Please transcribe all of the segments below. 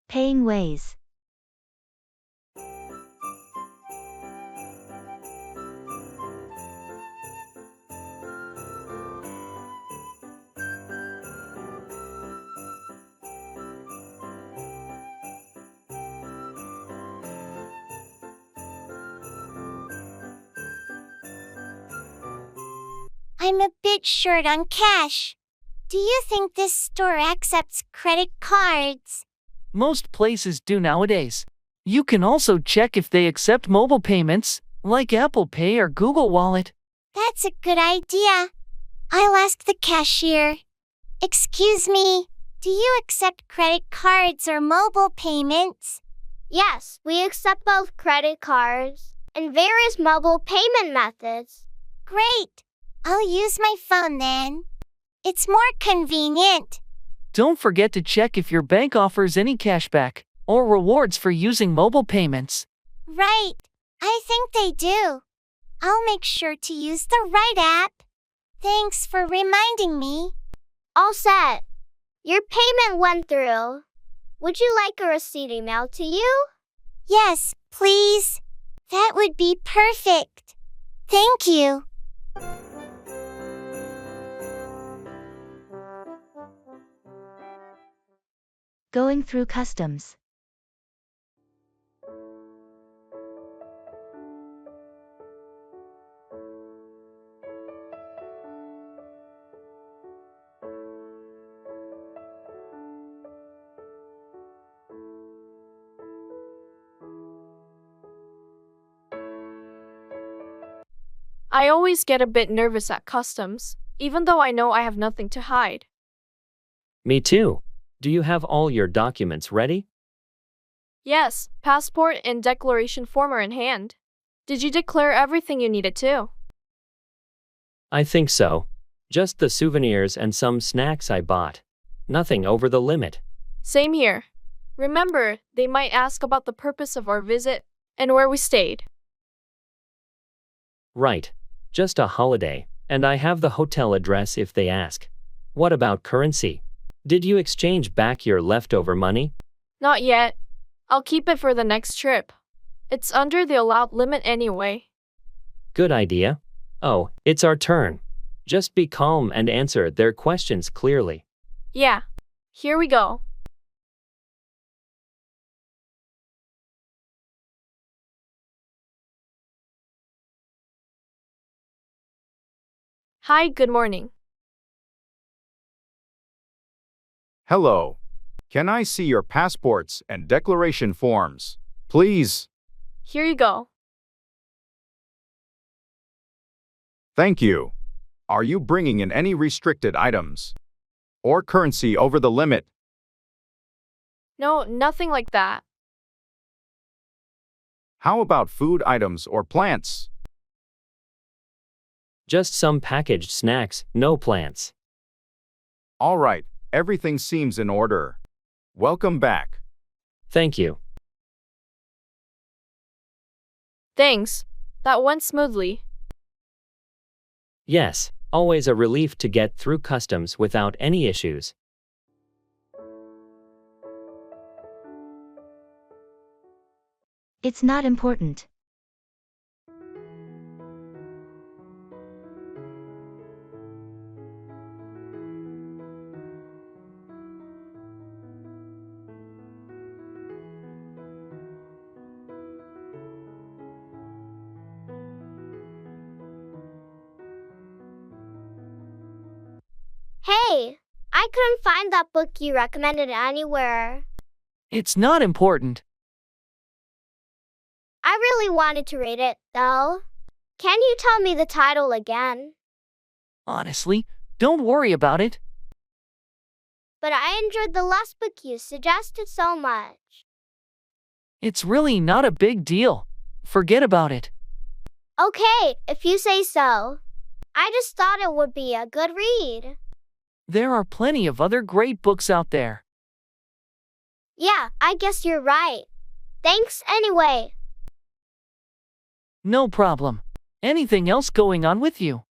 Paying ways. I'm a bit short on cash. Do you think this store accepts credit cards? Most places do nowadays. You can also check if they accept mobile payments, like Apple Pay or Google Wallet. That's a good idea. I'll ask the cashier. Excuse me, do you accept credit cards or mobile payments? Yes, we accept both credit cards and various mobile payment methods. Great. I'll use my phone then. It's more convenient. Don't forget to check if your bank offers any cashback or rewards for using mobile payments. Right. I think they do. I'll make sure to use the right app. Thanks for reminding me. All set. Your payment went through. Would you like a receipt emailed to you? Yes, please. That would be perfect. Thank you. Going through customs. I always get a bit nervous at customs, even though I know I have nothing to hide. Me too. Do you have all your documents ready? Yes, passport and declaration form are in hand. Did you declare everything you needed to? I think so. Just the souvenirs and some snacks I bought. Nothing over the limit. Same here. Remember, they might ask about the purpose of our visit and where we stayed. Right. Just a holiday, and I have the hotel address if they ask. What about currency? Did you exchange back your leftover money? Not yet. I'll keep it for the next trip. It's under the allowed limit anyway. Good idea. Oh, it's our turn. Just be calm and answer their questions clearly. Yeah. Here we go. Hi, good morning. Hello. Can I see your passports and declaration forms, please? Here you go. Thank you. Are you bringing in any restricted items or currency over the limit? No, nothing like that. How about food items or plants? Just some packaged snacks, no plants. All right, everything seems in order. Welcome back. Thank you. Thanks. That went smoothly. Yes, always a relief to get through customs without any issues. It's not important. Hey, I couldn't find that book you recommended anywhere. It's not important. I really wanted to read it, though. Can you tell me the title again? Honestly, don't worry about it. But I enjoyed the last book you suggested so much. It's really not a big deal. Forget about it. Okay, if you say so. I just thought it would be a good read. There are plenty of other great books out there. Yeah, I guess you're right. Thanks anyway. No problem. Anything else going on with you?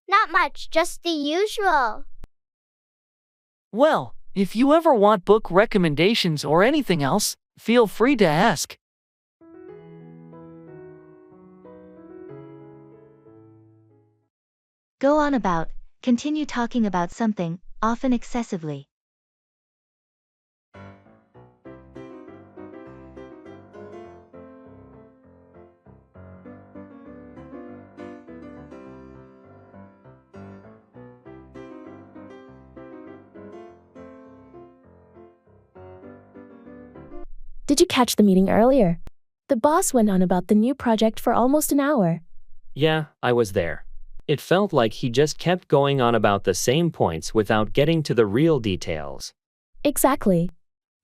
Not much, just the usual. Well, If you ever want book recommendations or anything else, feel free to ask. Go on about, continue talking about something, often excessively. Did you catch the meeting earlier? The boss went on about the new project for almost an hour. Yeah, I was there. It felt like he just kept going on about the same points without getting to the real details. Exactly.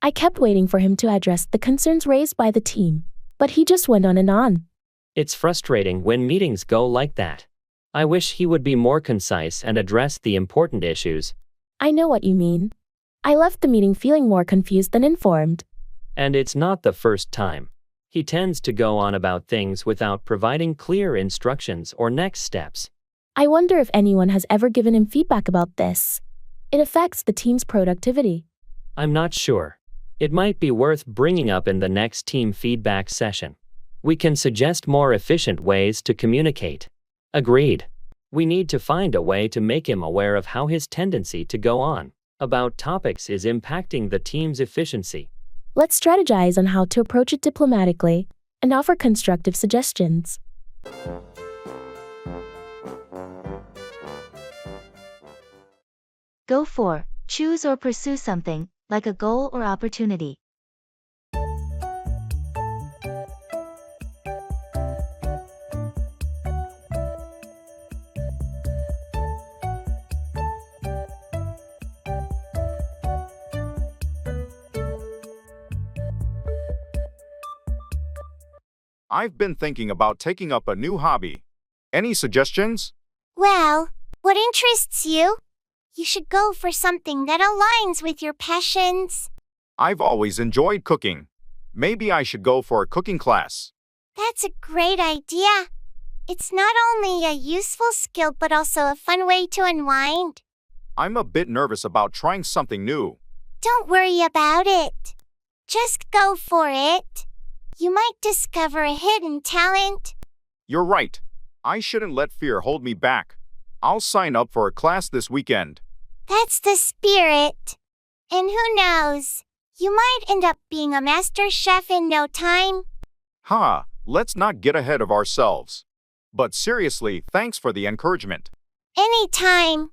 I kept waiting for him to address the concerns raised by the team, but he just went on and on. It's frustrating when meetings go like that. I wish he would be more concise and address the important issues. I know what you mean. I left the meeting feeling more confused than informed. And it's not the first time. He tends to go on about things without providing clear instructions or next steps. I wonder if anyone has ever given him feedback about this. It affects the team's productivity. I'm not sure. It might be worth bringing up in the next team feedback session. We can suggest more efficient ways to communicate. Agreed. We need to find a way to make him aware of how his tendency to go on about topics is impacting the team's efficiency. Let's strategize on how to approach it diplomatically and offer constructive suggestions. Go for, choose or pursue something, like a goal or opportunity. I've been thinking about taking up a new hobby. Any suggestions? Well, what interests you? You should go for something that aligns with your passions. I've always enjoyed cooking. Maybe I should go for a cooking class. That's a great idea. It's not only a useful skill but also a fun way to unwind. I'm a bit nervous about trying something new. Don't worry about it. Just go for it. You might discover a hidden talent. You're right. I shouldn't let fear hold me back. I'll sign up for a class this weekend. That's the spirit. And who knows? You might end up being a master chef in no time. Ha, let's not get ahead of ourselves. But seriously, thanks for the encouragement. Anytime.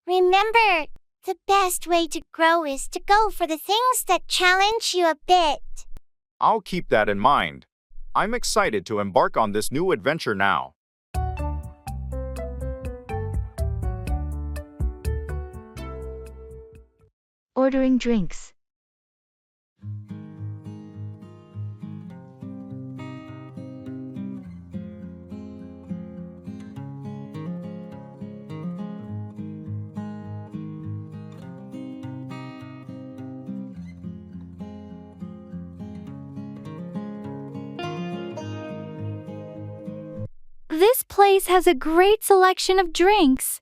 Remember, the best way to grow is to go for the things that challenge you a bit. I'll keep that in mind. I'm excited to embark on this new adventure now. Ordering drinks. This place has a great selection of drinks.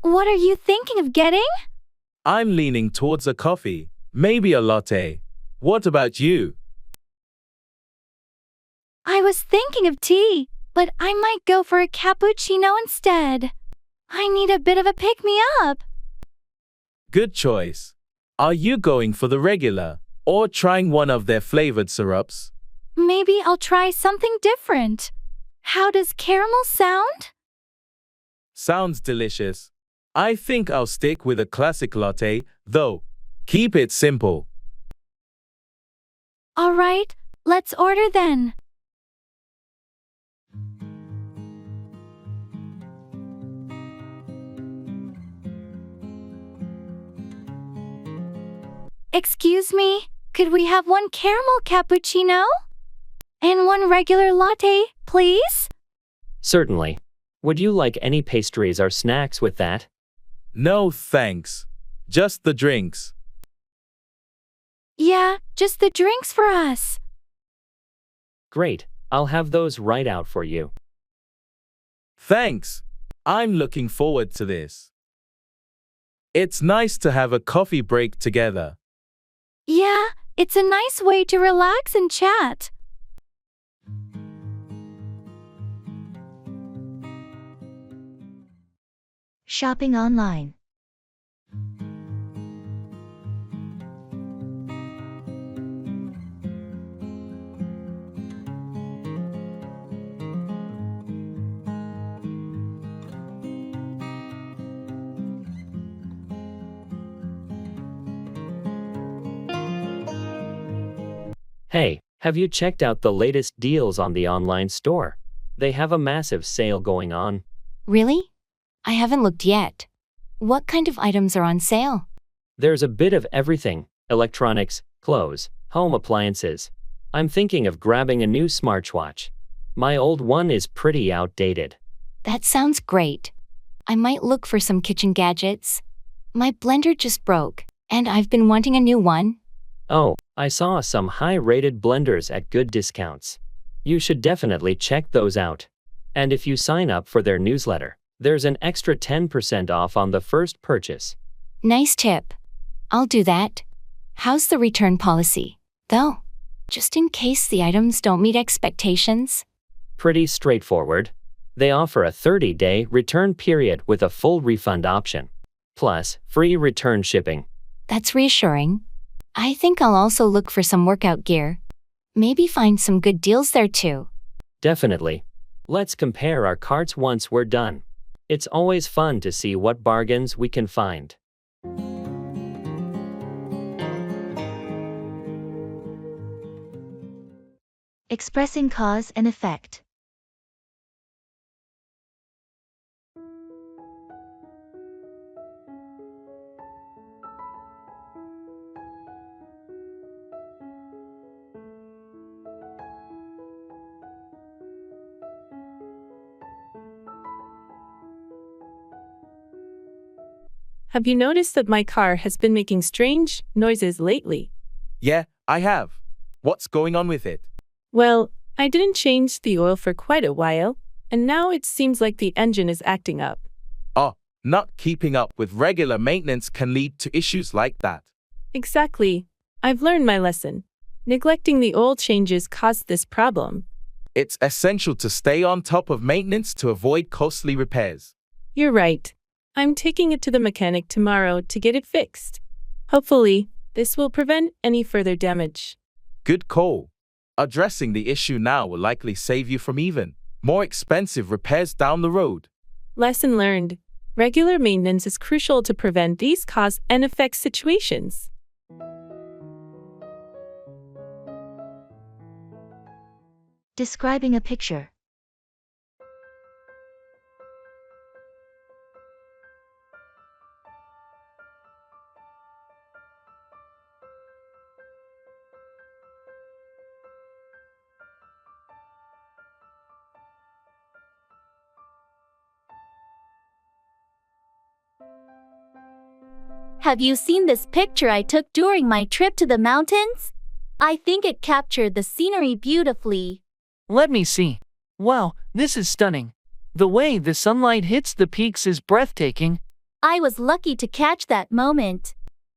What are you thinking of getting? I'm leaning towards a coffee, maybe a latte. What about you? I was thinking of tea, but I might go for a cappuccino instead. I need a bit of a pick-me-up. Good choice. Are you going for the regular, or trying one of their flavored syrups? Maybe I'll try something different. How does caramel sound? Sounds delicious. I think I'll stick with a classic latte, though. Keep it simple. All right, let's order then. Excuse me, could we have one caramel cappuccino? And one regular latte, please? Certainly. Would you like any pastries or snacks with that? No thanks. Just the drinks. Yeah, just the drinks for us. Great, I'll have those right out for you. Thanks. I'm looking forward to this. It's nice to have a coffee break together. Yeah, it's a nice way to relax and chat. Shopping online. Hey, have you checked out the latest deals on the online store? They have a massive sale going on. Really? I haven't looked yet. What kind of items are on sale? There's a bit of everything: electronics, clothes, home appliances. I'm thinking of grabbing a new smartwatch. My old one is pretty outdated. That sounds great. I might look for some kitchen gadgets. My blender just broke, and I've been wanting a new one. Oh, I saw some high-rated blenders at good discounts. You should definitely check those out. And if you sign up for their newsletter, there's an extra 10% off on the first purchase. Nice tip. I'll do that. How's the return policy, though? Just in case the items don't meet expectations? Pretty straightforward. They offer a 30-day return period with a full refund option, plus free return shipping. That's reassuring. I think I'll also look for some workout gear. Maybe find some good deals there too. Definitely. Let's compare our carts once we're done. It's always fun to see what bargains we can find. Expressing cause and effect. Have you noticed that my car has been making strange noises lately? Yeah, I have. What's going on with it? Well, I didn't change the oil for quite a while, and now it seems like the engine is acting up. Oh, not keeping up with regular maintenance can lead to issues like that. Exactly. I've learned my lesson. Neglecting the oil changes caused this problem. It's essential to stay on top of maintenance to avoid costly repairs. You're right. I'm taking it to the mechanic tomorrow to get it fixed. Hopefully, this will prevent any further damage. Good call. Addressing the issue now will likely save you from even more expensive repairs down the road. Lesson learned. Regular maintenance is crucial to prevent these cause and effect situations. Describing a picture. Have you seen this picture I took during my trip to the mountains? I think it captured the scenery beautifully. Let me see. Wow, this is stunning. The way the sunlight hits the peaks is breathtaking. I was lucky to catch that moment.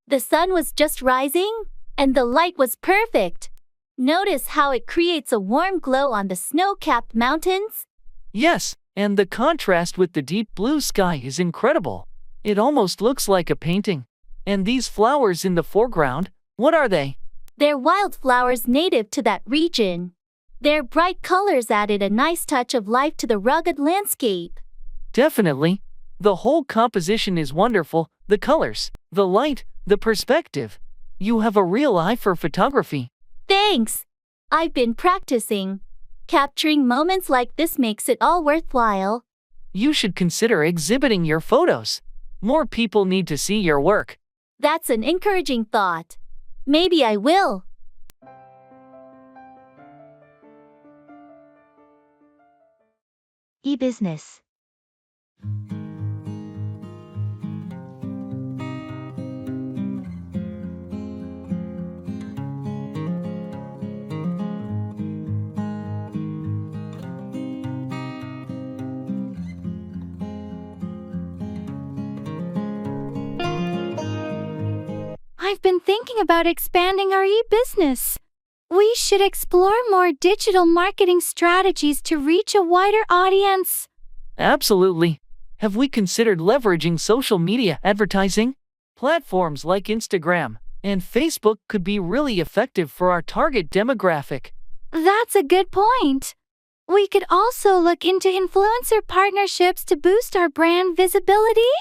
The sun was just rising, and the light was perfect. Notice how it creates a warm glow on the snow-capped mountains? Yes, and the contrast with the deep blue sky is incredible. It almost looks like a painting. And these flowers in the foreground, what are they? They're wildflowers native to that region. Their bright colors added a nice touch of life to the rugged landscape. Definitely. The whole composition is wonderful. The colors, the light, the perspective. You have a real eye for photography. Thanks. I've been practicing. Capturing moments like this makes it all worthwhile. You should consider exhibiting your photos. More people need to see your work. That's an encouraging thought. Maybe I will. E-business. about expanding our e-business. We should explore more digital marketing strategies to reach a wider audience. Absolutely. Have we considered leveraging social media advertising? Platforms like Instagram and Facebook could be really effective for our target demographic. That's a good point. We could also look into influencer partnerships to boost our brand visibility.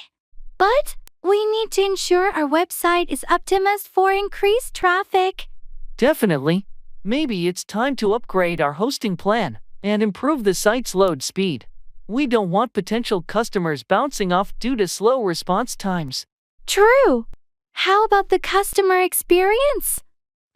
But we need to ensure our website is optimized for increased traffic. Definitely. Maybe it's time to upgrade our hosting plan and improve the site's load speed. We don't want potential customers bouncing off due to slow response times. True. How about the customer experience?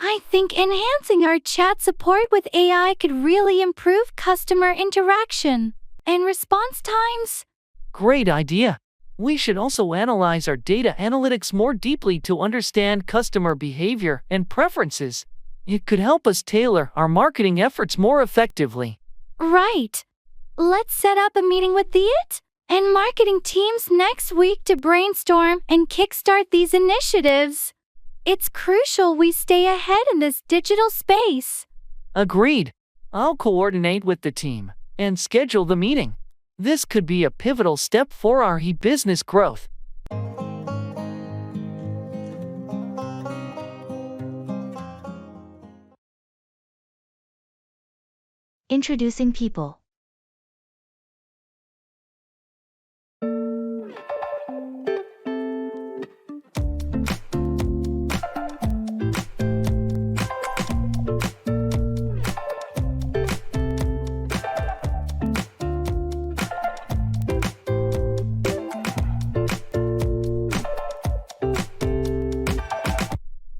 I think enhancing our chat support with AI could really improve customer interaction and response times. Great idea. We should also analyze our data analytics more deeply to understand customer behavior and preferences. It could help us tailor our marketing efforts more effectively. Right. Let's set up a meeting with the IT and marketing teams next week to brainstorm and kickstart these initiatives. It's crucial we stay ahead in this digital space. Agreed. I'll coordinate with the team and schedule the meeting. This could be a pivotal step for our e-business growth. Introducing people.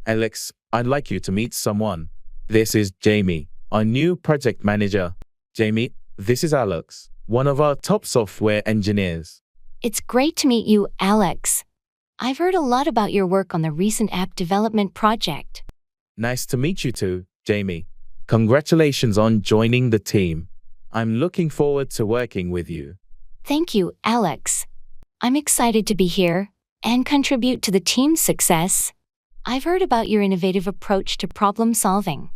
Alex, I'd like you to meet someone. This is Jamie, our new project manager. Jamie, this is Alex, one of our top software engineers. It's great to meet you, Alex. I've heard a lot about your work on the recent app development project. Nice to meet you too, Jamie. Congratulations on joining the team. I'm looking forward to working with you. Thank you, Alex. I'm excited to be here and contribute to the team's success. I've heard about your innovative approach to problem solving.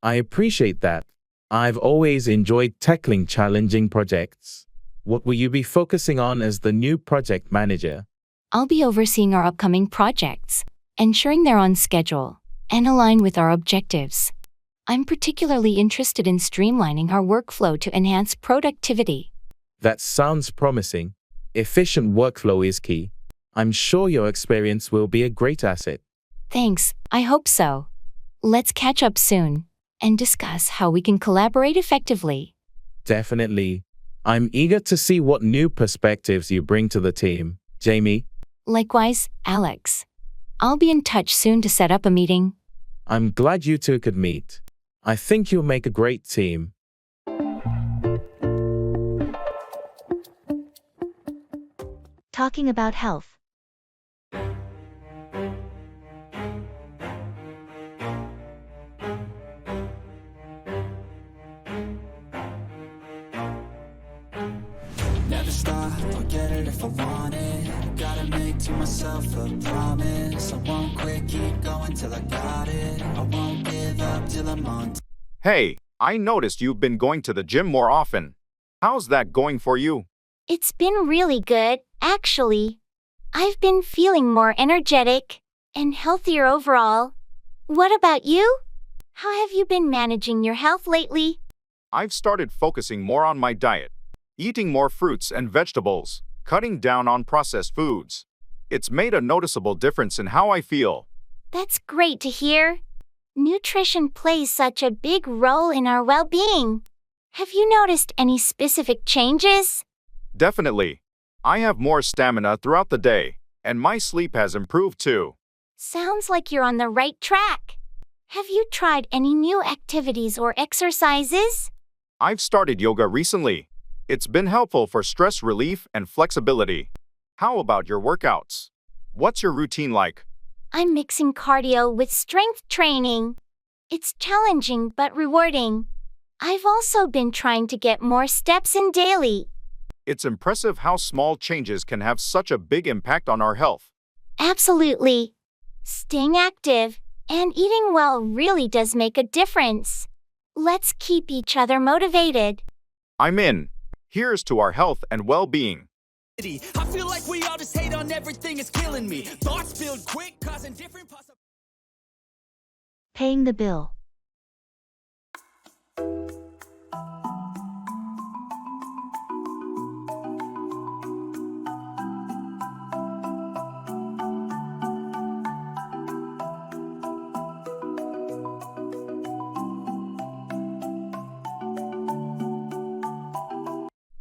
I appreciate that. I've always enjoyed tackling challenging projects. What will you be focusing on as the new project manager? I'll be overseeing our upcoming projects, ensuring they're on schedule and align with our objectives. I'm particularly interested in streamlining our workflow to enhance productivity. That sounds promising. Efficient workflow is key. I'm sure your experience will be a great asset. Thanks, I hope so. Let's catch up soon and discuss how we can collaborate effectively. Definitely. I'm eager to see what new perspectives you bring to the team, Jamie. Likewise, Alex. I'll be in touch soon to set up a meeting. I'm glad you two could meet. I think you'll make a great team. Talking about health. Never stop, I'll get it if I want it. Gotta make to myself a promise. I won't quit, keep going till I got it. I won't give up till I'm on. Hey, I noticed you've been going to the gym more often. How's that going for you? It's been really good, actually. I've been feeling more energetic and healthier overall. What about you? How have you been managing your health lately? I've started focusing more on my diet, eating more fruits and vegetables, cutting down on processed foods. It's made a noticeable difference in how I feel. That's great to hear. Nutrition plays such a big role in our well-being. Have you noticed any specific changes? Definitely. I have more stamina throughout the day, and my sleep has improved too. Sounds like you're on the right track. Have you tried any new activities or exercises? I've started yoga recently. It's been helpful for stress relief and flexibility. How about your workouts? What's your routine like? I'm mixing cardio with strength training. It's challenging but rewarding. I've also been trying to get more steps in daily. It's impressive how small changes can have such a big impact on our health. Absolutely. Staying active And eating well really does make a difference. Let's keep each other motivated. I'm in. Here's to our health and well-being. I feel like we all just hate on everything, it's killing me. Thoughts build quick, causing different possibilities. Paying the bill.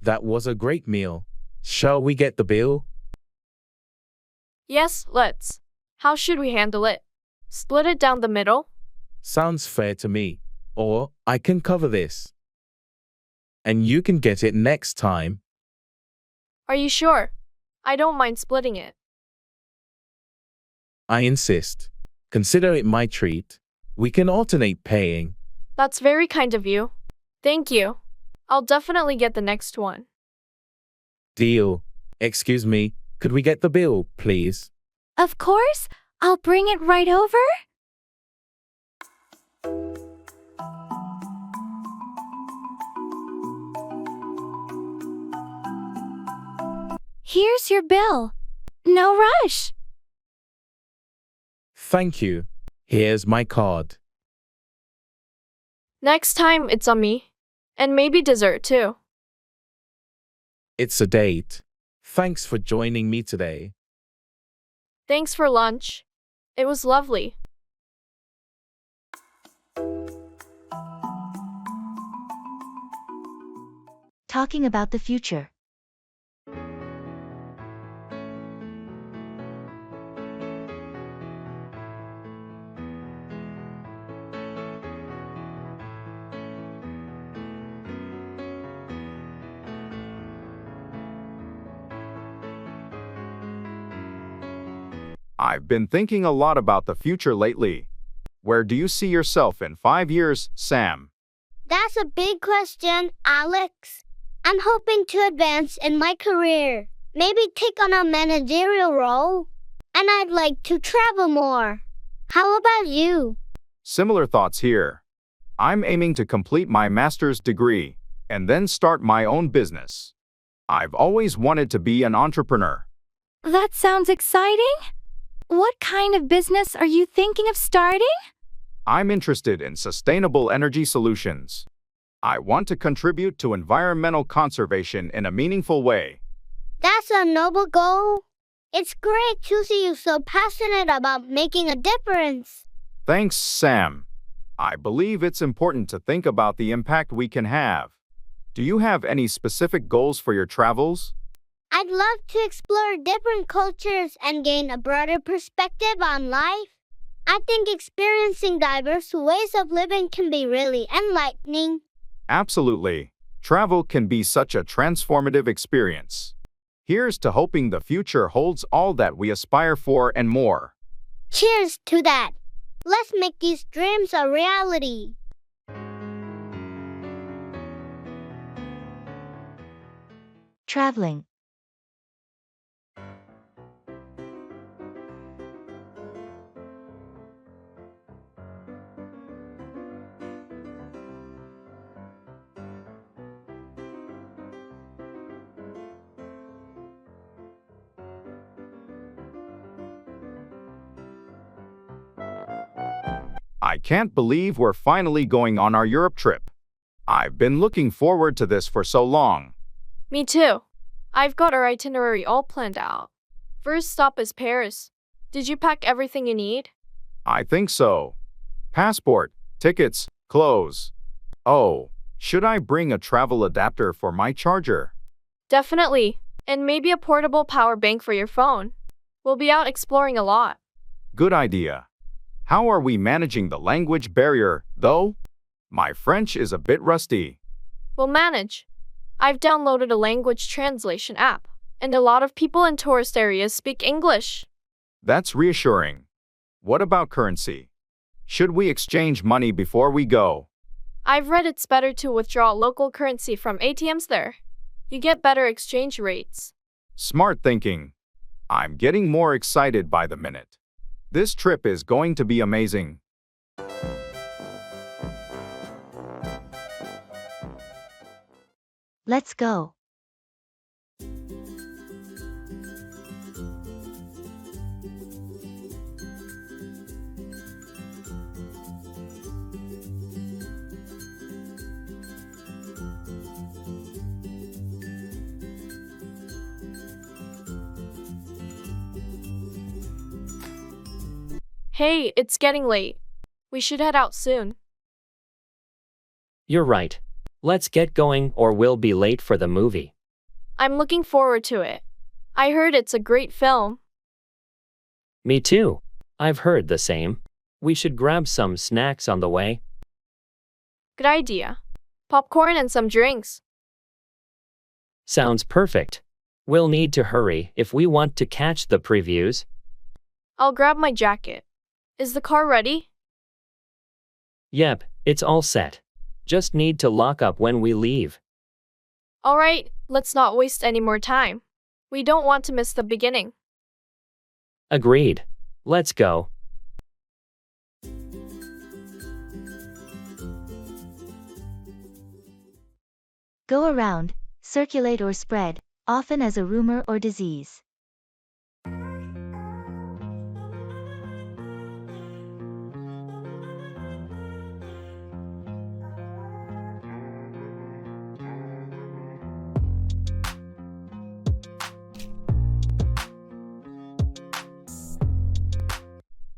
That was a great meal. Shall we get the bill? Yes, let's. How should we handle it? Split it down the middle? Sounds fair to me. Or I can cover this. And you can get it next time. Are you sure? I don't mind splitting it. I insist. Consider it my treat. We can alternate paying. That's very kind of you. Thank you. I'll definitely get the next one. Deal. Excuse me, could we get the bill, please? Of course, I'll bring it right over. Here's your bill. No rush. Thank you. Here's my card. Next time, it's on me. And maybe dessert too. It's a date. Thanks for joining me today. Thanks for lunch. It was lovely. Talking about the future. I've been thinking a lot about the future lately. Where do you see yourself in 5 years, Sam? That's a big question, Alex. I'm hoping to advance in my career, maybe take on a managerial role, and I'd like to travel more. How about you? Similar thoughts here. I'm aiming to complete my master's degree and then start my own business. I've always wanted to be an entrepreneur. That sounds exciting. What kind of business are you thinking of starting? I'm interested in sustainable energy solutions. I want to contribute to environmental conservation in a meaningful way. That's a noble goal. It's great to see you so passionate about making a difference. Thanks, Sam. I believe it's important to think about the impact we can have. Do you have any specific goals for your travels? I'd love to explore different cultures and gain a broader perspective on life. I think experiencing diverse ways of living can be really enlightening. Absolutely. Travel can be such a transformative experience. Here's to hoping the future holds all that we aspire for and more. Cheers to that. Let's make these dreams a reality. Traveling. I can't believe we're finally going on our Europe trip. I've been looking forward to this for so long. Me too. I've got our itinerary all planned out. First stop is Paris. Did you pack everything you need? I think so. Passport, tickets, clothes. Oh, should I bring a travel adapter for my charger? Definitely. And maybe a portable power bank for your phone. We'll be out exploring a lot. Good idea. How are we managing the language barrier, though? My French is a bit rusty. We'll manage. I've downloaded a language translation app, and a lot of people in tourist areas speak English. That's reassuring. What about currency? Should we exchange money before we go? I've read it's better to withdraw local currency from ATMs there. You get better exchange rates. Smart thinking. I'm getting more excited by the minute. This trip is going to be amazing. Let's go. Hey, it's getting late. We should head out soon. You're right. Let's get going or we'll be late for the movie. I'm looking forward to it. I heard it's a great film. Me too. I've heard the same. We should grab some snacks on the way. Good idea. Popcorn and some drinks. Sounds perfect. We'll need to hurry if we want to catch the previews. I'll grab my jacket. Is the car ready? Yep, it's all set. Just need to lock up when we leave. All right, let's not waste any more time. We don't want to miss the beginning. Agreed. Let's go. Go around, circulate or spread, often as a rumor or disease.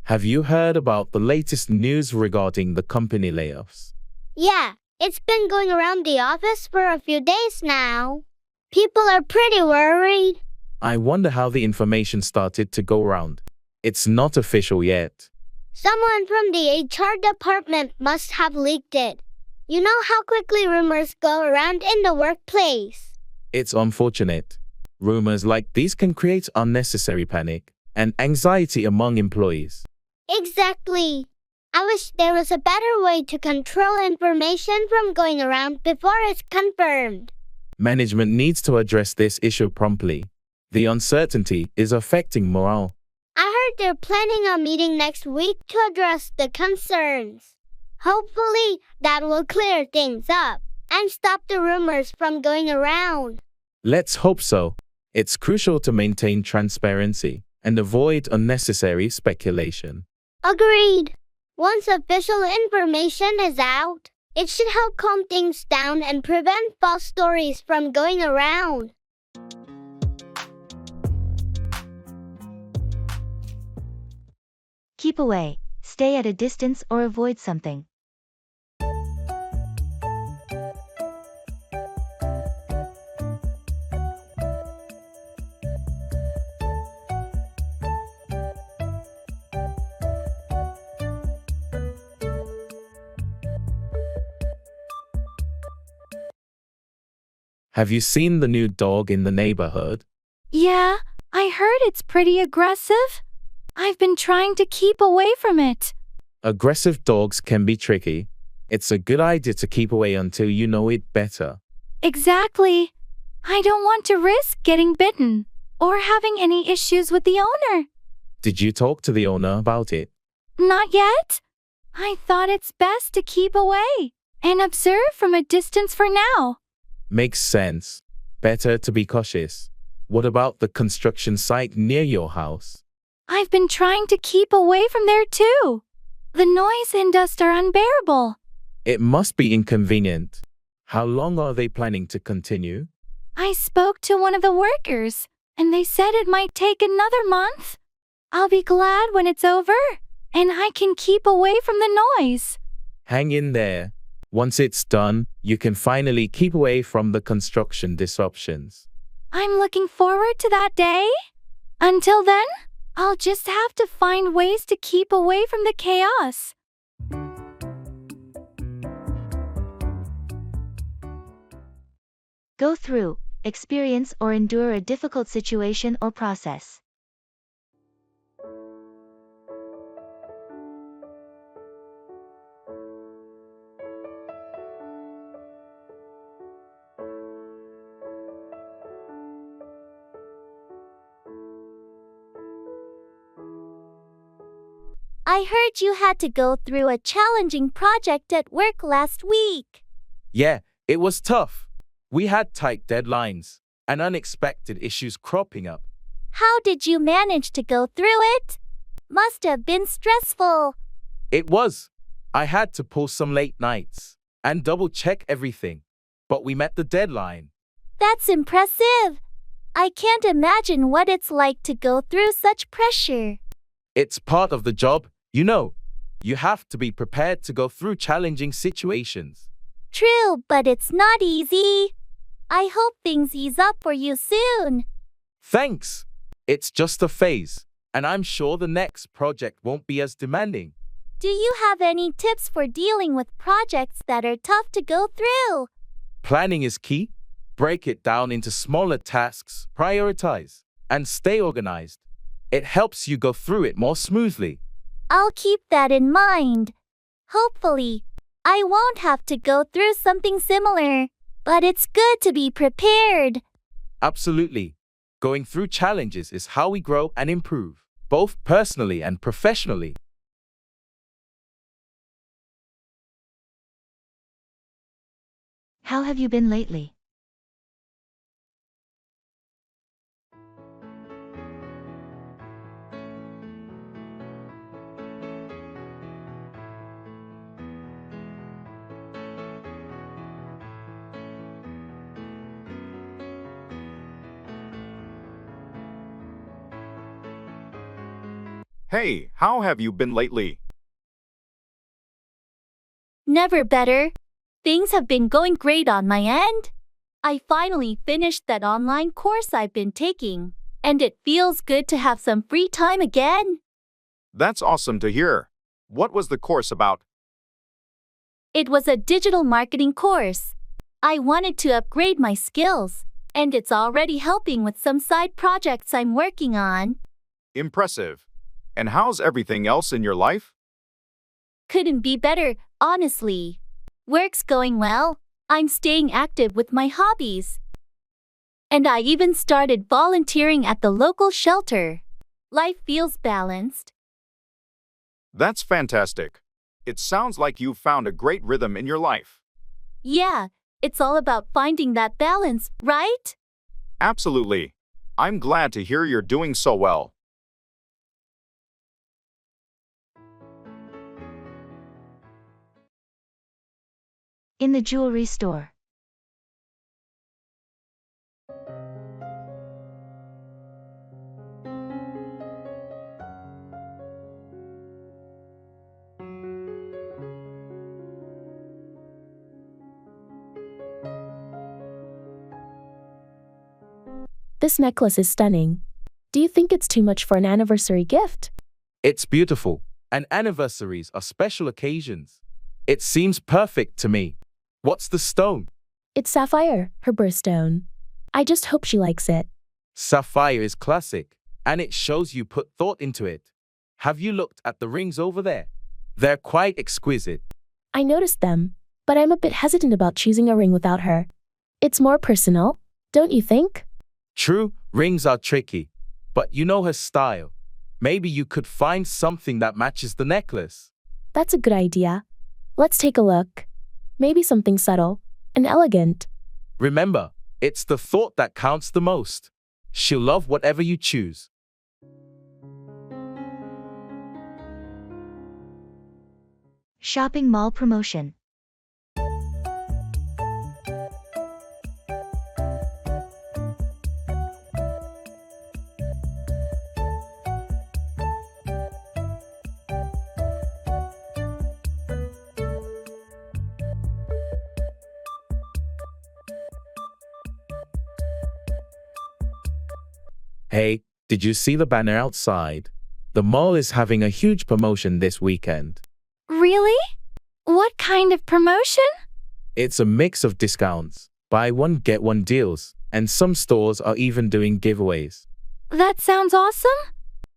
Have you heard about the latest news regarding the company layoffs? Yeah, it's been going around the office for a few days now. People are pretty worried. I wonder how the information started to go around. It's not official yet. Someone from the HR department must have leaked it. You know how quickly rumors go around in the workplace. It's unfortunate. Rumors like these can create unnecessary panic and anxiety among employees. Exactly. I wish there was a better way to control information from going around before it's confirmed. Management needs to address this issue promptly. The uncertainty is affecting morale. I heard they're planning a meeting next week to address the concerns. Hopefully, that will clear things up and stop the rumors from going around. Let's hope so. It's crucial to maintain transparency and avoid unnecessary speculation. Agreed. Once official information is out, it should help calm things down and prevent false stories from going around. Keep away, stay at a distance or avoid something. Have you seen the new dog in the neighborhood? Yeah, I heard it's pretty aggressive. I've been trying to keep away from it. Aggressive dogs can be tricky. It's a good idea to keep away until you know it better. Exactly. I don't want to risk getting bitten or having any issues with the owner. Did you talk to the owner about it? Not yet. I thought it's best to keep away and observe from a distance for now. Makes sense. Better to be cautious. What about the construction site near your house? I've been trying to keep away from there too. The noise and dust are unbearable. It must be inconvenient. How long are they planning to continue? I spoke to one of the workers, and they said it might take another month. I'll be glad when it's over, and I can keep away from the noise. Hang in there. Once it's done, you can finally keep away from the construction disruptions. I'm looking forward to that day. Until then, I'll just have to find ways to keep away from the chaos. Go through, experience or endure a difficult situation or process. I heard you had to go through a challenging project at work last week. Yeah, it was tough. We had tight deadlines and unexpected issues cropping up. How did you manage to go through it? Must have been stressful. It was. I had to pull some late nights and double check everything, but we met the deadline. That's impressive. I can't imagine what it's like to go through such pressure. It's part of the job, you know. You have to be prepared to go through challenging situations. True, but it's not easy. I hope things ease up for you soon. Thanks. It's just a phase, and I'm sure the next project won't be as demanding. Do you have any tips for dealing with projects that are tough to go through? Planning is key. Break it down into smaller tasks, prioritize, and stay organized. It helps you go through it more smoothly. I'll keep that in mind. Hopefully, I won't have to go through something similar, but it's good to be prepared. Absolutely. Going through challenges is how we grow and improve, both personally and professionally. How have you been lately? Hey, how have you been lately? Never better. Things have been going great on my end. I finally finished that online course I've been taking, and it feels good to have some free time again. That's awesome to hear. What was the course about? It was a digital marketing course. I wanted to upgrade my skills, and it's already helping with some side projects I'm working on. Impressive. And how's everything else in your life? Couldn't be better, honestly. Work's going well. I'm staying active with my hobbies. And I even started volunteering at the local shelter. Life feels balanced. That's fantastic. It sounds like you've found a great rhythm in your life. Yeah, it's all about finding that balance, right? Absolutely. I'm glad to hear you're doing so well. In the jewelry store. This necklace is stunning. Do you think it's too much for an anniversary gift? It's beautiful, and anniversaries are special occasions. It seems perfect to me. What's the stone? It's sapphire, her birthstone. I just hope she likes it. Sapphire is classic, and it shows you put thought into it. Have you looked at the rings over there? They're quite exquisite. I noticed them, but I'm a bit hesitant about choosing a ring without her. It's more personal, don't you think? True, rings are tricky, but you know her style. Maybe you could find something that matches the necklace. That's a good idea. Let's take a look. Maybe something subtle and elegant. Remember, it's the thought that counts the most. She'll love whatever you choose. Shopping mall promotion. Hey, did you see the banner outside? The mall is having a huge promotion this weekend. Really? What kind of promotion? It's a mix of discounts, buy one get one deals, and some stores are even doing giveaways. That sounds awesome.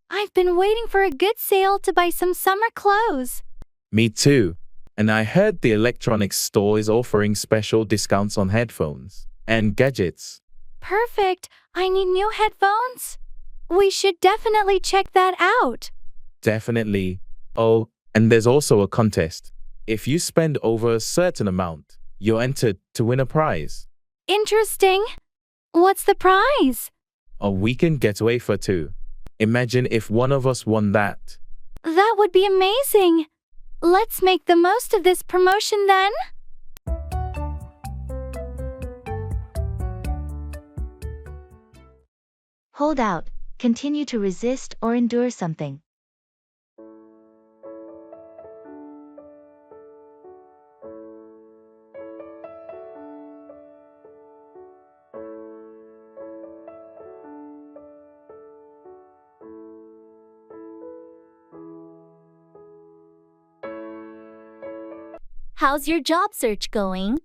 I've been waiting for a good sale to buy some summer clothes. Me too. And I heard the electronics store is offering special discounts on headphones and gadgets. Perfect. I need new headphones. We should definitely check that out. Definitely. Oh, and there's also a contest. If you spend over a certain amount, you're entered to win a prize. Interesting. What's the prize? A weekend getaway for two. Imagine if one of us won that. That would be amazing. Let's make the most of this promotion then. Hold out, continue to resist or endure something. How's your job search going?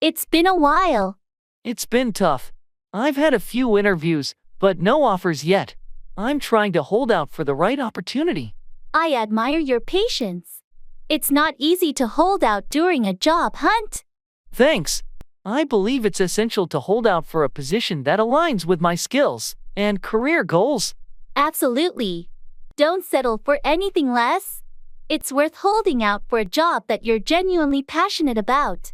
It's been a while. It's been tough. I've had a few interviews, but no offers yet. I'm trying to hold out for the right opportunity. I admire your patience. It's not easy to hold out during a job hunt. Thanks. I believe it's essential to hold out for a position that aligns with my skills and career goals. Absolutely. Don't settle for anything less. It's worth holding out for a job that you're genuinely passionate about.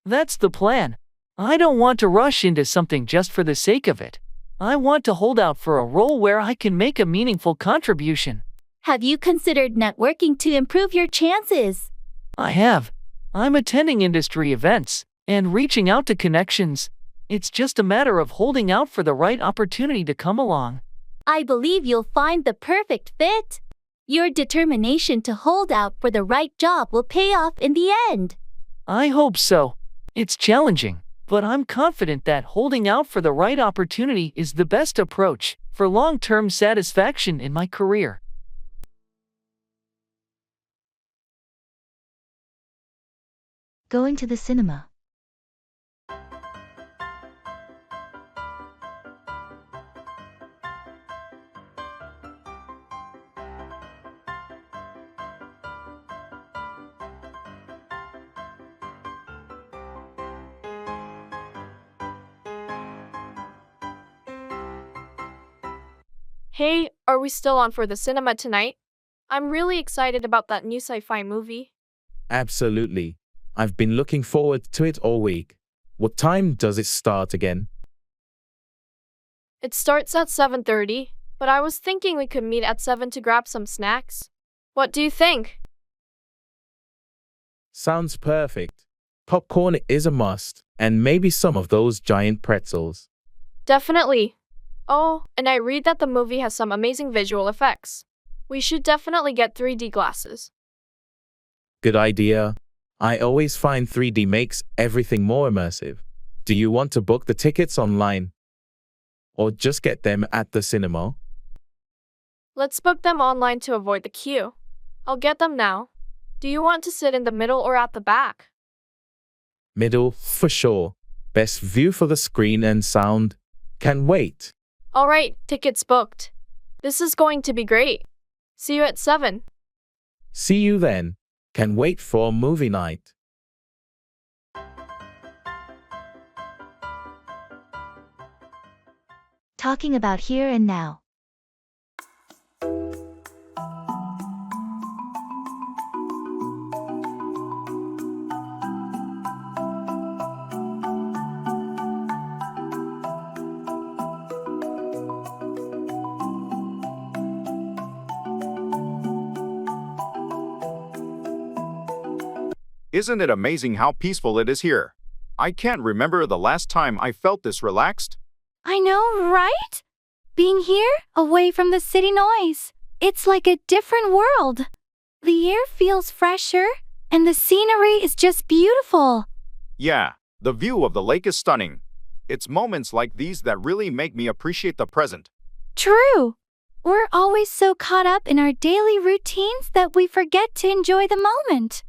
That's the plan. I don't want to rush into something just for the sake of it. I want to hold out for a role where I can make a meaningful contribution. Have you considered networking to improve your chances? I have. I'm attending industry events and reaching out to connections. It's just a matter of holding out for the right opportunity to come along. I believe you'll find the perfect fit. Your determination to hold out for the right job will pay off in the end. I hope so. It's challenging, but I'm confident that holding out for the right opportunity is the best approach for long-term satisfaction in my career. Going to the cinema. Hey, are we still on for the cinema tonight? I'm really excited about that new sci-fi movie. Absolutely. I've been looking forward to it all week. What time does it start again? It starts at 7:30, but I was thinking we could meet at 7 to grab some snacks. What do you think? Sounds perfect. Popcorn is a must, and maybe some of those giant pretzels. Definitely. Oh, and I read that the movie has some amazing visual effects. We should definitely get 3D glasses. Good idea. I always find 3D makes everything more immersive. Do you want to book the tickets online? Or just get them at the cinema? Let's book them online to avoid the queue. I'll get them now. Do you want to sit in the middle or at the back? Middle, for sure. Best view for the screen and sound. Can wait. All right, tickets booked. This is going to be great. See you at 7. See you then. Can wait for movie night. Talking about here and now. Isn't it amazing how peaceful it is here? I can't remember the last time I felt this relaxed. I know, right? Being here, away from the city noise, it's like a different world. The air feels fresher, and the scenery is just beautiful. Yeah, the view of the lake is stunning. It's moments like these that really make me appreciate the present. True. We're always so caught up in our daily routines that we forget to enjoy the moment.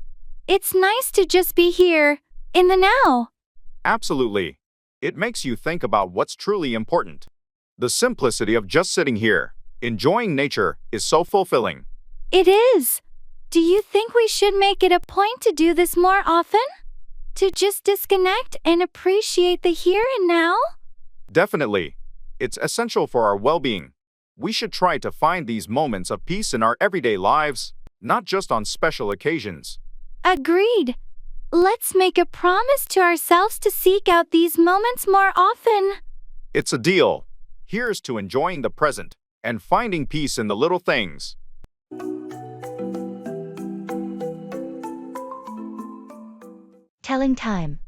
It's nice to just be here, in the now. Absolutely. It makes you think about what's truly important. The simplicity of just sitting here, enjoying nature, is so fulfilling. It is. Do you think we should make it a point to do this more often? To just disconnect and appreciate the here and now? Definitely. It's essential for our well-being. We should try to find these moments of peace in our everyday lives, not just on special occasions. Agreed. Let's make a promise to ourselves to seek out these moments more often. It's a deal. Here's to enjoying the present and finding peace in the little things. Telling time.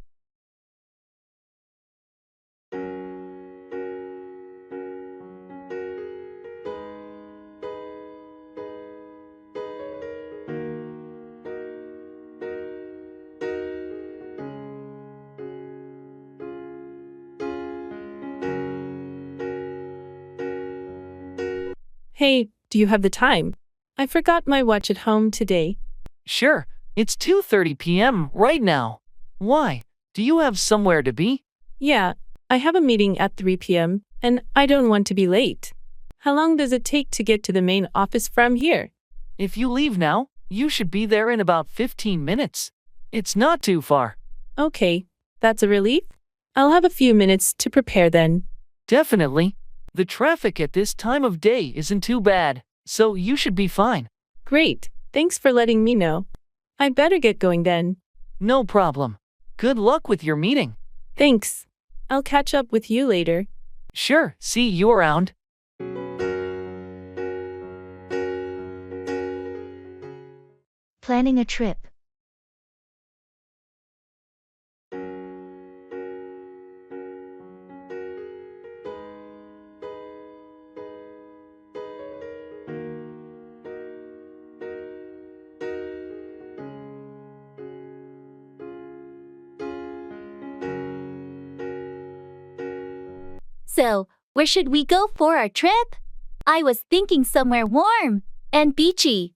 Hey, do you have the time? I forgot my watch at home today. Sure, it's 2:30 p.m. right now. Why? Do you have somewhere to be? Yeah, I have a meeting at 3 p.m., and I don't want to be late. How long does it take to get to the main office from here? If you leave now, you should be there in about 15 minutes. It's not too far. Okay, that's a relief. I'll have a few minutes to prepare then. Definitely. The traffic at this time of day isn't too bad, so you should be fine. Great, thanks for letting me know. I better get going then. No problem. Good luck with your meeting. Thanks. I'll catch up with you later. Sure, see you around. Planning a trip. So, where should we go for our trip? I was thinking somewhere warm and beachy.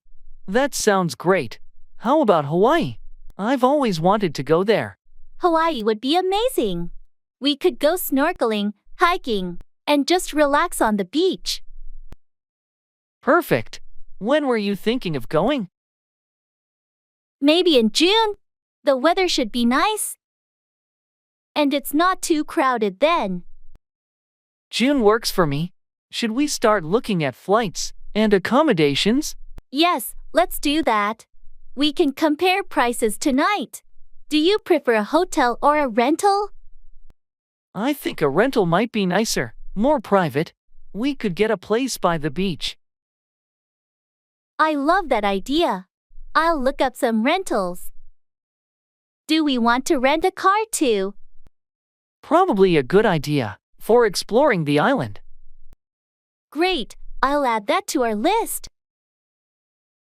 That sounds great. How about Hawaii? I've always wanted to go there. Hawaii would be amazing. We could go snorkeling, hiking, and just relax on the beach. Perfect. When were you thinking of going? Maybe in June. The weather should be nice. And it's not too crowded then. June works for me. Should we start looking at flights and accommodations? Yes, let's do that. We can compare prices tonight. Do you prefer a hotel or a rental? I think a rental might be nicer, more private. We could get a place by the beach. I love that idea. I'll look up some rentals. Do we want to rent a car too? Probably a good idea for exploring the island. Great, I'll add that to our list.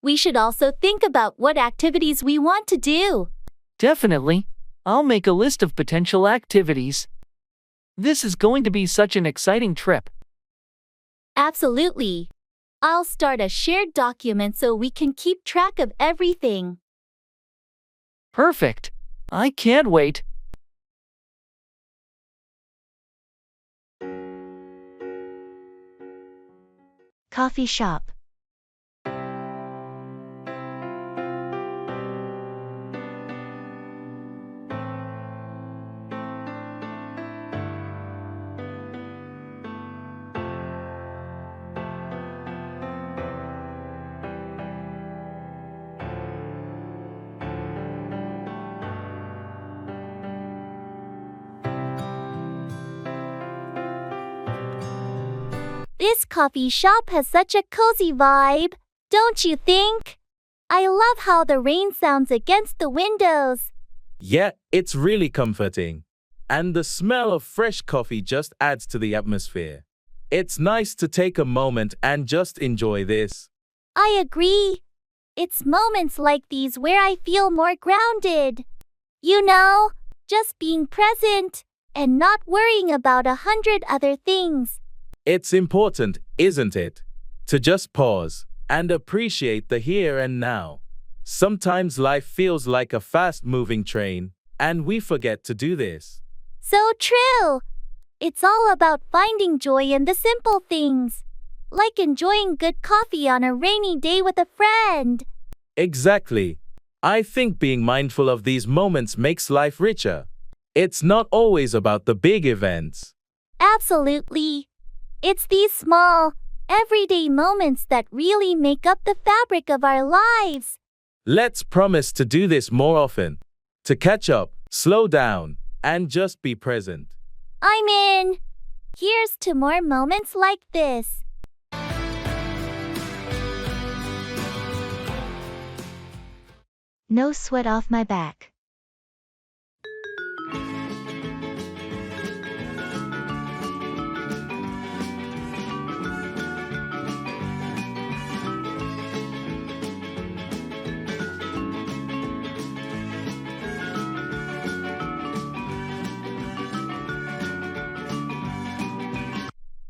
We should also think about what activities we want to do. Definitely. I'll make a list of potential activities. This is going to be such an exciting trip. Absolutely. I'll start a shared document so we can keep track of everything. Perfect. I can't wait. Coffee shop. This coffee shop has such a cozy vibe, don't you think? I love how the rain sounds against the windows. Yeah, it's really comforting. And the smell of fresh coffee just adds to the atmosphere. It's nice to take a moment and just enjoy this. I agree. It's moments like these where I feel more grounded. You know, just being present and not worrying about 100 other things. It's important, isn't it? To just pause and appreciate the here and now. Sometimes life feels like a fast-moving train, and we forget to do this. So true. It's all about finding joy in the simple things, like enjoying good coffee on a rainy day with a friend. Exactly. I think being mindful of these moments makes life richer. It's not always about the big events. Absolutely. It's these small, everyday moments that really make up the fabric of our lives. Let's promise to do this more often. To catch up, slow down, and just be present. I'm in. Here's to more moments like this. No sweat off my back.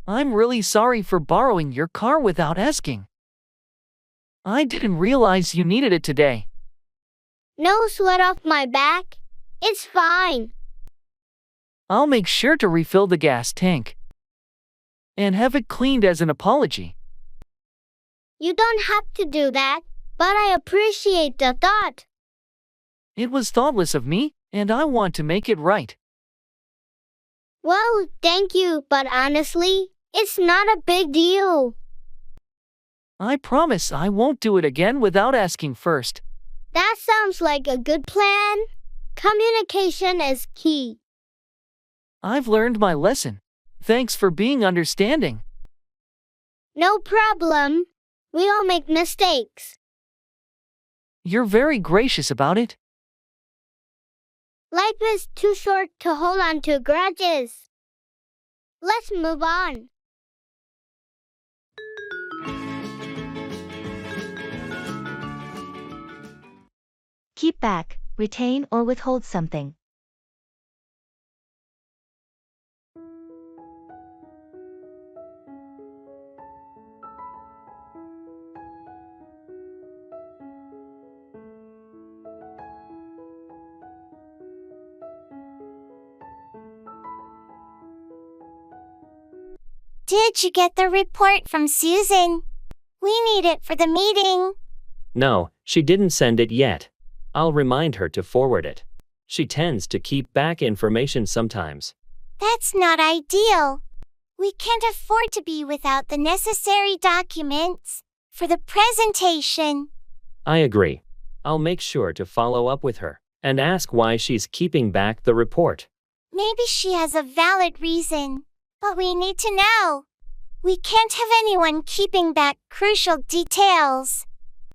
I'm really sorry for borrowing your car without asking. I didn't realize you needed it today. No sweat off my back. It's fine. I'll make sure to refill the gas tank and have it cleaned as an apology. You don't have to do that, but I appreciate the thought. It was thoughtless of me, and I want to make it right. Well, thank you, but honestly, it's not a big deal. I promise I won't do it again without asking first. That sounds like a good plan. Communication is key. I've learned my lesson. Thanks for being understanding. No problem. We all make mistakes. You're very gracious about it. Life is too short to hold on to grudges. Let's move on. Keep back, retain or withhold something. Did you get the report from Susan? We need it for the meeting. No, she didn't send it yet. I'll remind her to forward it. She tends to keep back information sometimes. That's not ideal. We can't afford to be without the necessary documents for the presentation. I agree. I'll make sure to follow up with her and ask why she's keeping back the report. Maybe she has a valid reason, but we need to know. We can't have anyone keeping back crucial details.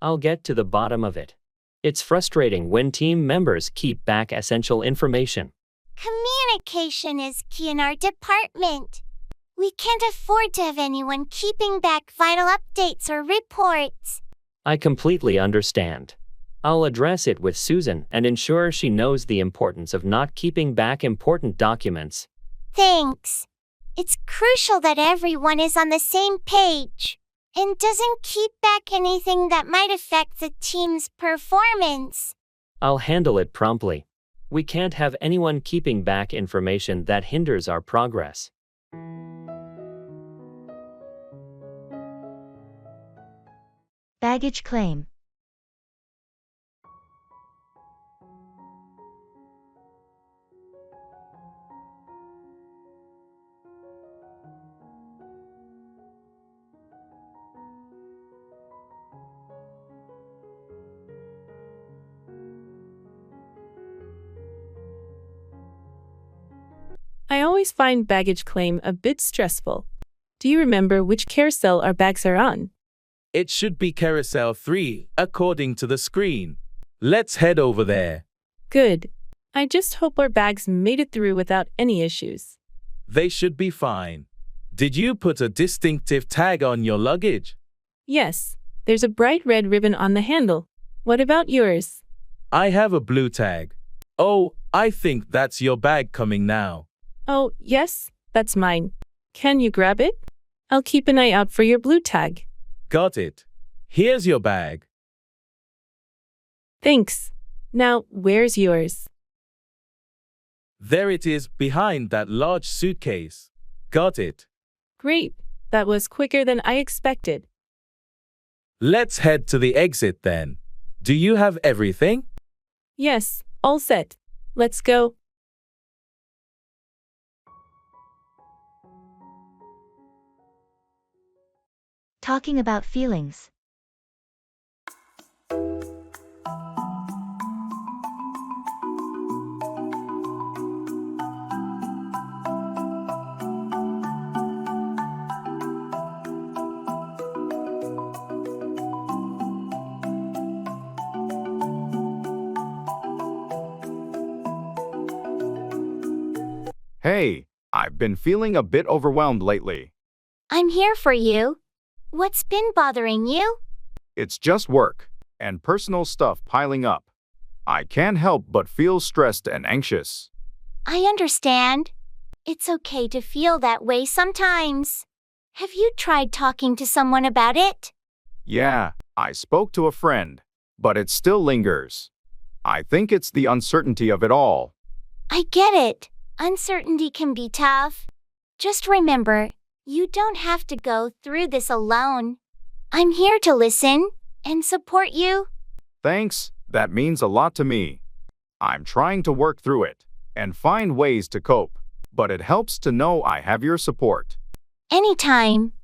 I'll get to the bottom of it. It's frustrating when team members keep back essential information. Communication is key in our department. We can't afford to have anyone keeping back vital updates or reports. I completely understand. I'll address it with Susan and ensure she knows the importance of not keeping back important documents. Thanks. It's crucial that everyone is on the same page and doesn't keep back anything that might affect the team's performance. I'll handle it promptly. We can't have anyone keeping back information that hinders our progress. Baggage claim. I always find baggage claim a bit stressful. Do you remember which carousel our bags are on? It should be Carousel 3, according to the screen. Let's head over there. Good. I just hope our bags made it through without any issues. They should be fine. Did you put a distinctive tag on your luggage? Yes, there's a bright red ribbon on the handle. What about yours? I have a blue tag. Oh, I think that's your bag coming now. Oh, yes, that's mine. Can you grab it? I'll keep an eye out for your blue tag. Got it. Here's your bag. Thanks. Now, where's yours? There it is, behind that large suitcase. Got it. Great. That was quicker than I expected. Let's head to the exit then. Do you have everything? Yes, all set. Let's go. Talking about feelings. Hey, I've been feeling a bit overwhelmed lately. I'm here for you. What's been bothering you? It's just work and personal stuff piling up. I can't help but feel stressed and anxious. I understand. It's okay to feel that way sometimes. Have you tried talking to someone about it? Yeah, I spoke to a friend, but it still lingers. I think it's the uncertainty of it all. I get it. Uncertainty can be tough. Just remember, you don't have to go through this alone. I'm here to listen and support you. Thanks, that means a lot to me. I'm trying to work through it and find ways to cope, but it helps to know I have your support. Anytime.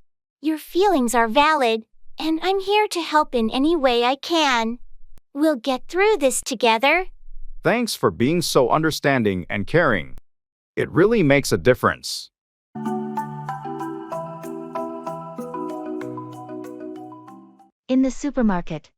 Your feelings are valid, and I'm here to help in any way I can. We'll get through this together. Thanks for being so understanding and caring. It really makes a difference. In the supermarket.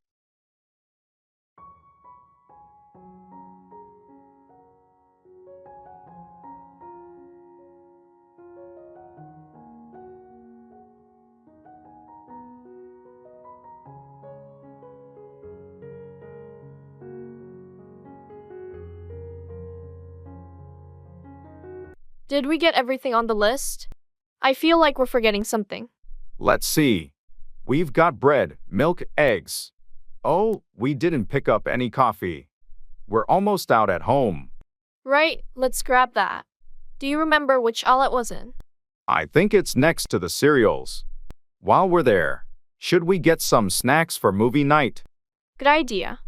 Did we get everything on the list? I feel like we're forgetting something. Let's see. We've got bread, milk, eggs. Oh, we didn't pick up any coffee. We're almost out at home. Right, let's grab that. Do you remember which aisle it was in? I think it's next to the cereals. While we're there, should we get some snacks for movie night? Good idea.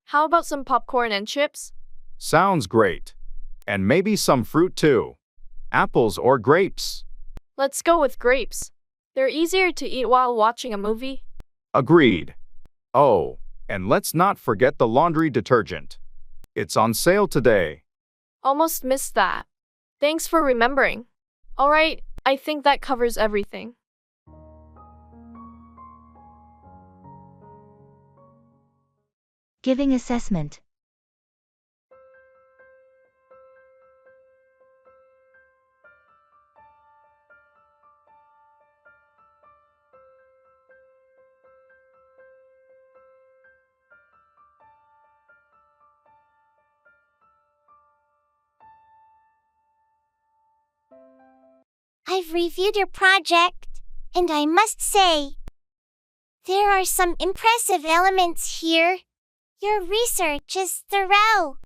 How about some popcorn and chips? Sounds great. And maybe some fruit too. Apples or grapes. Let's go with grapes. They're easier to eat while watching a movie. Agreed. Oh, and let's not forget the laundry detergent. It's on sale today. Almost missed that. Thanks for remembering. Alright, I think that covers everything. Giving assessment. I've reviewed your project, and I must say, there are some impressive elements here. Your research is thorough.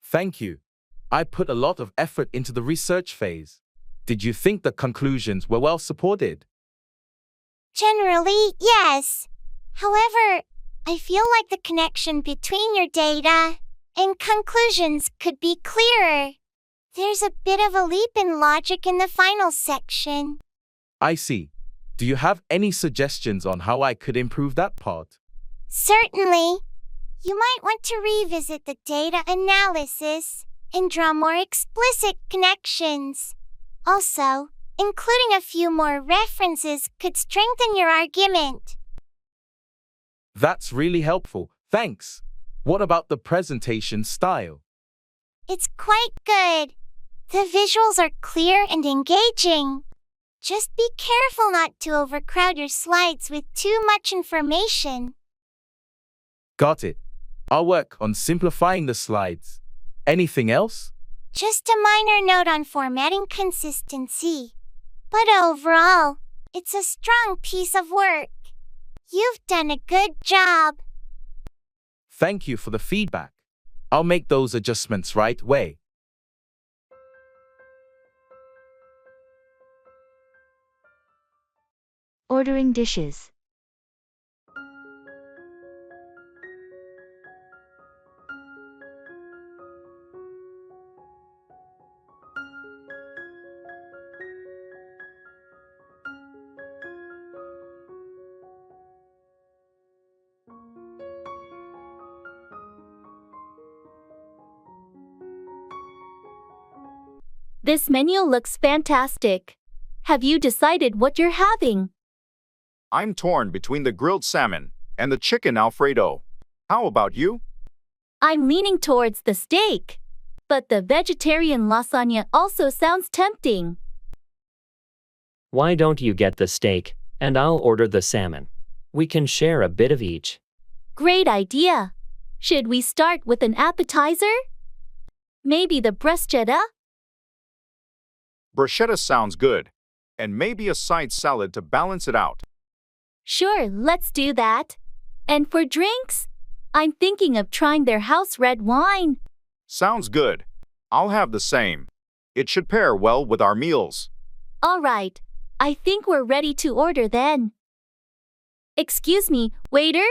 Thank you. I put a lot of effort into the research phase. Did you think the conclusions were well supported? Generally, yes. However, I feel like the connection between your data and conclusions could be clearer. There's a bit of a leap in logic in the final section. I see. Do you have any suggestions on how I could improve that part? Certainly. You might want to revisit the data analysis and draw more explicit connections. Also, including a few more references could strengthen your argument. That's really helpful. Thanks. What about the presentation style? It's quite good. The visuals are clear and engaging. Just be careful not to overcrowd your slides with too much information. Got it. I'll work on simplifying the slides. Anything else? Just a minor note on formatting consistency. But overall, it's a strong piece of work. You've done a good job. Thank you for the feedback. I'll make those adjustments right away. Ordering dishes. This menu looks fantastic. Have you decided what you're having? I'm torn between the grilled salmon and the chicken Alfredo. How about you? I'm leaning towards the steak, but the vegetarian lasagna also sounds tempting. Why don't you get the steak, and I'll order the salmon? We can share a bit of each. Great idea. Should we start with an appetizer? Maybe the bruschetta? Bruschetta sounds good. And maybe a side salad to balance it out. Sure, let's do that. And for drinks? I'm thinking of trying their house red wine. Sounds good. I'll have the same. It should pair well with our meals. All right. I think we're ready to order then. Excuse me, waiter?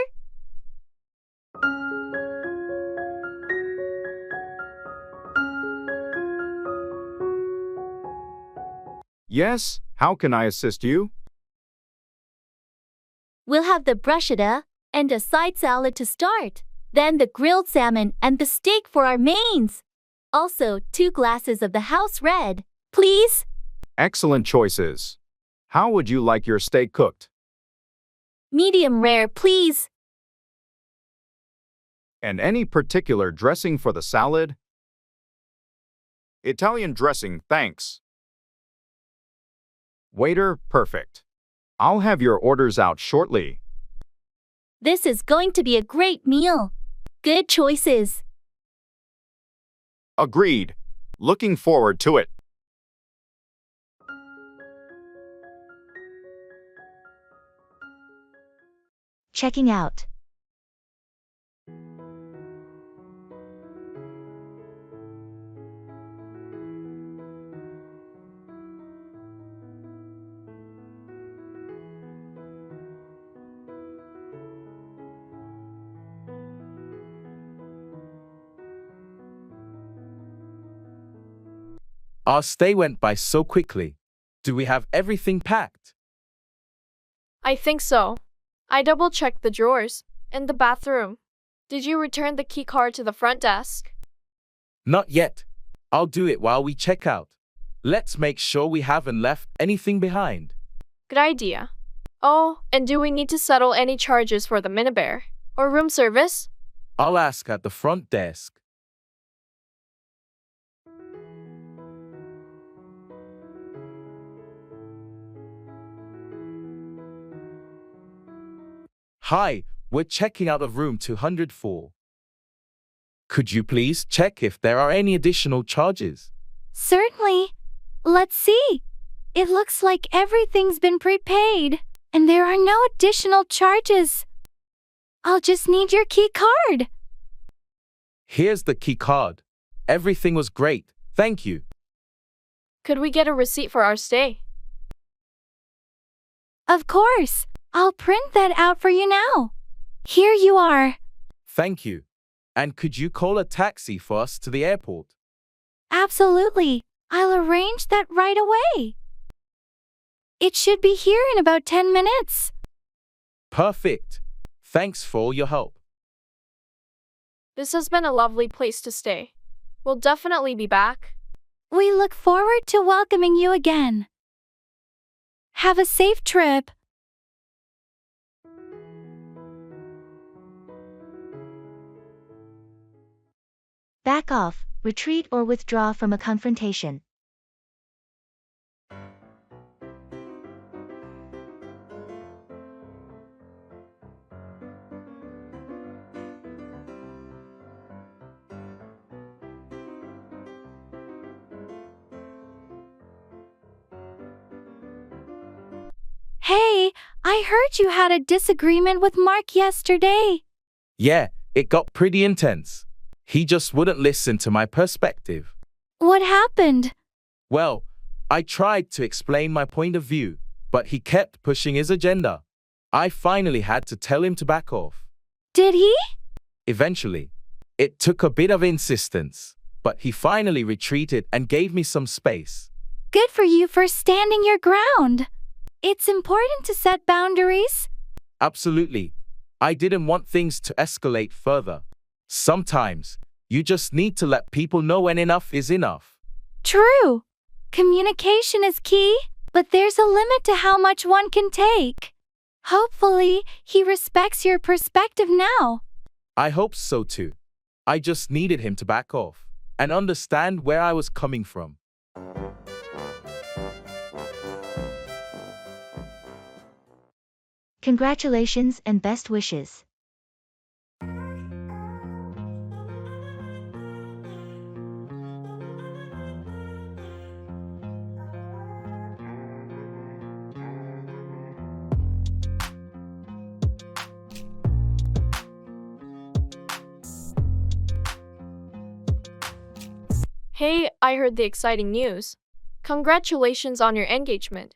Yes, how can I assist you? We'll have the bruschetta and a side salad to start. Then the grilled salmon and the steak for our mains. Also, 2 glasses of the house red, please. Excellent choices. How would you like your steak cooked? Medium rare, please. And any particular dressing for the salad? Italian dressing, thanks. Waiter, perfect. I'll have your orders out shortly. This is going to be a great meal. Good choices. Agreed. Looking forward to it. Checking out. Our stay went by so quickly. Do we have everything packed? I think so. I double-checked the drawers and the bathroom. Did you return the key card to the front desk? Not yet. I'll do it while we check out. Let's make sure we haven't left anything behind. Good idea. Oh, and do we need to settle any charges for the minibar or room service? I'll ask at the front desk. Hi, we're checking out of room 204. Could you please check if there are any additional charges? Certainly. Let's see. It looks like everything's been prepaid, and there are no additional charges. I'll just need your key card. Here's the key card. Everything was great, thank you. Could we get a receipt for our stay? Of course. I'll print that out for you now. Here you are. Thank you. And could you call a taxi for us to the airport? Absolutely. I'll arrange that right away. It should be here in about 10 minutes. Perfect. Thanks for all your help. This has been a lovely place to stay. We'll definitely be back. We look forward to welcoming you again. Have a safe trip. Back off, retreat or withdraw from a confrontation. Hey, I heard you had a disagreement with Mark yesterday. Yeah, it got pretty intense. He just wouldn't listen to my perspective. What happened? Well, I tried to explain my point of view, but he kept pushing his agenda. I finally had to tell him to back off. Did he? Eventually. It took a bit of insistence, but he finally retreated and gave me some space. Good for you for standing your ground. It's important to set boundaries. Absolutely. I didn't want things to escalate further. Sometimes, you just need to let people know when enough is enough. True. Communication is key, but there's a limit to how much one can take. Hopefully, he respects your perspective now. I hope so too. I just needed him to back off and understand where I was coming from. Congratulations and best wishes. Hey, I heard the exciting news. Congratulations on your engagement.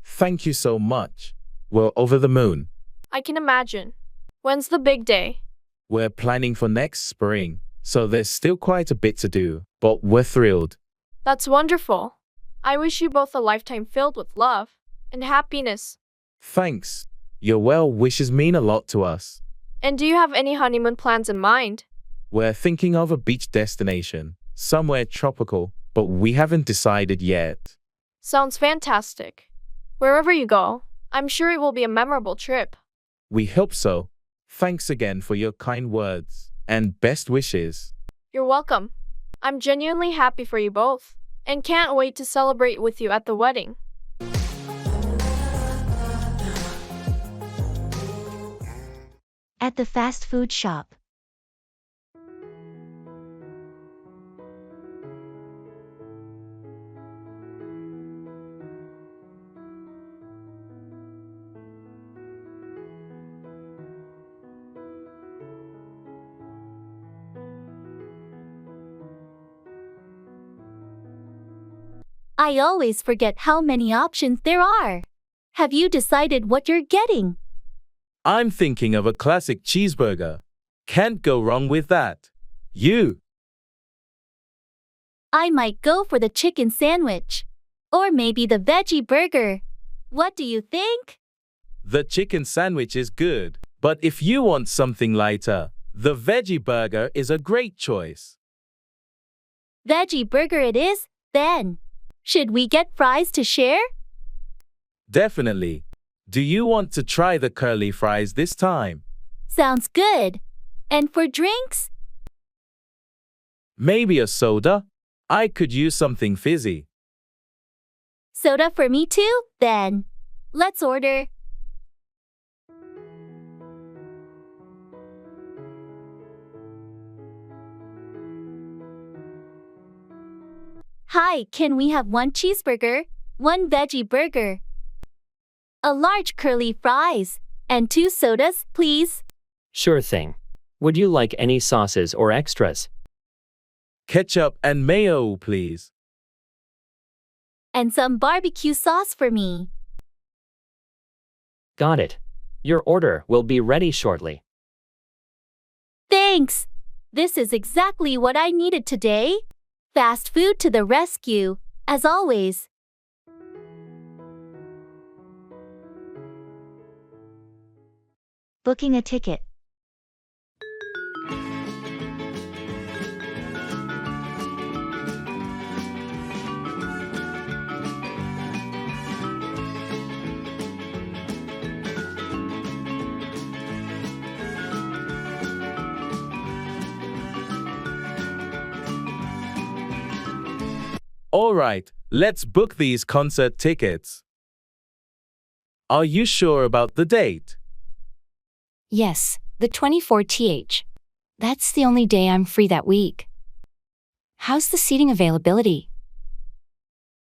Thank you so much. We're over the moon. I can imagine. When's the big day? We're planning for next spring, so there's still quite a bit to do, but we're thrilled. That's wonderful. I wish you both a lifetime filled with love and happiness. Thanks. Your well wishes mean a lot to us. And do you have any honeymoon plans in mind? We're thinking of a beach destination, somewhere tropical, but we haven't decided yet. Sounds fantastic. Wherever you go, I'm sure it will be a memorable trip. We hope so. Thanks again for your kind words and best wishes. You're welcome. I'm genuinely happy for you both and can't wait to celebrate with you at the wedding. At the fast food shop. I always forget how many options there are. Have you decided what you're getting? I'm thinking of a classic cheeseburger. Can't go wrong with that. You? I might go for the chicken sandwich. Or maybe the veggie burger. What do you think? The chicken sandwich is good, but if you want something lighter, the veggie burger is a great choice. Veggie burger it is, then. Should we get fries to share? Definitely. Do you want to try the curly fries this time? Sounds good. And for drinks? Maybe a soda? I could use something fizzy. Soda for me too, then. Let's order. Hi, can we have one cheeseburger, one veggie burger, a large curly fries, and 2 sodas, please? Sure thing. Would you like any sauces or extras? Ketchup and mayo, please. And some barbecue sauce for me. Got it. Your order will be ready shortly. Thanks. This is exactly what I needed today. Fast food to the rescue, as always. Booking a ticket. All right, let's book these concert tickets. Are you sure about the date? Yes, the 24th. That's the only day I'm free that week. How's the seating availability?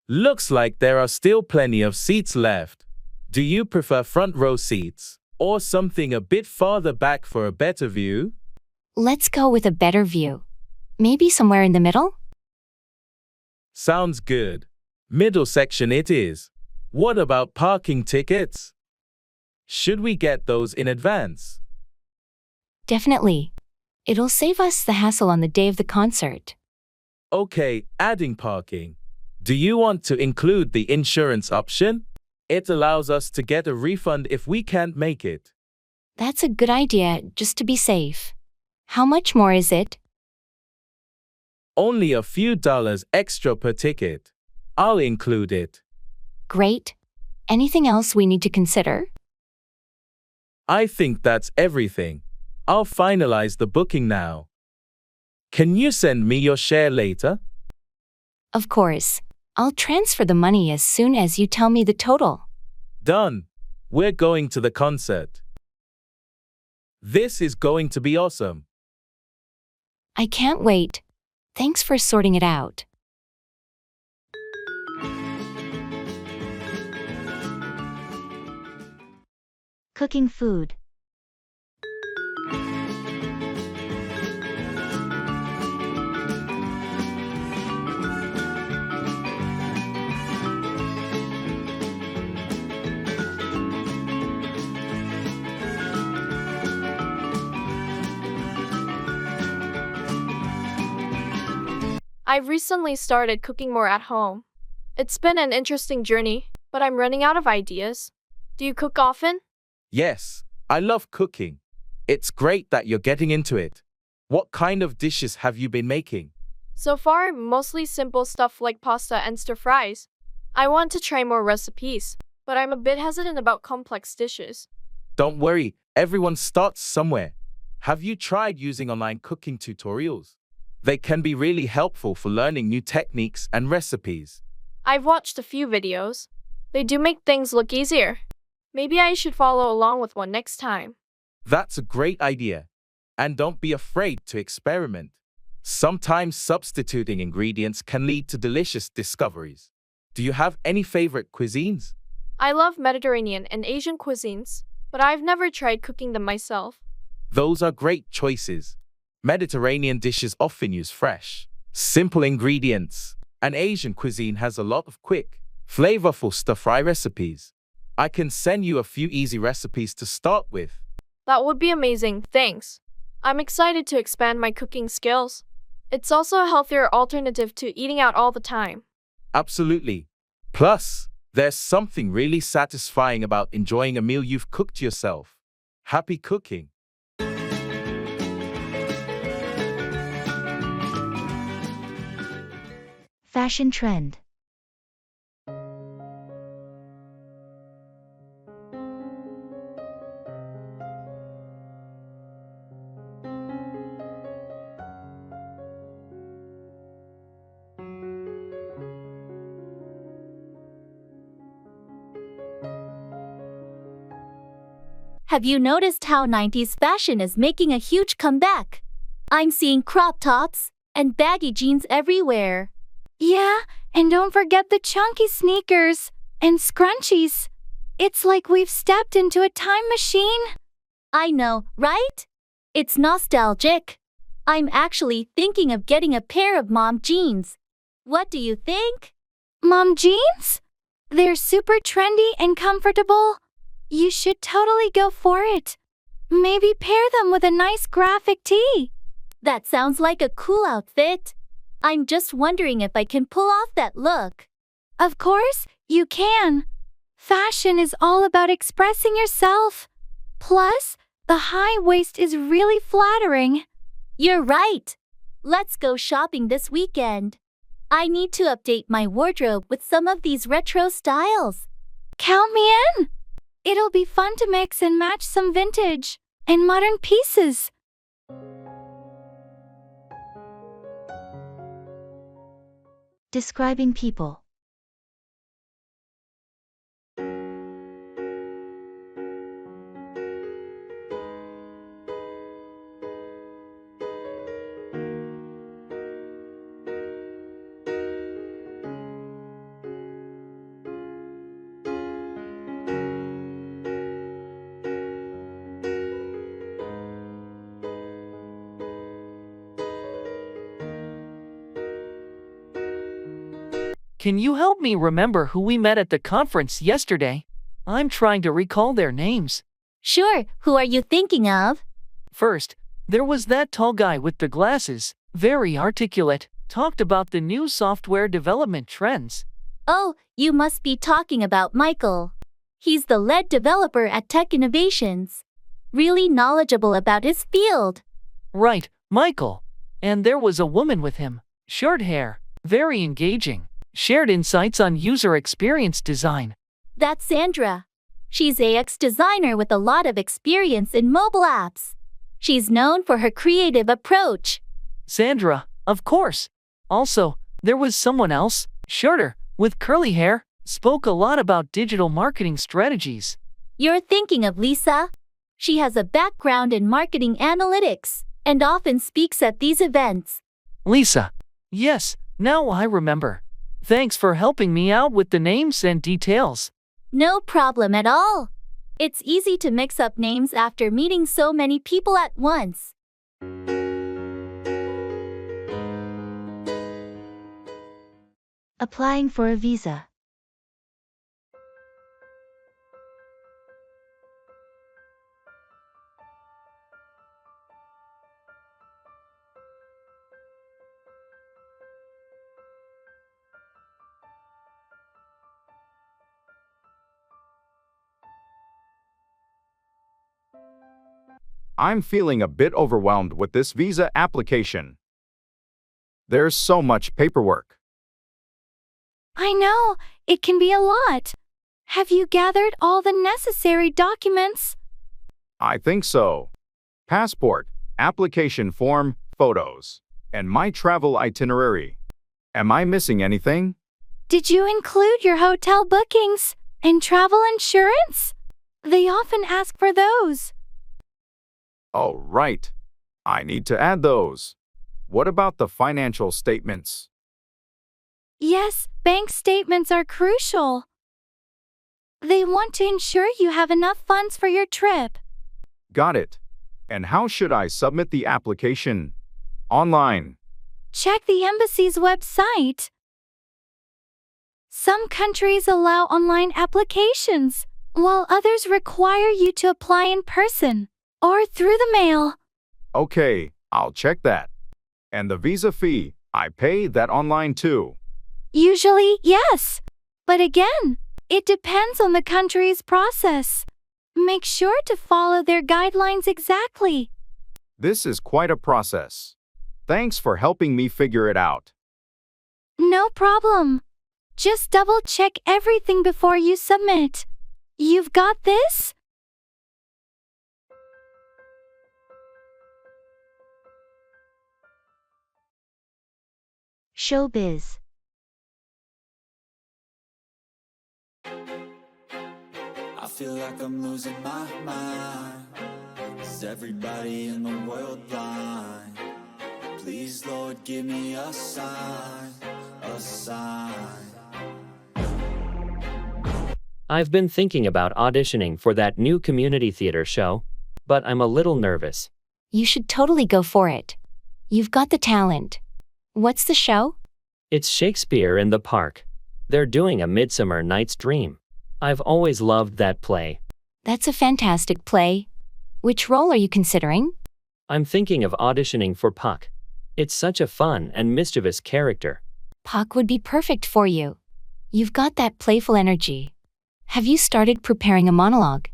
Looks like there are still plenty of seats left. Do you prefer front row seats or something a bit farther back for a better view? Let's go with a better view. Maybe somewhere in the middle? Sounds good. Middle section it is. What about parking tickets? Should we get those in advance? Definitely. It'll save us the hassle on the day of the concert. Okay, adding parking. Do you want to include the insurance option? It allows us to get a refund if we can't make it. That's a good idea, just to be safe. How much more is it? Only a few dollars extra per ticket. I'll include it. Great. Anything else we need to consider? I think that's everything. I'll finalize the booking now. Can you send me your share later? Of course. I'll transfer the money as soon as you tell me the total. Done. We're going to the concert. This is going to be awesome. I can't wait. Thanks for sorting it out. Cooking food. I've recently started cooking more at home. It's been an interesting journey, but I'm running out of ideas. Do you cook often? Yes, I love cooking. It's great that you're getting into it. What kind of dishes have you been making? So far, mostly simple stuff like pasta and stir fries. I want to try more recipes, but I'm a bit hesitant about complex dishes. Don't worry, everyone starts somewhere. Have you tried using online cooking tutorials? They can be really helpful for learning new techniques and recipes. I've watched a few videos. They do make things look easier. Maybe I should follow along with one next time. That's a great idea. And don't be afraid to experiment. Sometimes substituting ingredients can lead to delicious discoveries. Do you have any favorite cuisines? I love Mediterranean and Asian cuisines, but I've never tried cooking them myself. Those are great choices. Mediterranean dishes often use fresh, simple ingredients, and Asian cuisine has a lot of quick, flavorful stir-fry recipes. I can send you a few easy recipes to start with. That would be amazing, thanks. I'm excited to expand my cooking skills. It's also a healthier alternative to eating out all the time. Absolutely. Plus, there's something really satisfying about enjoying a meal you've cooked yourself. Happy cooking! Fashion trend. Have you noticed how 90s fashion is making a huge comeback? I'm seeing crop tops and baggy jeans everywhere. Yeah, and don't forget the chunky sneakers and scrunchies. It's like we've stepped into a time machine. I know, right? It's nostalgic. I'm actually thinking of getting a pair of mom jeans. What do you think? Mom jeans? They're super trendy and comfortable. You should totally go for it. Maybe pair them with a nice graphic tee. That sounds like a cool outfit. I'm just wondering if I can pull off that look. Of course, you can. Fashion is all about expressing yourself. Plus, the high waist is really flattering. You're right. Let's go shopping this weekend. I need to update my wardrobe with some of these retro styles. Count me in. It'll be fun to mix and match some vintage and modern pieces. Describing people. Can you help me remember who we met at the conference yesterday? I'm trying to recall their names. Sure, who are you thinking of? First, there was that tall guy with the glasses, very articulate, talked about the new software development trends. Oh, you must be talking about Michael. He's the lead developer at Tech Innovations. Really knowledgeable about his field. Right, Michael. And there was a woman with him, short hair, very engaging. shared insights on user experience design. That's Sandra. She's AX designer with a lot of experience in mobile apps. She's known for her creative approach. Sandra, of course. Also, there was someone else, shorter, with curly hair, spoke a lot about digital marketing strategies. You're thinking of Lisa? She has a background in marketing analytics and often speaks at these events. Lisa. Yes, now I remember. Thanks for helping me out with the names and details. No problem at all. It's easy to mix up names after meeting so many people at once. Applying for a visa. I'm feeling a bit overwhelmed with this visa application. There's so much paperwork. I know, it can be a lot. Have you gathered all the necessary documents? I think so. Passport, application form, photos, and my travel itinerary. Am I missing anything? Did you include your hotel bookings and travel insurance? They often ask for those. Oh, right. I need to add those. What about the financial statements? Yes, bank statements are crucial. They want to ensure you have enough funds for your trip. Got it. And how should I submit the application? Online. Check the embassy's website. Some countries allow online applications, while others require you to apply in person or through the mail. Okay, I'll check that. And the visa fee, I pay that online too. Usually, yes. But again, it depends on the country's process. Make sure to follow their guidelines exactly. This is quite a process. Thanks for helping me figure it out. No problem. Just double-check everything before you submit. You've got this? Showbiz. I feel like I'm losing my mind. Is everybody in the world blind? Please, Lord, give me a sign, a sign. I've been thinking about auditioning for that new community theater show, but I'm a little nervous. You should totally go for it. You've got the talent. What's the show? It's Shakespeare in the Park. They're doing A Midsummer Night's Dream. I've always loved that play. That's a fantastic play. Which role are you considering? I'm thinking of auditioning for Puck. It's such a fun and mischievous character. Puck would be perfect for you. You've got that playful energy. Have you started preparing a monologue?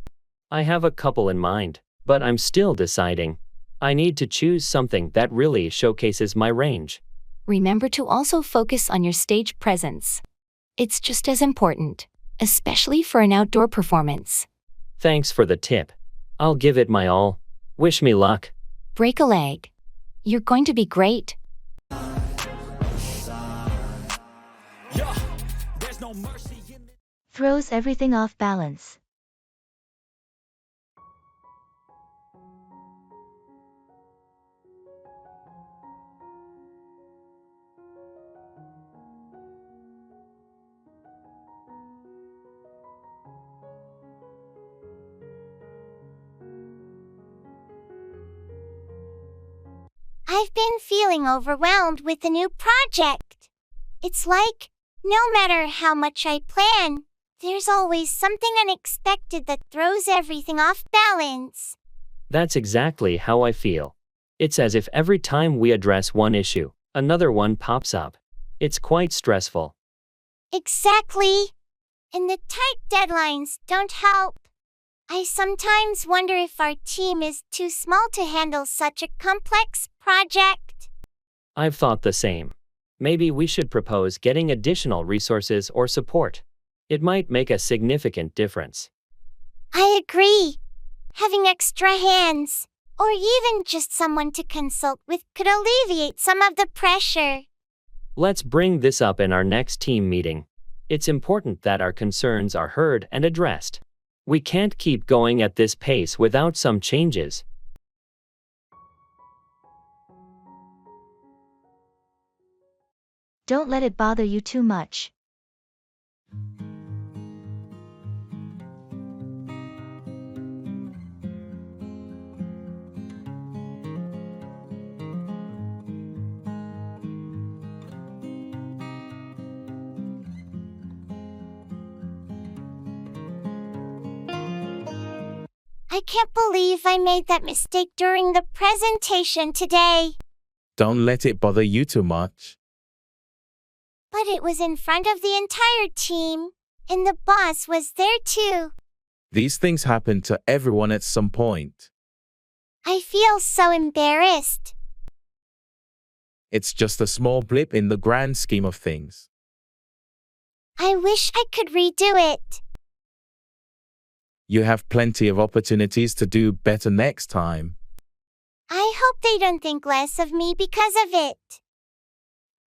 I have a couple in mind, but I'm still deciding. I need to choose something that really showcases my range. Remember to also focus on your stage presence. It's just as important, especially for an outdoor performance. Thanks for the tip. I'll give it my all. Wish me luck. Break a leg. You're going to be great. Throws everything off balance. I've been feeling overwhelmed with the new project. It's like, no matter how much I plan, there's always something unexpected that throws everything off balance. That's exactly how I feel. It's as if every time we address one issue, another one pops up. It's quite stressful. Exactly. And the tight deadlines don't help. I sometimes wonder if our team is too small to handle such a complex project. I've thought the same. Maybe we should propose getting additional resources or support. It might make a significant difference. I agree. Having extra hands, or even just someone to consult with, could alleviate some of the pressure. Let's bring this up in our next team meeting. It's important that our concerns are heard and addressed. We can't keep going at this pace without some changes. Don't let it bother you too much. I can't believe I made that mistake during the presentation today. Don't let it bother you too much. But it was in front of the entire team, and the boss was there too. These things happen to everyone at some point. I feel so embarrassed. It's just a small blip in the grand scheme of things. I wish I could redo it. You have plenty of opportunities to do better next time. I hope they don't think less of me because of it.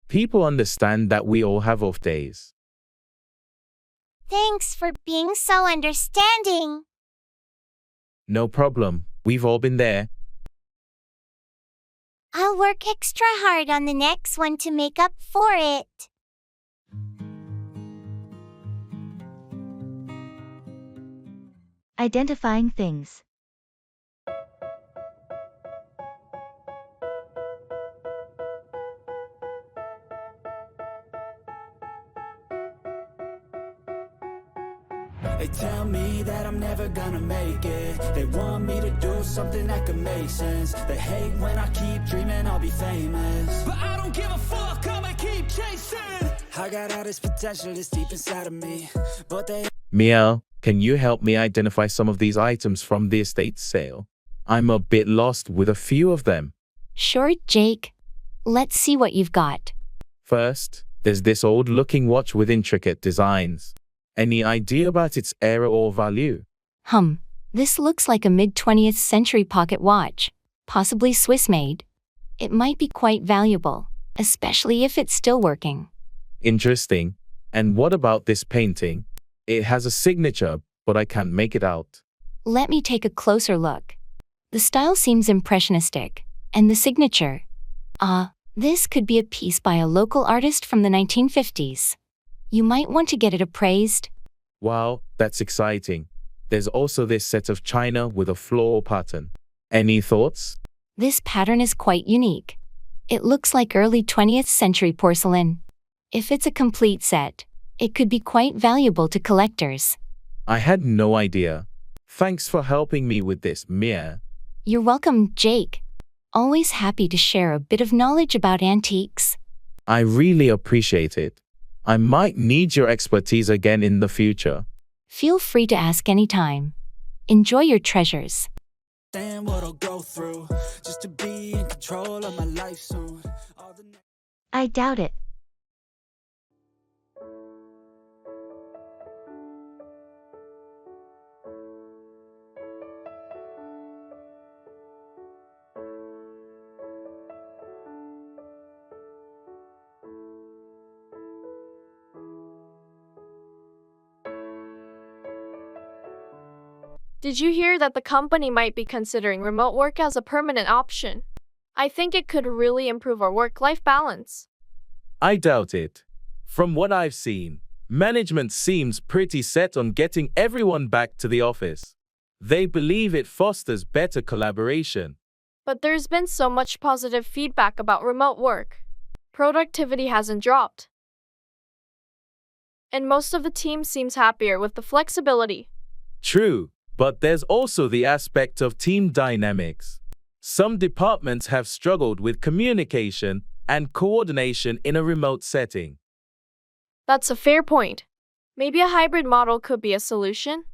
People understand that we all have off days. Thanks for being so understanding. No problem, we've all been there. I'll work extra hard on the next one to make up for it. Identifying things. They tell me that I'm never gonna make it. They want me to do something that could make sense. They hate when I keep dreaming I'll be famous, but I don't give a fuck, I'ma keep chasing. I got all this potential that's deep inside of me, but they... Miel, can you help me identify some of these items from the estate sale? I'm a bit lost with a few of them. Sure, Jake. Let's see what you've got. First, there's this old-looking watch with intricate designs. Any idea about its era or value? This looks like a mid-20th century pocket watch, possibly Swiss-made. It might be quite valuable, especially if it's still working. Interesting. And what about this painting? It has a signature, but I can't make it out. Let me take a closer look. The style seems impressionistic, and the signature. This could be a piece by a local artist from the 1950s. You might want to get it appraised. Wow, that's exciting. There's also this set of china with a floral pattern. Any thoughts? This pattern is quite unique. It looks like early 20th century porcelain. If it's a complete set, it could be quite valuable to collectors. I had no idea. Thanks for helping me with this, Mia. You're welcome, Jake. Always happy to share a bit of knowledge about antiques. I really appreciate it. I might need your expertise again in the future. Feel free to ask anytime. Enjoy your treasures. Understand what I'll go through just to be in control of my life soon. I doubt it. Did you hear that the company might be considering remote work as a permanent option? I think it could really improve our work-life balance. I doubt it. From what I've seen, management seems pretty set on getting everyone back to the office. They believe it fosters better collaboration. But there's been so much positive feedback about remote work. Productivity hasn't dropped. And most of the team seems happier with the flexibility. True. But there's also the aspect of team dynamics. Some departments have struggled with communication and coordination in a remote setting. That's a fair point. Maybe a hybrid model could be a solution.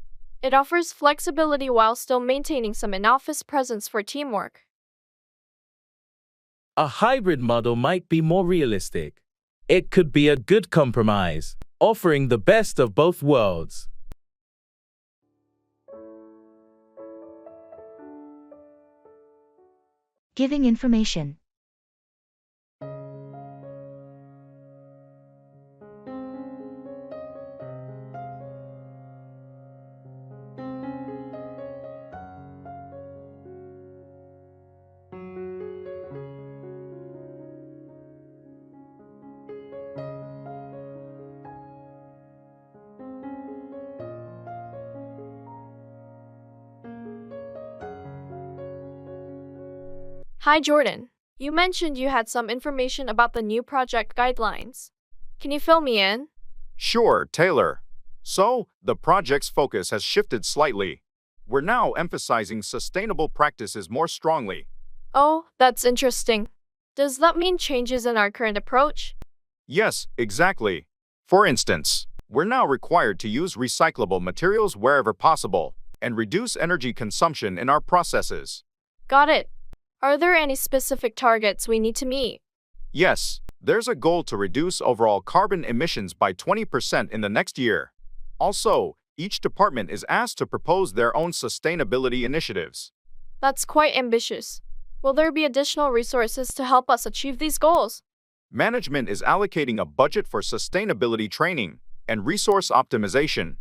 It offers flexibility while still maintaining some in-office presence for teamwork. A hybrid model might be more realistic. It could be a good compromise, offering the best of both worlds. Giving information. Hi, Jordan. You mentioned you had some information about the new project guidelines. Can you fill me in? Sure, Taylor. So, the project's focus has shifted slightly. We're now emphasizing sustainable practices more strongly. Oh, that's interesting. Does that mean changes in our current approach? Yes, exactly. For instance, we're now required to use recyclable materials wherever possible and reduce energy consumption in our processes. Got it. Are there any specific targets we need to meet? Yes, there's a goal to reduce overall carbon emissions by 20% in the next year. Also, each department is asked to propose their own sustainability initiatives. That's quite ambitious. Will there be additional resources to help us achieve these goals? Management is allocating a budget for sustainability training and resource optimization.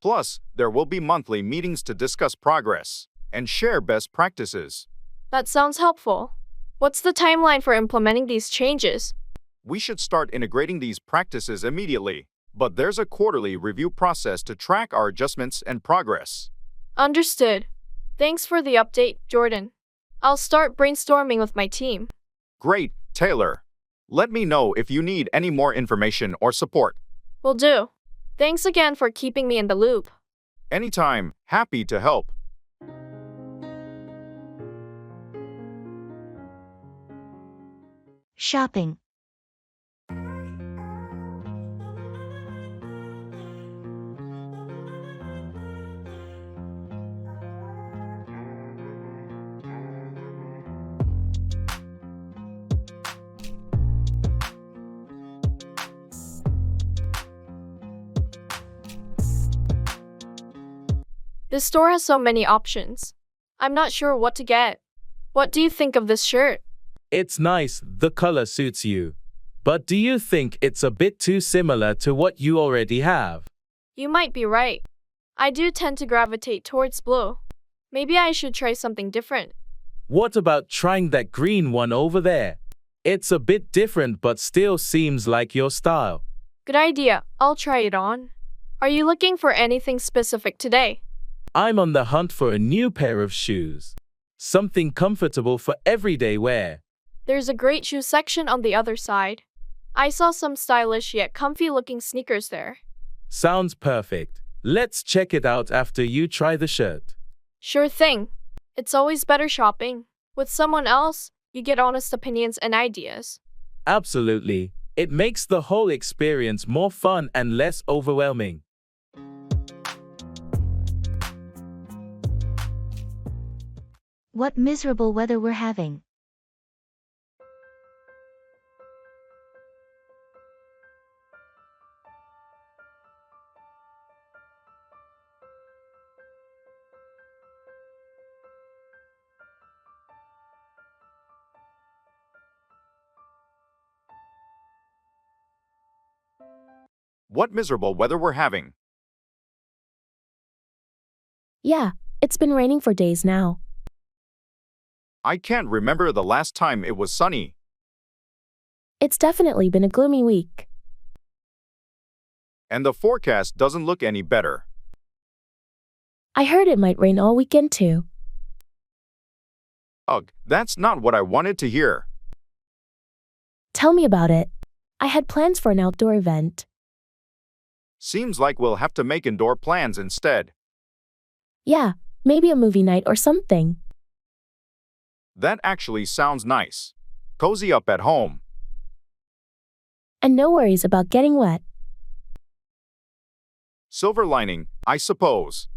Plus, there will be monthly meetings to discuss progress and share best practices. That sounds helpful. What's the timeline for implementing these changes? We should start integrating these practices immediately, but there's a quarterly review process to track our adjustments and progress. Understood. Thanks for the update, Jordan. I'll start brainstorming with my team. Great, Taylor. Let me know if you need any more information or support. Will do. Thanks again for keeping me in the loop. Anytime, happy to help. Shopping. This store has so many options. I'm not sure what to get. What do you think of this shirt? It's nice, the color suits you. But do you think it's a bit too similar to what you already have? You might be right. I do tend to gravitate towards blue. Maybe I should try something different. What about trying that green one over there? It's a bit different but still seems like your style. Good idea. I'll try it on. Are you looking for anything specific today? I'm on the hunt for a new pair of shoes. Something comfortable for everyday wear. There's a great shoe section on the other side. I saw some stylish yet comfy looking sneakers there. Sounds perfect. Let's check it out after you try the shirt. Sure thing. It's always better shopping with someone else. You get honest opinions and ideas. Absolutely. It makes the whole experience more fun and less overwhelming. What miserable weather we're having. What miserable weather we're having. Yeah, it's been raining for days now. I can't remember the last time it was sunny. It's definitely been a gloomy week. And the forecast doesn't look any better. I heard it might rain all weekend too. Ugh, that's not what I wanted to hear. Tell me about it. I had plans for an outdoor event. Seems like we'll have to make indoor plans instead. Yeah, maybe a movie night or something. That actually sounds nice. Cozy up at home. And no worries about getting wet. Silver lining, I suppose.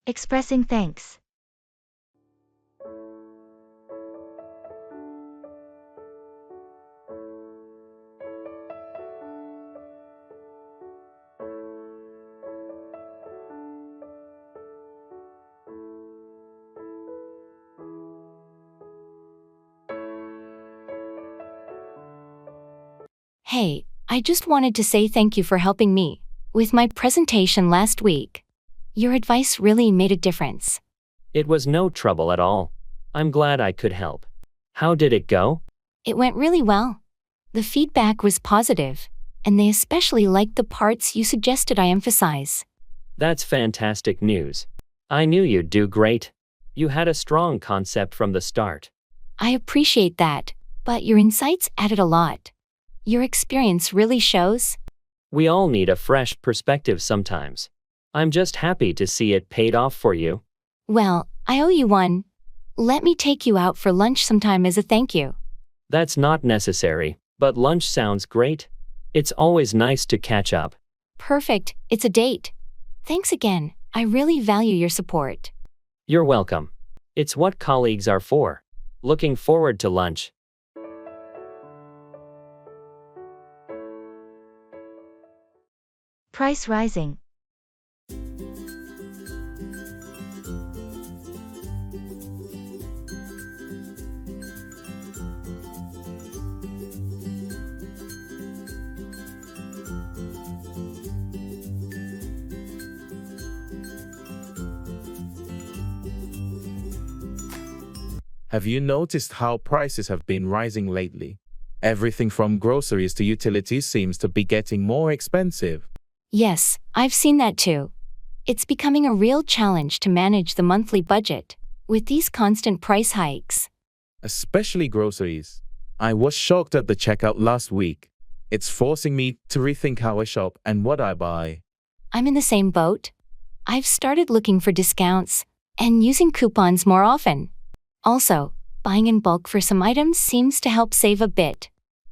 Expressing thanks. Hey, I just wanted to say thank you for helping me with my presentation last week. Your advice really made a difference. It was no trouble at all. I'm glad I could help. How did it go? It went really well. The feedback was positive, and they especially liked the parts you suggested I emphasize. That's fantastic news. I knew you'd do great. You had a strong concept from the start. I appreciate that, but your insights added a lot. Your experience really shows. We all need a fresh perspective sometimes. I'm just happy to see it paid off for you. Well, I owe you one. Let me take you out for lunch sometime as a thank you. That's not necessary, but lunch sounds great. It's always nice to catch up. Perfect, it's a date. Thanks again, I really value your support. You're welcome. It's what colleagues are for. Looking forward to lunch. Price rising. Have you noticed how prices have been rising lately? Everything from groceries to utilities seems to be getting more expensive. Yes, I've seen that too. It's becoming a real challenge to manage the monthly budget with these constant price hikes. Especially groceries. I was shocked at the checkout last week. It's forcing me to rethink how I shop and what I buy. I'm in the same boat. I've started looking for discounts and using coupons more often. Also, buying in bulk for some items seems to help save a bit.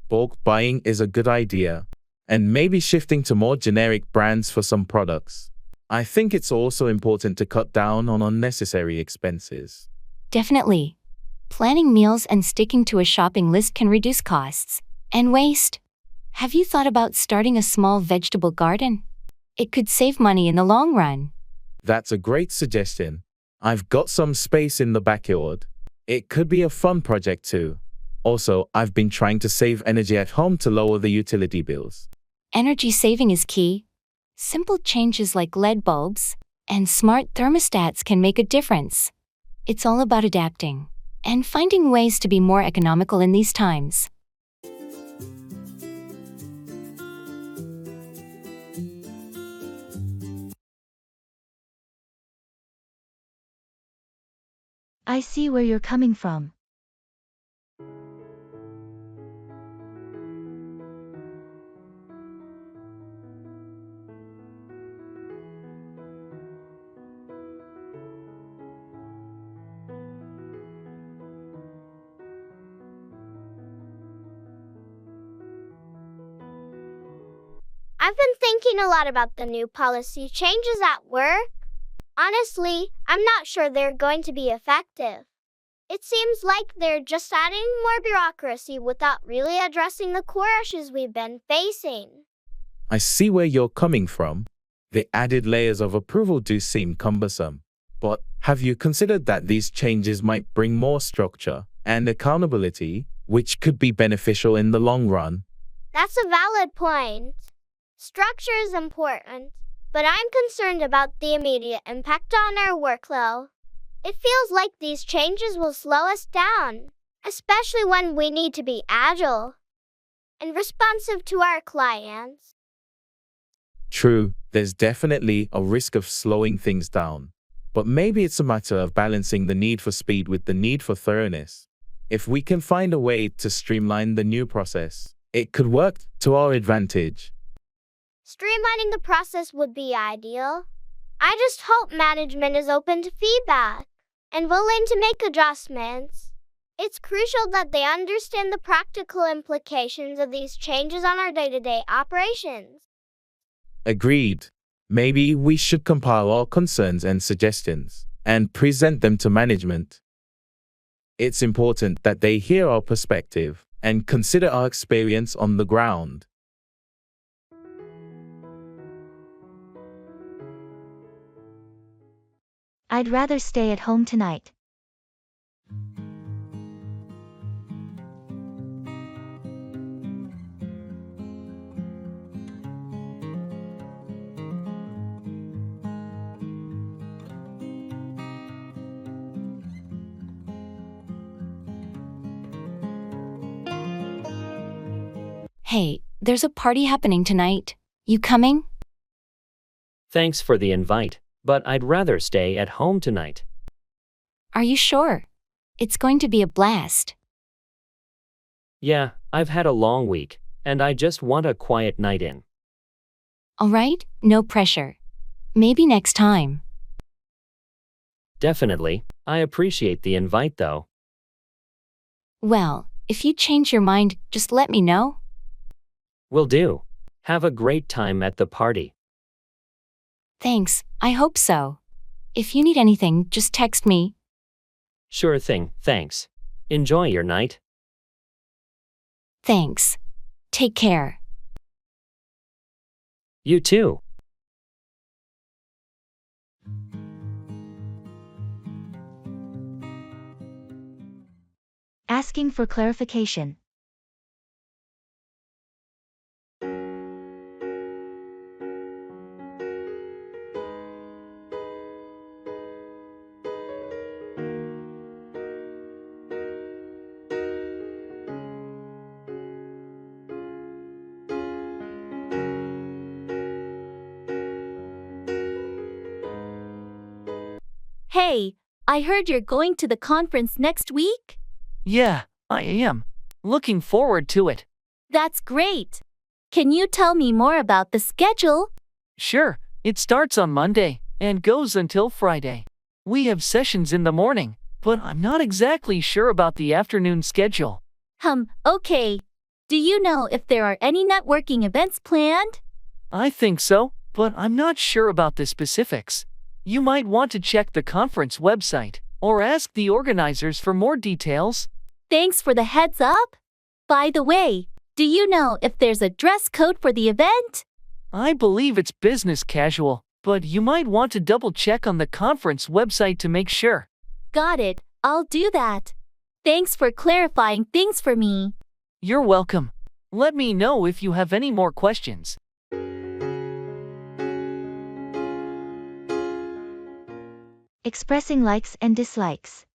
Bulk buying is a good idea, and maybe shifting to more generic brands for some products. I think it's also important to cut down on unnecessary expenses. Definitely. Planning meals and sticking to a shopping list can reduce costs and waste. Have you thought about starting a small vegetable garden? It could save money in the long run. That's a great suggestion. I've got some space in the backyard. It could be a fun project too. Also, I've been trying to save energy at home to lower the utility bills. Energy saving is key. Simple changes like LED bulbs and smart thermostats can make a difference. It's all about adapting and finding ways to be more economical in these times. I see where you're coming from. I've been thinking a lot about the new policy changes at work. Honestly, I'm not sure they're going to be effective. It seems like they're just adding more bureaucracy without really addressing the core issues we've been facing. I see where you're coming from. The added layers of approval do seem cumbersome. But have you considered that these changes might bring more structure and accountability, which could be beneficial in the long run? That's a valid point. Structure is important, but I'm concerned about the immediate impact on our workflow. It feels like these changes will slow us down, especially when we need to be agile and responsive to our clients. True, there's definitely a risk of slowing things down. But maybe it's a matter of balancing the need for speed with the need for thoroughness. If we can find a way to streamline the new process, it could work to our advantage. Streamlining the process would be ideal. I just hope management is open to feedback and willing to make adjustments. It's crucial that they understand the practical implications of these changes on our day-to-day operations. Agreed. Maybe we should compile our concerns and suggestions and present them to management. It's important that they hear our perspective and consider our experience on the ground. I'd rather stay at home tonight. Hey, there's a party happening tonight. You coming? Thanks for the invite, but I'd rather stay at home tonight. Are you sure? It's going to be a blast. Yeah, I've had a long week, and I just want a quiet night in. All right, no pressure. Maybe next time. Definitely, I appreciate the invite though. Well, if you change your mind, just let me know. Will do. Have a great time at the party. Thanks, I hope so. If you need anything, just text me. Sure thing, thanks. Enjoy your night. Thanks. Take care. You too. Asking for clarification. Hey, I heard you're going to the conference next week? Yeah, I am. Looking forward to it. That's great. Can you tell me more about the schedule? Sure, it starts on Monday and goes until Friday. We have sessions in the morning, but I'm not exactly sure about the afternoon schedule. Okay. Do you know if there are any networking events planned? I think so, but I'm not sure about the specifics. You might want to check the conference website or ask the organizers for more details. Thanks for the heads up. By the way, do you know if there's a dress code for the event? I believe it's business casual, but you might want to double check on the conference website to make sure. Got it, I'll do that. Thanks for clarifying things for me. You're welcome. Let me know if you have any more questions. Expressing likes and dislikes.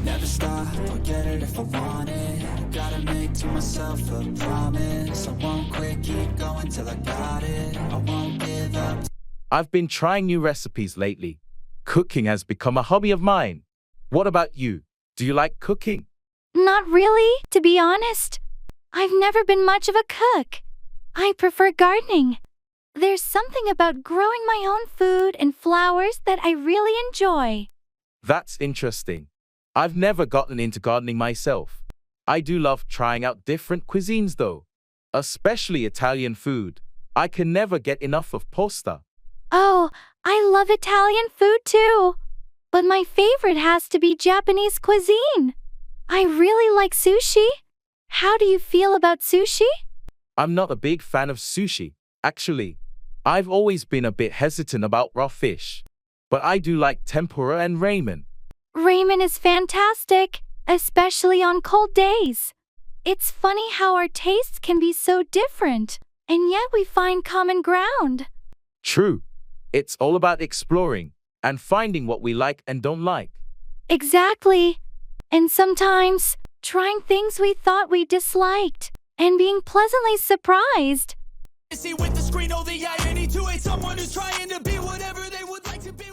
Never stop, I'll get it if I want it. Gotta make to myself a promise. I won't quit, keep going till I got it. I won't give up. I've been trying new recipes lately. Cooking has become a hobby of mine. What about you? Do you like cooking? Not really, to be honest. I've never been much of a cook. I prefer gardening. There's something about growing my own food and flowers that I really enjoy. That's interesting. I've never gotten into gardening myself. I do love trying out different cuisines though, especially Italian food. I can never get enough of pasta. Oh, I love Italian food too. But my favorite has to be Japanese cuisine. I really like sushi. How do you feel about sushi? I'm not a big fan of sushi, actually. I've always been a bit hesitant about raw fish. But I do like tempura and ramen. Ramen is fantastic, especially on cold days. It's funny how our tastes can be so different, and yet we find common ground. True. It's all about exploring and finding what we like and don't like. Exactly. And sometimes, trying things we thought we disliked and being pleasantly surprised. See with the screen, oh the irony to it. Someone who's trying to be whatever they would like to be.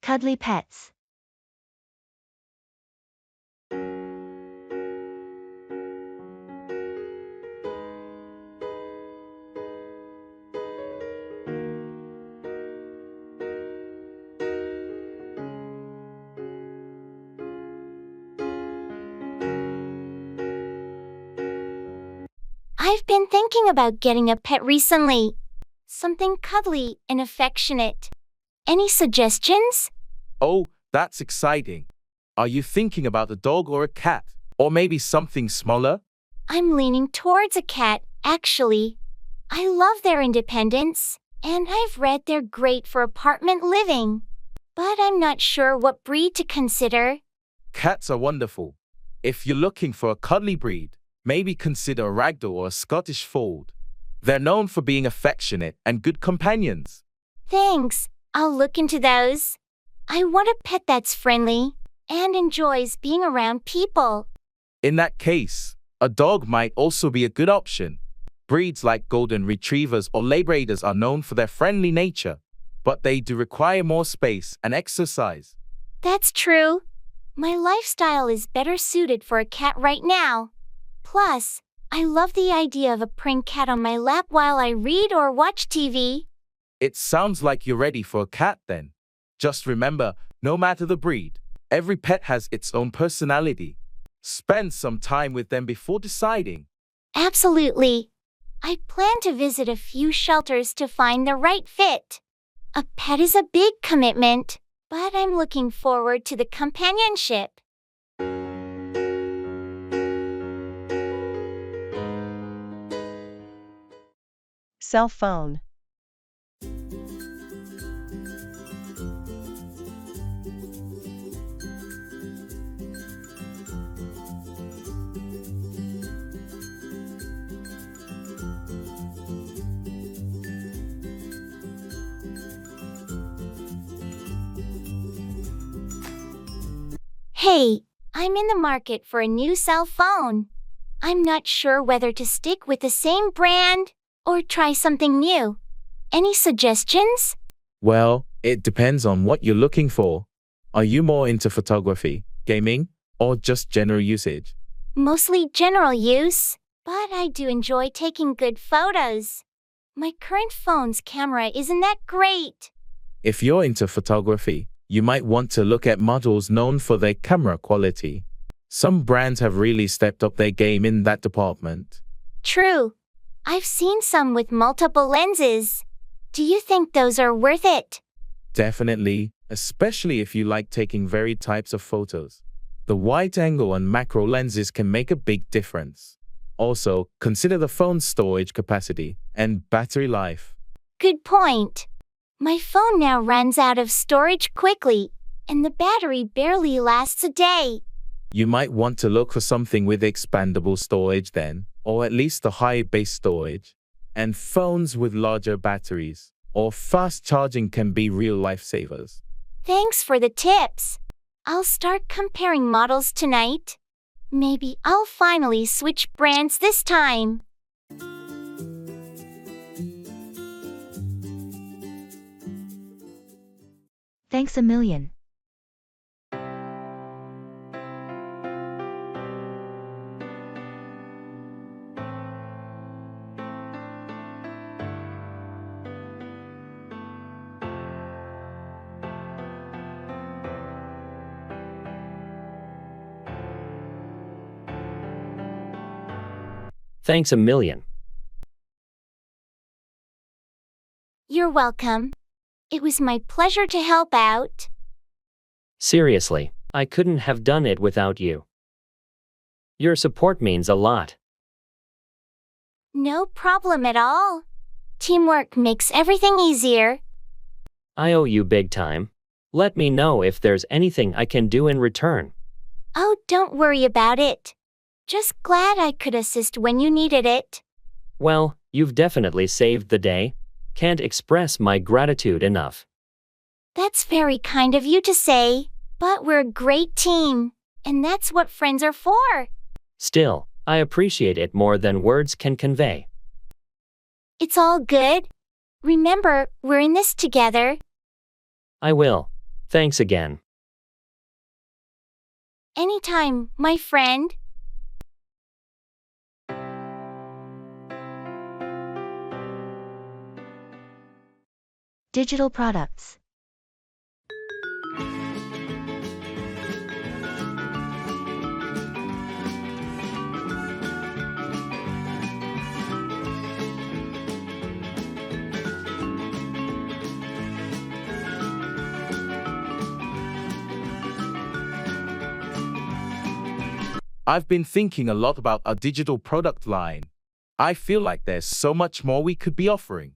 Cuddly pets. I've been thinking about getting a pet recently. Something cuddly and affectionate. Any suggestions? Oh, that's exciting. Are you thinking about a dog or a cat? Or maybe something smaller? I'm leaning towards a cat, actually. I love their independence, and I've read they're great for apartment living. But I'm not sure what breed to consider. Cats are wonderful. If you're looking for a cuddly breed, maybe consider a ragdoll or a Scottish fold. They're known for being affectionate and good companions. Thanks. I'll look into those. I want a pet that's friendly and enjoys being around people. In that case, a dog might also be a good option. Breeds like golden retrievers or labradors are known for their friendly nature, but they do require more space and exercise. That's true. My lifestyle is better suited for a cat right now. Plus, I love the idea of a purring cat on my lap while I read or watch TV. It sounds like you're ready for a cat then. Just remember, no matter the breed, every pet has its own personality. Spend some time with them before deciding. Absolutely. I plan to visit a few shelters to find the right fit. A pet is a big commitment, but I'm looking forward to the companionship. Cell phone. Hey, I'm in the market for a new cell phone. I'm not sure whether to stick with the same brand or try something new. Any suggestions? Well, it depends on what you're looking for. Are you more into photography, gaming, or just general usage? Mostly general use, but I do enjoy taking good photos. My current phone's camera isn't that great. If you're into photography, you might want to look at models known for their camera quality. Some brands have really stepped up their game in that department. True. I've seen some with multiple lenses. Do you think those are worth it? Definitely, especially if you like taking varied types of photos. The wide angle and macro lenses can make a big difference. Also, consider the phone's storage capacity and battery life. Good point. My phone now runs out of storage quickly, and the battery barely lasts a day. You might want to look for something with expandable storage then, or at least a high base storage. And phones with larger batteries or fast charging can be real lifesavers. Thanks for the tips. I'll start comparing models tonight. Maybe I'll finally switch brands this time. Thanks a million. Thanks a million. You're welcome. It was my pleasure to help out. Seriously, I couldn't have done it without you. Your support means a lot. No problem at all. Teamwork makes everything easier. I owe you big time. Let me know if there's anything I can do in return. Oh, don't worry about it. Just glad I could assist when you needed it. Well, you've definitely saved the day. Can't express my gratitude enough. That's very kind of you to say, but we're a great team, and that's what friends are for. Still, I appreciate it more than words can convey. It's all good. Remember, we're in this together. I will. Thanks again. Anytime, my friend. Digital products. I've been thinking a lot about our digital product line. I feel like there's so much more we could be offering.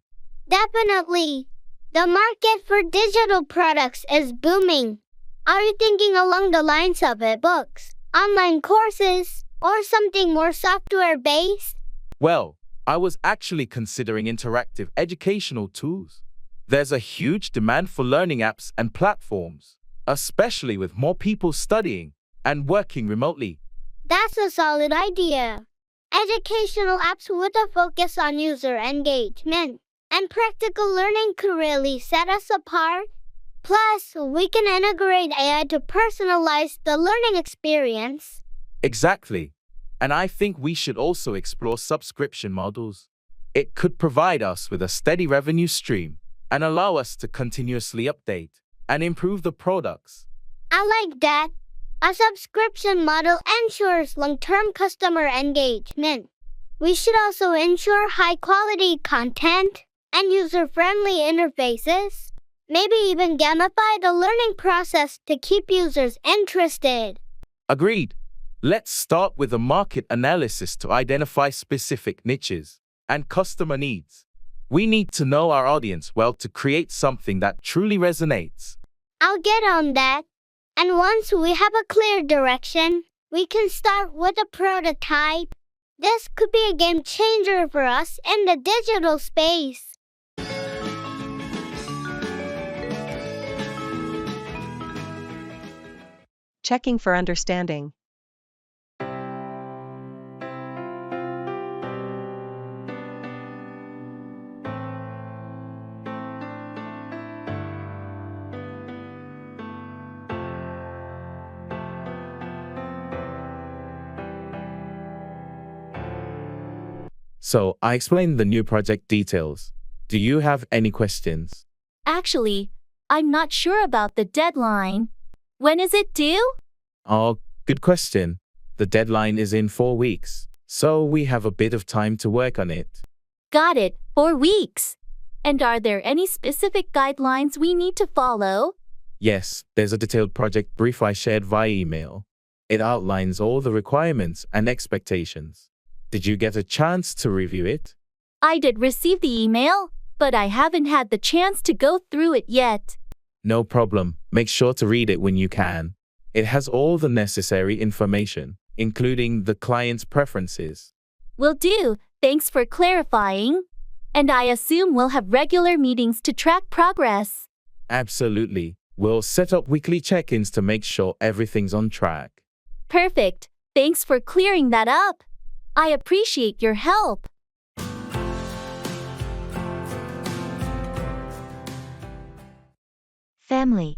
Definitely. The market for digital products is booming. Are you thinking along the lines of e-books, online courses, or something more software-based? Well, I was actually considering interactive educational tools. There's a huge demand for learning apps and platforms, especially with more people studying and working remotely. That's a solid idea. Educational apps with a focus on user engagement and practical learning could really set us apart. Plus, we can integrate AI to personalize the learning experience. Exactly. And I think we should also explore subscription models. It could provide us with a steady revenue stream and allow us to continuously update and improve the products. I like that. A subscription model ensures long-term customer engagement. We should also ensure high-quality content and user-friendly interfaces. Maybe even gamify the learning process to keep users interested. Agreed. Let's start with a market analysis to identify specific niches and customer needs. We need to know our audience well to create something that truly resonates. I'll get on that. And once we have a clear direction, we can start with a prototype. This could be a game changer for us in the digital space. Checking for understanding. So, I explained the new project details. Do you have any questions? Actually, I'm not sure about the deadline. When is it due? Oh, good question. The deadline is in 4 weeks, so we have a bit of time to work on it. Got it, 4 weeks. And are there any specific guidelines we need to follow? Yes, there's a detailed project brief I shared via email. It outlines all the requirements and expectations. Did you get a chance to review it? I did receive the email, but I haven't had the chance to go through it yet. No problem. Make sure to read it when you can. It has all the necessary information, including the client's preferences. Will do. Thanks for clarifying. And I assume we'll have regular meetings to track progress. Absolutely. We'll set up weekly check-ins to make sure everything's on track. Perfect. Thanks for clearing that up. I appreciate your help. Family.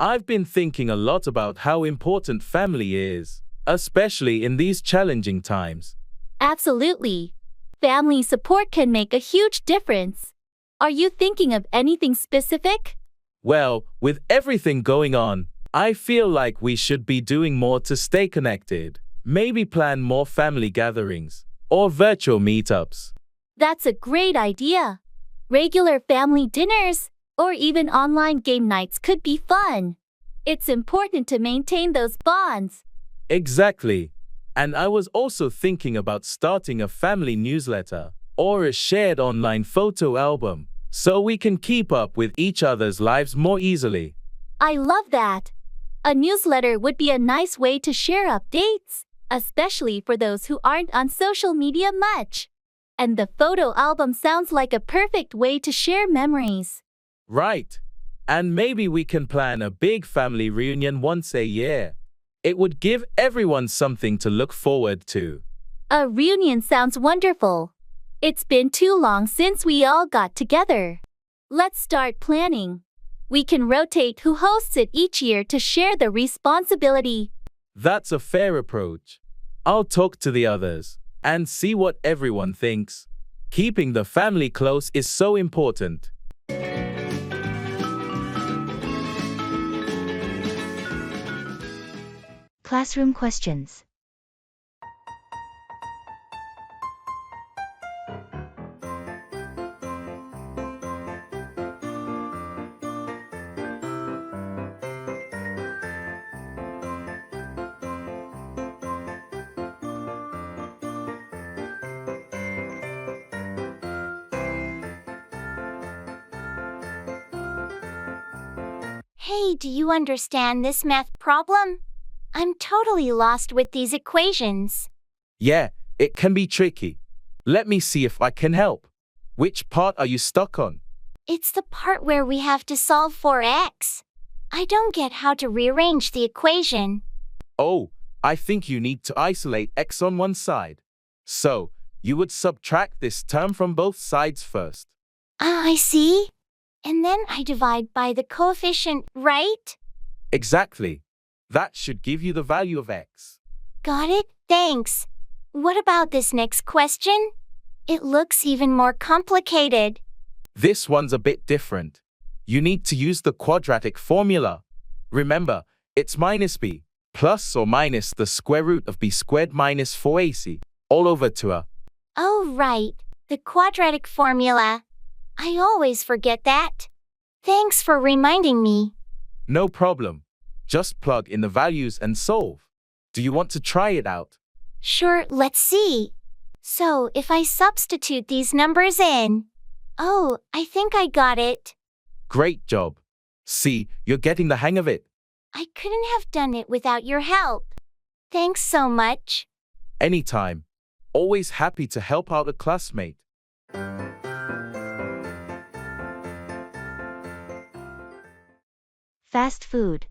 I've been thinking a lot about how important family is, especially in these challenging times. Absolutely. Family support can make a huge difference. Are you thinking of anything specific? Well, with everything going on, I feel like we should be doing more to stay connected. Maybe plan more family gatherings or virtual meetups. That's a great idea. Regular family dinners or even online game nights could be fun. It's important to maintain those bonds. Exactly. And I was also thinking about starting a family newsletter or a shared online photo album so we can keep up with each other's lives more easily. I love that. A newsletter would be a nice way to share updates, especially for those who aren't on social media much. And the photo album sounds like a perfect way to share memories. Right. And maybe we can plan a big family reunion once a year. It would give everyone something to look forward to. A reunion sounds wonderful. It's been too long since we all got together. Let's start planning. We can rotate who hosts it each year to share the responsibility. That's a fair approach. I'll talk to the others and see what everyone thinks. Keeping the family close is so important. Classroom questions. Hey, do you understand this math problem? I'm totally lost with these equations. Yeah, it can be tricky. Let me see if I can help. Which part are you stuck on? It's the part where we have to solve for x. I don't get how to rearrange the equation. Oh, I think you need to isolate x on one side. So, you would subtract this term from both sides first. I see. And then I divide by the coefficient, right? Exactly. That should give you the value of x. Got it? Thanks. What about this next question? It looks even more complicated. This one's a bit different. You need to use the quadratic formula. Remember, it's minus b, plus or minus the square root of b squared minus 4ac, all over to a. Oh, right. The quadratic formula. I always forget that. Thanks for reminding me. No problem. Just plug in the values and solve. Do you want to try it out? Sure, let's see. So, if I substitute these numbers in. Oh, I think I got it. Great job. See, you're getting the hang of it. I couldn't have done it without your help. Thanks so much. Anytime. Always happy to help out a classmate. Fast food.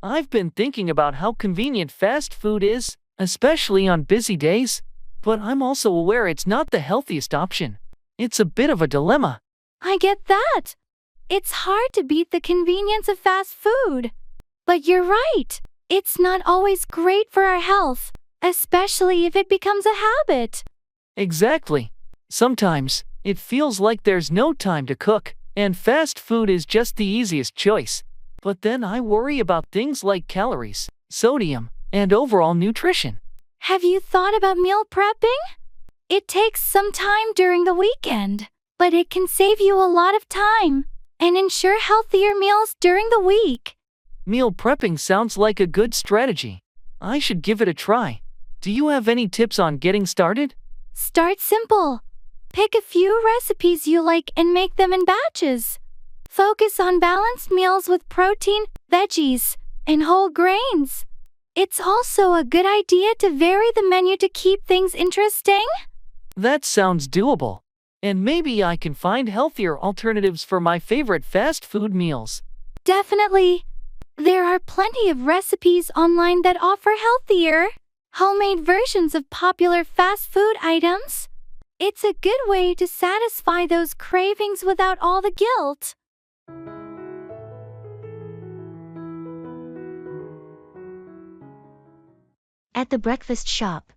I've been thinking about how convenient fast food is, especially on busy days, but I'm also aware it's not the healthiest option. It's a bit of a dilemma. I get that. It's hard to beat the convenience of fast food. But you're right. It's not always great for our health, especially if it becomes a habit. Exactly. Sometimes, it feels like there's no time to cook, and fast food is just the easiest choice. But then I worry about things like calories, sodium, and overall nutrition. Have you thought about meal prepping? It takes some time during the weekend, but it can save you a lot of time and ensure healthier meals during the week. Meal prepping sounds like a good strategy. I should give it a try. Do you have any tips on getting started? Start simple. Pick a few recipes you like and make them in batches. Focus on balanced meals with protein, veggies, and whole grains. It's also a good idea to vary the menu to keep things interesting. That sounds doable. And maybe I can find healthier alternatives for my favorite fast food meals. Definitely. There are plenty of recipes online that offer healthier, homemade versions of popular fast food items. It's a good way to satisfy those cravings without all the guilt. At the breakfast shop.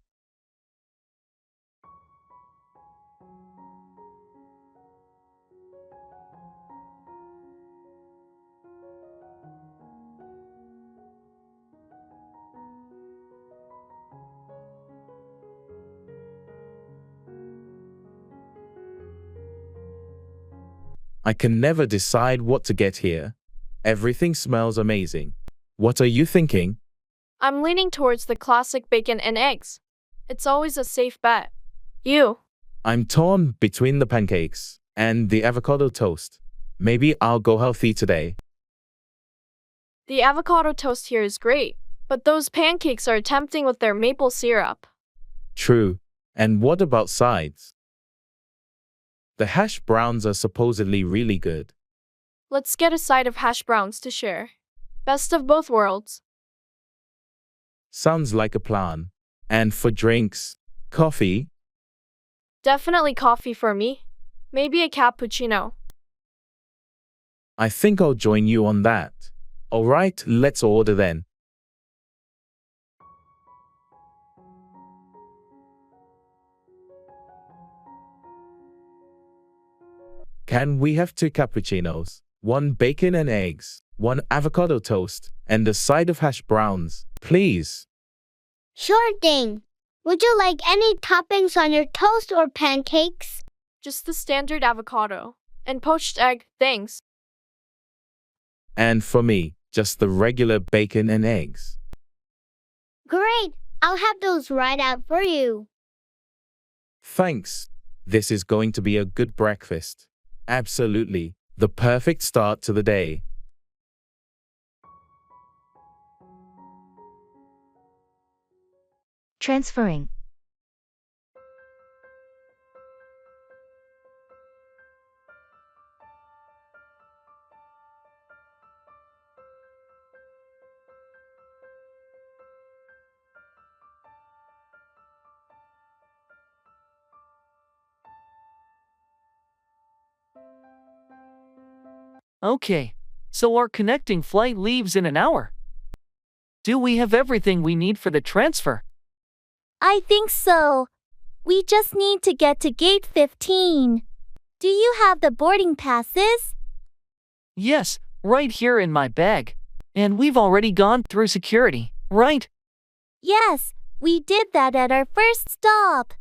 I can never decide what to get here. Everything smells amazing. What are you thinking? I'm leaning towards the classic bacon and eggs. It's always a safe bet. You? I'm torn between the pancakes and the avocado toast. Maybe I'll go healthy today. The avocado toast here is great, but those pancakes are tempting with their maple syrup. True. And what about sides? The hash browns are supposedly really good. Let's get a side of hash browns to share. Best of both worlds. Sounds like a plan. And for drinks, coffee? Definitely coffee for me. Maybe a cappuccino. I think I'll join you on that. Alright, let's order then. Can we have 2 cappuccinos, 1 bacon and eggs, 1 avocado toast, and a side of hash browns, please? Sure thing. Would you like any toppings on your toast or pancakes? Just the standard avocado. And poached egg, thanks. And for me, just the regular bacon and eggs. Great! I'll have those right out for you. Thanks. This is going to be a good breakfast. Absolutely. The perfect start to the day. Transferring. Okay, so our connecting flight leaves in an hour. Do we have everything we need for the transfer? I think so. We just need to get to gate 15. Do you have the boarding passes? Yes, right here in my bag. And we've already gone through security, right? Yes, we did that at our first stop.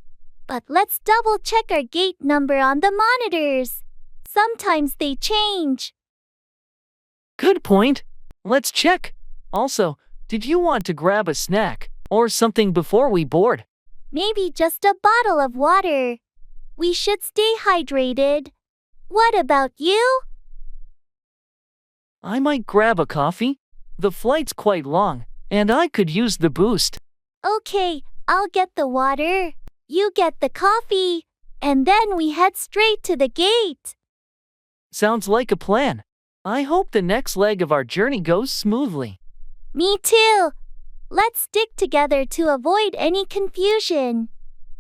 But let's double check our gate number on the monitors. Sometimes they change. Good point. Let's check. Also, did you want to grab a snack or something before we board? Maybe just a bottle of water. We should stay hydrated. What about you? I might grab a coffee. The flight's quite long, and I could use the boost. Okay, I'll get the water. You get the coffee. And then we head straight to the gate. Sounds like a plan. I hope the next leg of our journey goes smoothly. Me too. Let's stick together to avoid any confusion.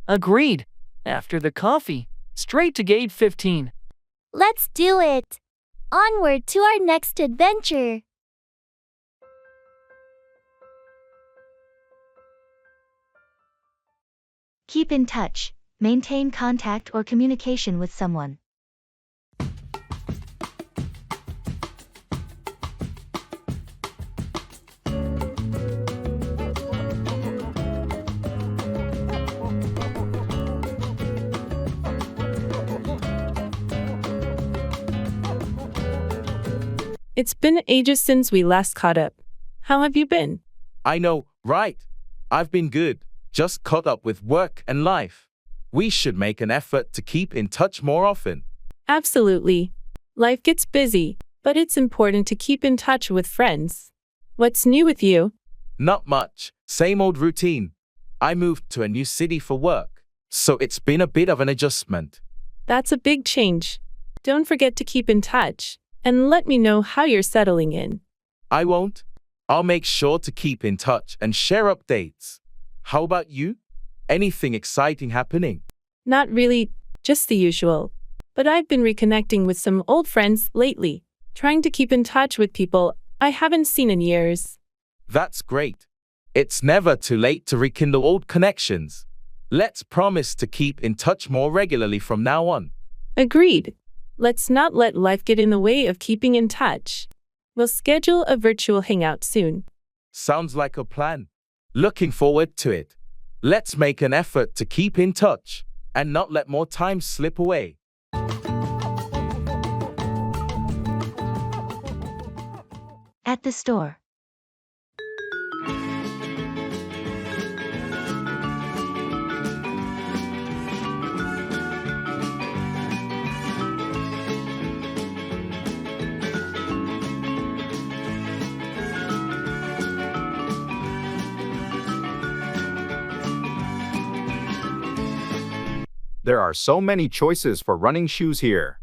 Agreed. After the coffee, straight to gate 15. Let's do it. Onward to our next adventure. Keep in touch. Maintain contact or communication with someone. It's been ages since we last caught up. How have you been? I know, right? I've been good. Just caught up with work and life. We should make an effort to keep in touch more often. Absolutely. Life gets busy, but it's important to keep in touch with friends. What's new with you? Not much. Same old routine. I moved to a new city for work, so it's been a bit of an adjustment. That's a big change. Don't forget to keep in touch, and let me know how you're settling in. I won't. I'll make sure to keep in touch and share updates. How about you? Anything exciting happening? Not really, just the usual. But I've been reconnecting with some old friends lately, trying to keep in touch with people I haven't seen in years. That's great. It's never too late to rekindle old connections. Let's promise to keep in touch more regularly from now on. Agreed. Let's not let life get in the way of keeping in touch. We'll schedule a virtual hangout soon. Sounds like a plan. Looking forward to it. Let's make an effort to keep in touch and not let more time slip away. At the store. There are so many choices for running shoes here.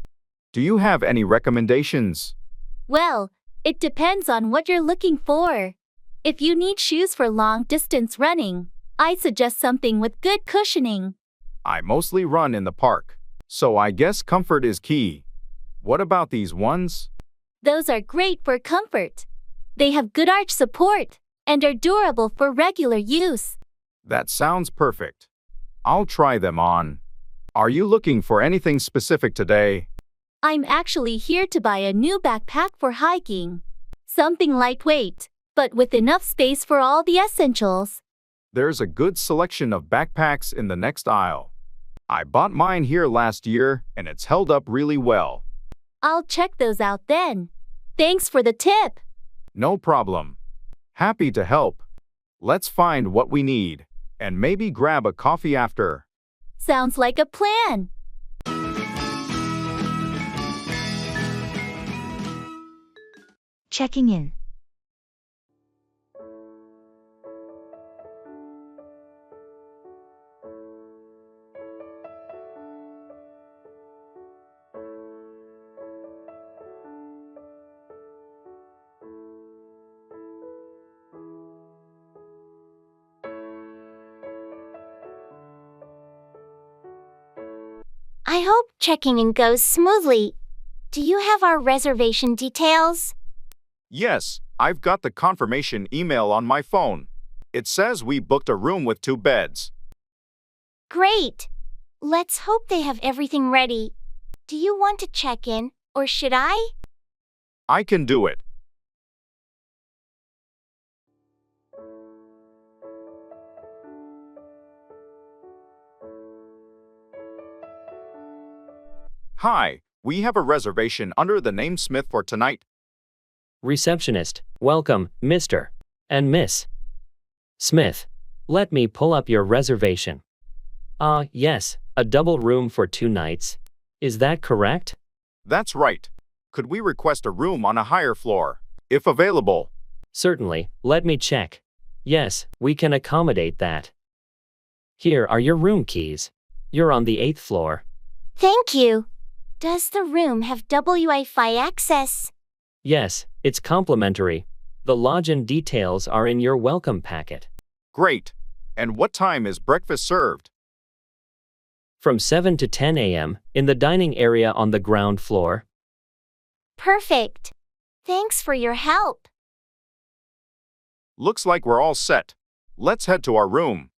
Do you have any recommendations? Well, it depends on what you're looking for. If you need shoes for long-distance running, I suggest something with good cushioning. I mostly run in the park, so I guess comfort is key. What about these ones? Those are great for comfort. They have good arch support and are durable for regular use. That sounds perfect. I'll try them on. Are you looking for anything specific today? I'm actually here to buy a new backpack for hiking. Something lightweight, but with enough space for all the essentials. There's a good selection of backpacks in the next aisle. I bought mine here last year and it's held up really well. I'll check those out then. Thanks for the tip. No problem. Happy to help. Let's find what we need and maybe grab a coffee after. Sounds like a plan. Checking in. I hope checking in goes smoothly. Do you have our reservation details? Yes, I've got the confirmation email on my phone. It says we booked a room with 2 beds. Great. Let's hope they have everything ready. Do you want to check in, or should I? I can do it. Hi, we have a reservation under the name Smith for tonight. Receptionist, welcome, Mr. and Miss Smith. Let me pull up your reservation. Yes, a double room for 2 nights. Is that correct? That's right. Could we request a room on a higher floor, if available? Certainly, let me check. Yes, we can accommodate that. Here are your room keys. You're on the 8th floor. Thank you. Does the room have Wi-Fi access? Yes, it's complimentary. The lodging details are in your welcome packet. Great. And what time is breakfast served? From 7 to 10 a.m. in the dining area on the ground floor. Perfect. Thanks for your help. Looks like we're all set. Let's head to our room.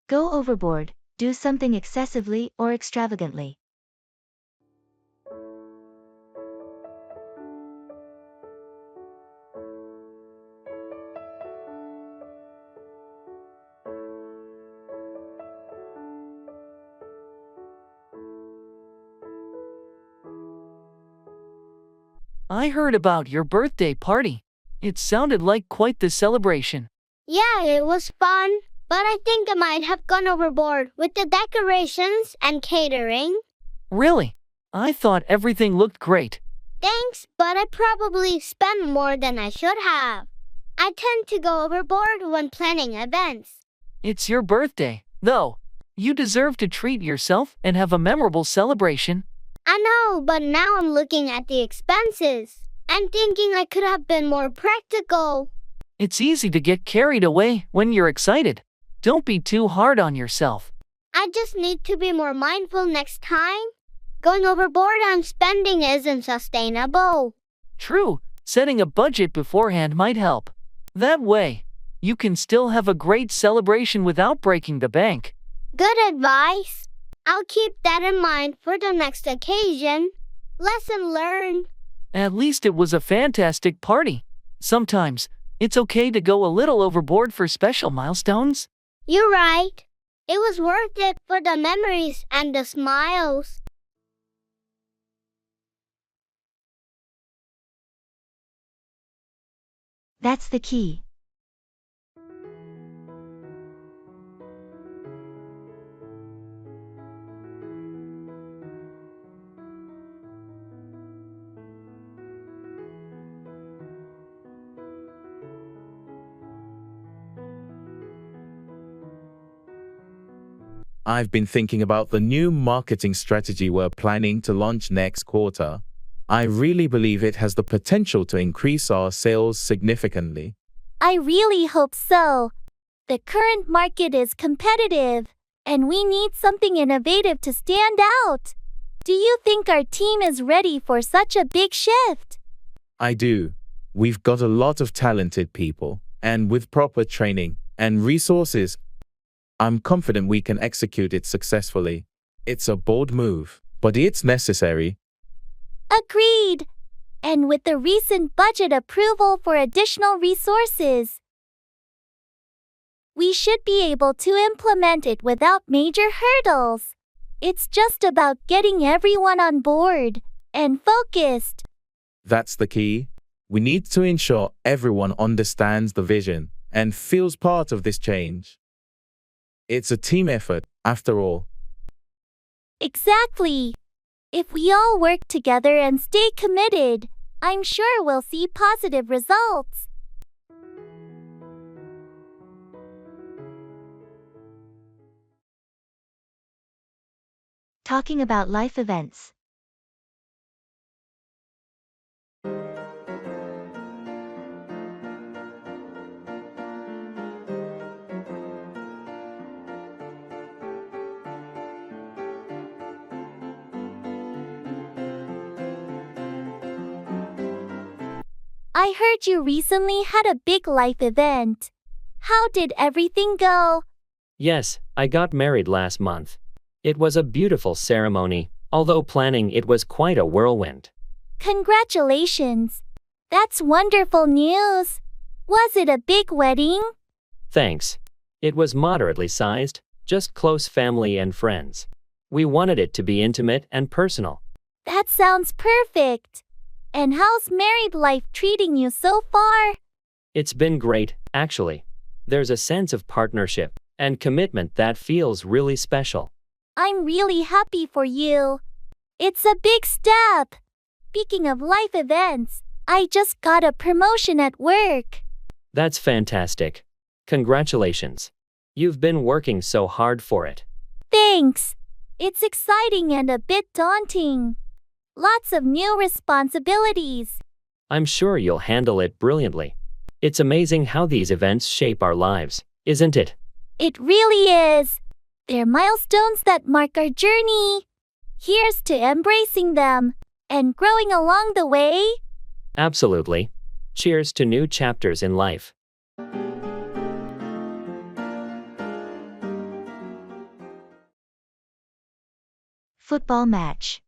Go overboard. Do something excessively or extravagantly. I heard about your birthday party. It sounded like quite the celebration. Yeah, it was fun, but I think I might have gone overboard with the decorations and catering. Really? I thought everything looked great. Thanks, but I probably spent more than I should have. I tend to go overboard when planning events. It's your birthday, though. You deserve to treat yourself and have a memorable celebration. I know, but now I'm looking at the expenses and thinking I could have been more practical. It's easy to get carried away when you're excited. Don't be too hard on yourself. I just need to be more mindful next time. Going overboard on spending isn't sustainable. True, setting a budget beforehand might help. That way, you can still have a great celebration without breaking the bank. Good advice. I'll keep that in mind for the next occasion. Lesson learned. At least it was a fantastic party. Sometimes, it's okay to go a little overboard for special milestones. You're right. It was worth it for the memories and the smiles. That's the key. I've been thinking about the new marketing strategy we're planning to launch next quarter. I really believe it has the potential to increase our sales significantly. I really hope so. The current market is competitive, and we need something innovative to stand out. Do you think our team is ready for such a big shift? I do. We've got a lot of talented people, and with proper training and resources, I'm confident we can execute it successfully. It's a bold move, but it's necessary. Agreed. And with the recent budget approval for additional resources, we should be able to implement it without major hurdles. It's just about getting everyone on board and focused. That's the key. We need to ensure everyone understands the vision and feels part of this change. It's a team effort, after all. Exactly. If we all work together and stay committed, I'm sure we'll see positive results. Talking about life events. I heard you recently had a big life event. How did everything go? Yes, I got married last month. It was a beautiful ceremony, although planning it was quite a whirlwind. Congratulations. That's wonderful news. Was it a big wedding? Thanks. It was moderately sized, just close family and friends. We wanted it to be intimate and personal. That sounds perfect. And how's married life treating you so far? It's been great, actually. There's a sense of partnership and commitment that feels really special. I'm really happy for you. It's a big step. Speaking of life events, I just got a promotion at work. That's fantastic. Congratulations. You've been working so hard for it. Thanks. It's exciting and a bit daunting. Lots of new responsibilities. I'm sure you'll handle it brilliantly. It's amazing how these events shape our lives, isn't it? It really is. They're milestones that mark our journey. Here's to embracing them and growing along the way. Absolutely. Cheers to new chapters in life. Football match.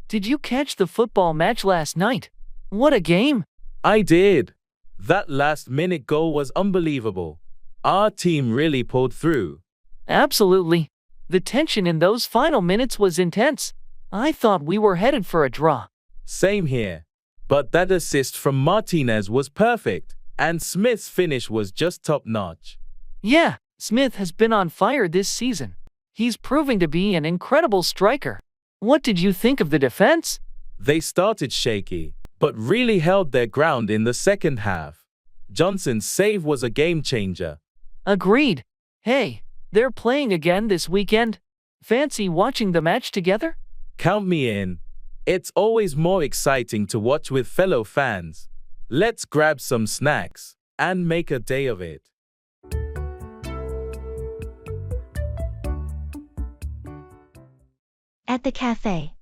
Did you catch the football match last night? What a game! I did. That last-minute goal was unbelievable. Our team really pulled through. Absolutely. The tension in those final minutes was intense. I thought we were headed for a draw. Same here. But that assist from Martinez was perfect, and Smith's finish was just top-notch. Yeah, Smith has been on fire this season. He's proving to be an incredible striker. What did you think of the defense? They started shaky, but really held their ground in the second half. Johnson's save was a game-changer. Agreed. Hey, they're playing again this weekend. Fancy watching the match together? Count me in. It's always more exciting to watch with fellow fans. Let's grab some snacks and make a day of it. At the cafe.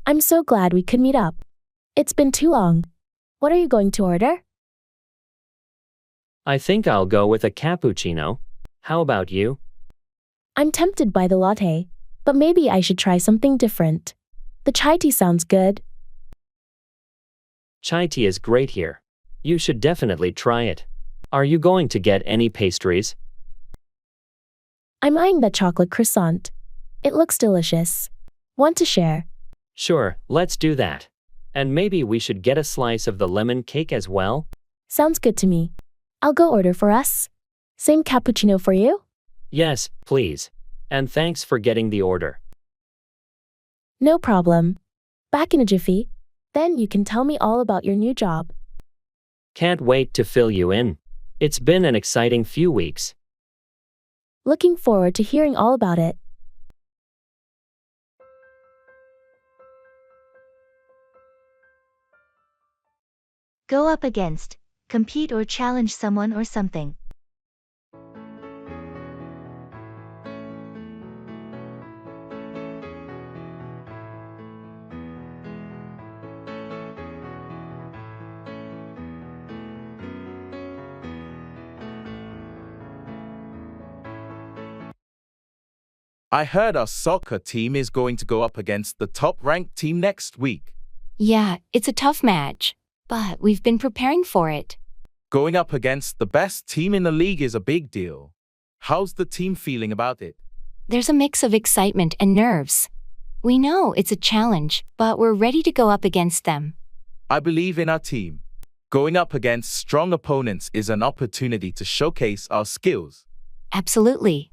I'm so glad we could meet up. It's been too long. What are you going to order? I think I'll go with a cappuccino. How about you? I'm tempted by the latte, but maybe I should try something different. The chai tea sounds good. Chai tea is great here. You should definitely try it. Are you going to get any pastries? I'm eyeing that chocolate croissant. It looks delicious. Want to share? Sure, let's do that. And maybe we should get a slice of the lemon cake as well? Sounds good to me. I'll go order for us. Same cappuccino for you? Yes, please. And thanks for getting the order. No problem. Back in a jiffy. Then you can tell me all about your new job. Can't wait to fill you in. It's been an exciting few weeks. Looking forward to hearing all about it. Go up against, compete or challenge someone or something. I heard our soccer team is going to go up against the top-ranked team next week. Yeah, it's a tough match, but we've been preparing for it. Going up against the best team in the league is a big deal. How's the team feeling about it? There's a mix of excitement and nerves. We know it's a challenge, but we're ready to go up against them. I believe in our team. Going up against strong opponents is an opportunity to showcase our skills. Absolutely.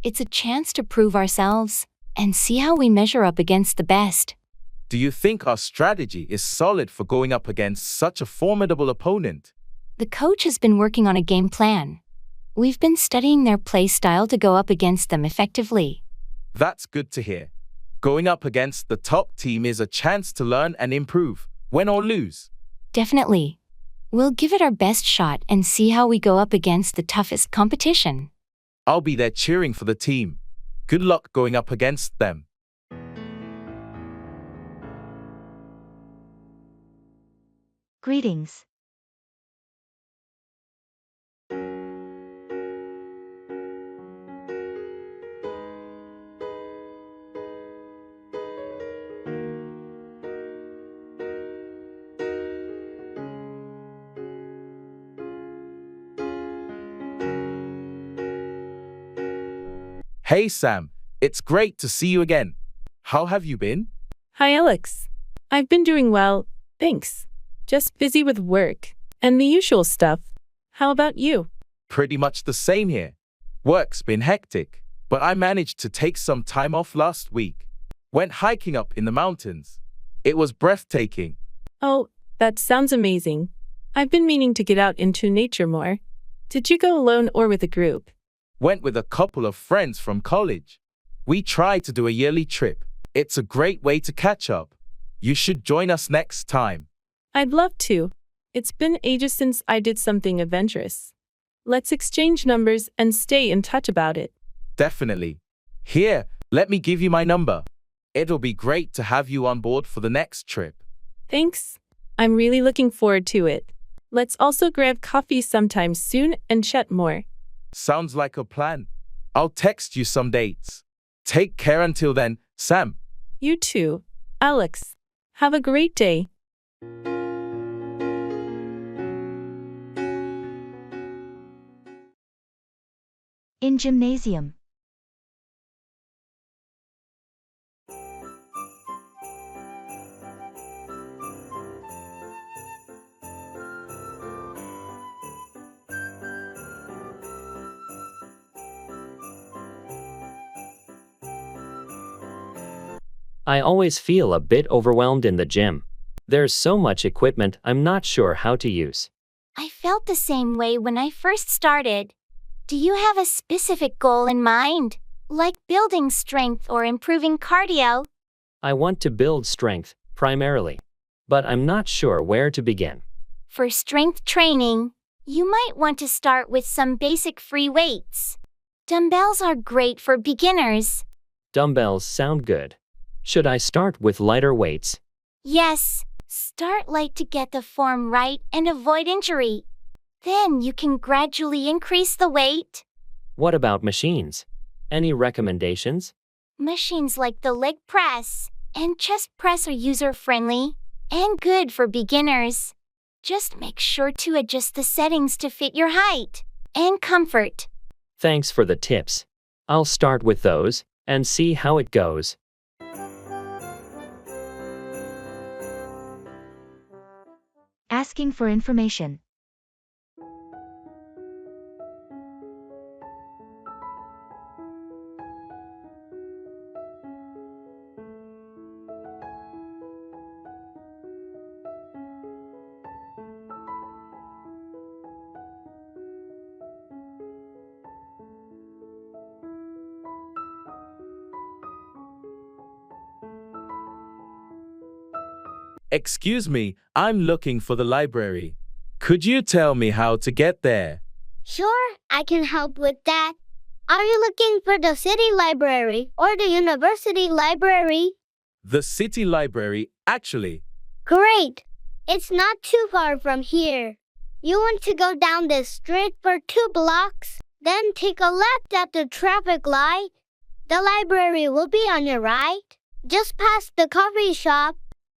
It's a chance to prove ourselves and see how we measure up against the best. Do you think our strategy is solid for going up against such a formidable opponent? The coach has been working on a game plan. We've been studying their play style to go up against them effectively. That's good to hear. Going up against the top team is a chance to learn and improve, win or lose. Definitely. We'll give it our best shot and see how we go up against the toughest competition. I'll be there cheering for the team. Good luck going up against them. Greetings. Hey Sam, it's great to see you again. How have you been? Hi, Alex. I've been doing well, thanks. Just busy with work and the usual stuff. How about you? Pretty much the same here. Work's been hectic, but I managed to take some time off last week. Went hiking up in the mountains. It was breathtaking. Oh, that sounds amazing. I've been meaning to get out into nature more. Did you go alone or with a group? Went with a couple of friends from college. We try to do a yearly trip. It's a great way to catch up. You should join us next time. I'd love to. It's been ages since I did something adventurous. Let's exchange numbers and stay in touch about it. Definitely. Here, let me give you my number. It'll be great to have you on board for the next trip. Thanks. I'm really looking forward to it. Let's also grab coffee sometime soon and chat more. Sounds like a plan. I'll text you some dates. Take care until then, Sam. You too, Alex. Have a great day. In gymnasium. I always feel a bit overwhelmed in the gym. There's so much equipment I'm not sure how to use. I felt the same way when I first started. Do you have a specific goal in mind, like building strength or improving cardio? I want to build strength, primarily. But I'm not sure where to begin. For strength training, you might want to start with some basic free weights. Dumbbells are great for beginners. Dumbbells sound good. Should I start with lighter weights? Yes, start light to get the form right and avoid injury. Then you can gradually increase the weight. What about machines? Any recommendations? Machines like the leg press and chest press are user-friendly and good for beginners. Just make sure to adjust the settings to fit your height and comfort. Thanks for the tips. I'll start with those and see how it goes. Asking for information. Excuse me, I'm looking for the library. Could you tell me how to get there? Sure, I can help with that. Are you looking for the city library or the university library? The city library, actually. Great! It's not too far from here. You want to go down this street for 2 blocks, then take a left at the traffic light. The library will be on your right, just past the coffee shop.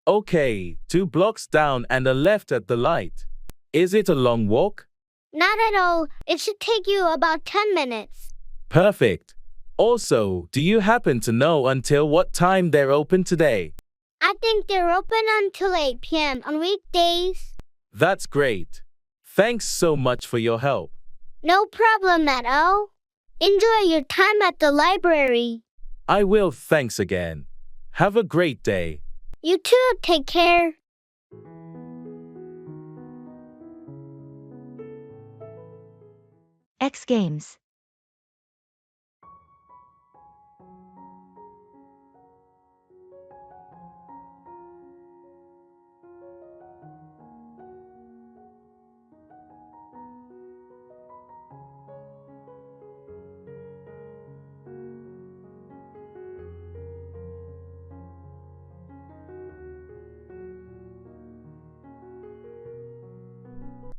Okay, 2 blocks down and a left at the light. Is it a long walk? Not at all. It should take you about 10 minutes. Perfect. Also, do you happen to know until what time they're open today? I think they're open until 8 p.m. on weekdays. That's great. Thanks so much for your help. No problem at all. Enjoy your time at the library. I will, thanks again. Have a great day. You too, take care. X Games.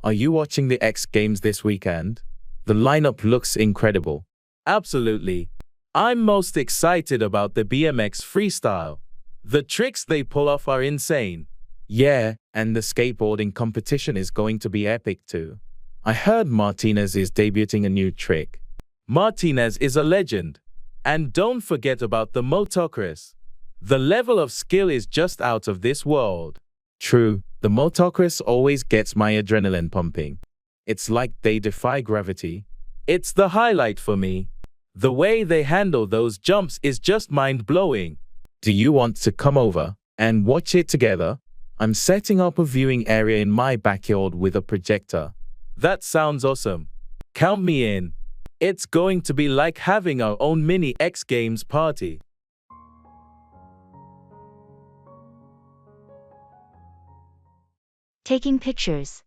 Are you watching the X Games this weekend? The lineup looks incredible. Absolutely. I'm most excited about the BMX freestyle. The tricks they pull off are insane. Yeah, and the skateboarding competition is going to be epic too. I heard Martinez is debuting a new trick. Martinez is a legend. And don't forget about the motocross. The level of skill is just out of this world. True, the motocross always gets my adrenaline pumping. It's like they defy gravity. It's the highlight for me. The way they handle those jumps is just mind-blowing. Do you want to come over and watch it together? I'm setting up a viewing area in my backyard with a projector. That sounds awesome. Count me in. It's going to be like having our own mini X Games party. Taking pictures.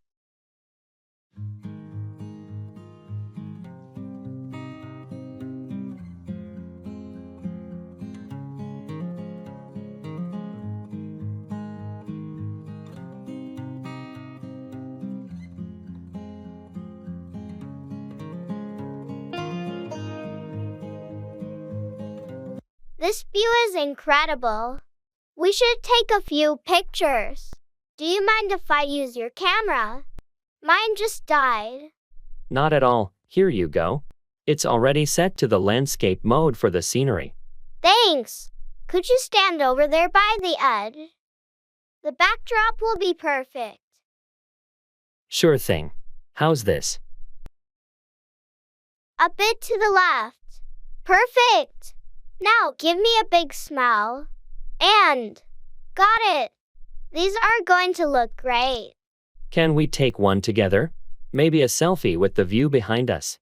This view is incredible. We should take a few pictures. Do you mind if I use your camera? Mine just died. Not at all. Here you go. It's already set to the landscape mode for the scenery. Thanks. Could you stand over there by the edge? The backdrop will be perfect. Sure thing. How's this? A bit to the left. Perfect. Now give me a big smile. And got it. These are going to look great. Can we take one together? Maybe a selfie with the view behind us.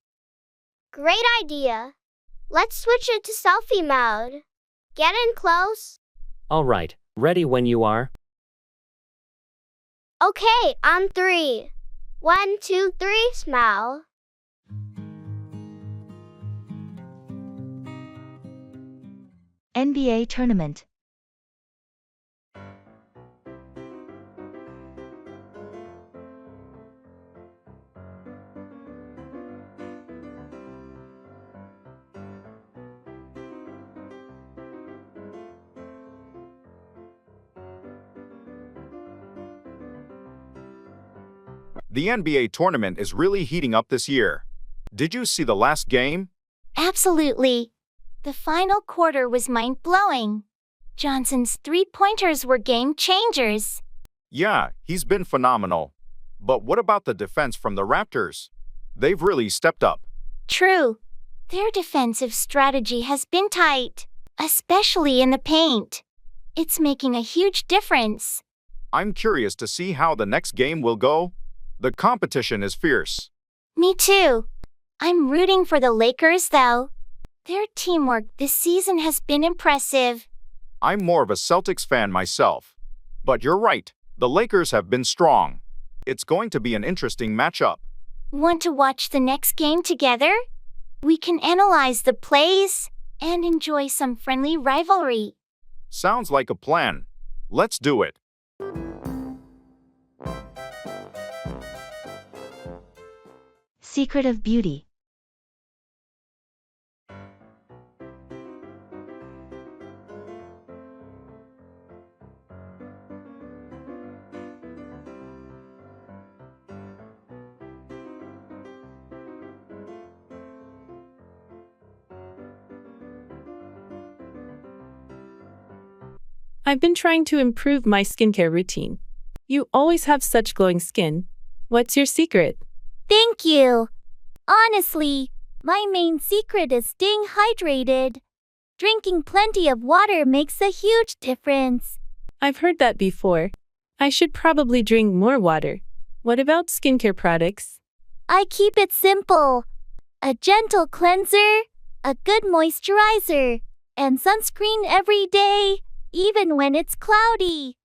Great idea. Let's switch it to selfie mode. Get in close. All right, ready when you are. Okay, on 3. 1, 2, 3, smile. NBA tournament. The NBA tournament is really heating up this year. Did you see the last game? Absolutely. The final quarter was mind-blowing. Johnson's three-pointers were game changers. Yeah, he's been phenomenal. But what about the defense from the Raptors? They've really stepped up. True. Their defensive strategy has been tight, especially in the paint. It's making a huge difference. I'm curious to see how the next game will go. The competition is fierce. Me too. I'm rooting for the Lakers, though. Their teamwork this season has been impressive. I'm more of a Celtics fan myself. But you're right, the Lakers have been strong. It's going to be an interesting matchup. Want to watch the next game together? We can analyze the plays and enjoy some friendly rivalry. Sounds like a plan. Let's do it. Secret of beauty. I've been trying to improve my skincare routine. You always have such glowing skin. What's your secret? Thank you. Honestly, my main secret is staying hydrated. Drinking plenty of water makes a huge difference. I've heard that before. I should probably drink more water. What about skincare products? I keep it simple. A gentle cleanser, a good moisturizer, and sunscreen every day, even when it's cloudy.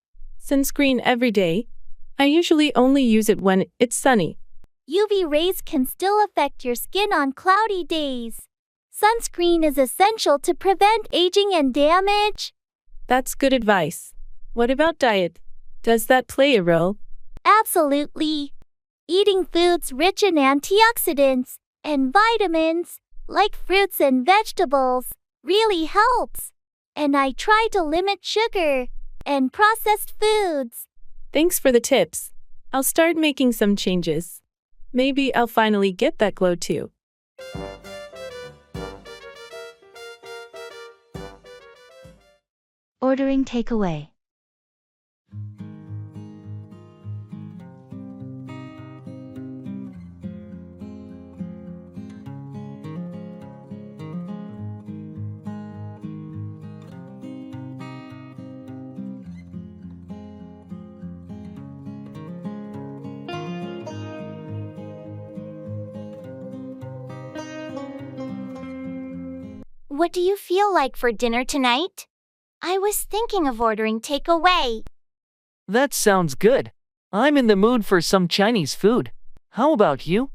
Sunscreen every day? I usually only use it when it's sunny. UV rays can still affect your skin on cloudy days. Sunscreen is essential to prevent aging and damage. That's good advice. What about diet? Does that play a role? Absolutely. Eating foods rich in antioxidants and vitamins, like fruits and vegetables, really helps. And I try to limit sugar and processed foods. Thanks for the tips. I'll start making some changes. Maybe I'll finally get that glow too. Ordering takeaway. What do you feel like for dinner tonight? I was thinking of ordering takeaway. That sounds good. I'm in the mood for some Chinese food. How about you?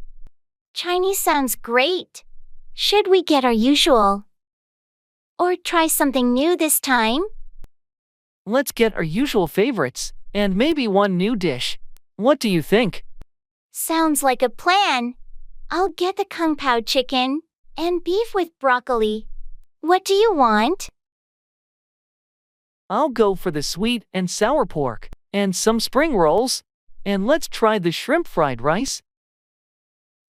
Chinese sounds great. Should we get our usual? Or try something new this time? Let's get our usual favorites, and maybe one new dish. What do you think? Sounds like a plan. I'll get the kung pao chicken and beef with broccoli. What do you want? I'll go for the sweet and sour pork, and some spring rolls. And let's try the shrimp fried rice.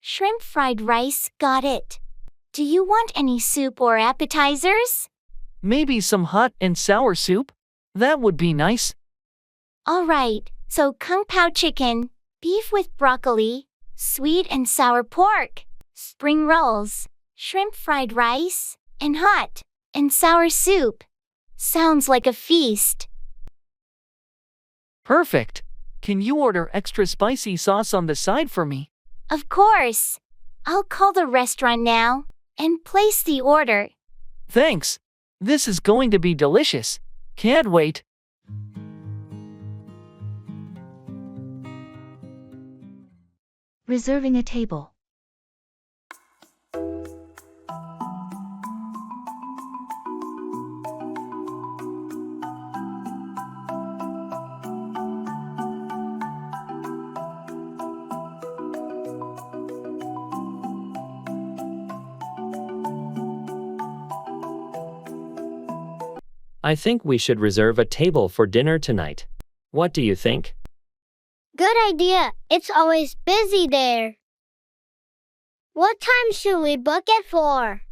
Shrimp fried rice, got it. Do you want any soup or appetizers? Maybe some hot and sour soup? That would be nice. All right, so kung pao chicken, beef with broccoli, sweet and sour pork, spring rolls, shrimp fried rice, and hot and sour soup. Sounds like a feast. Perfect. Can you order extra spicy sauce on the side for me? Of course. I'll call the restaurant now and place the order. Thanks. This is going to be delicious. Can't wait. Reserving a table. I think we should reserve a table for dinner tonight. What do you think? Good idea. It's always busy there. What time should we book it for?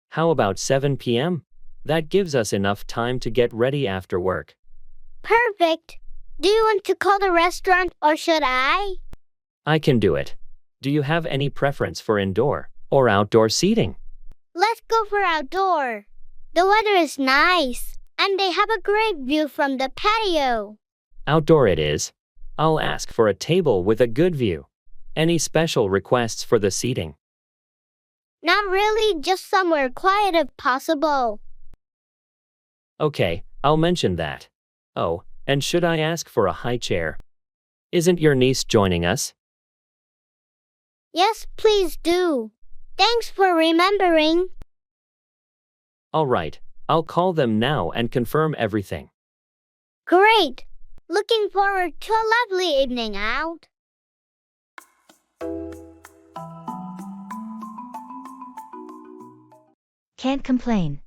How about 7 p.m.? That gives us enough time to get ready after work. Perfect. Do you want to call the restaurant or should I? I can do it. Do you have any preference for indoor or outdoor seating? Let's go for outdoor. The weather is nice, and they have a great view from the patio. Outdoor it is. I'll ask for a table with a good view. Any special requests for the seating? Not really, just somewhere quiet if possible. Okay, I'll mention that. Oh, And should I ask for a high chair? Isn't your niece joining us? Yes, please do. Thanks for remembering. All right, I'll call them now and confirm everything. Great. Looking forward to a lovely evening out. Can't complain.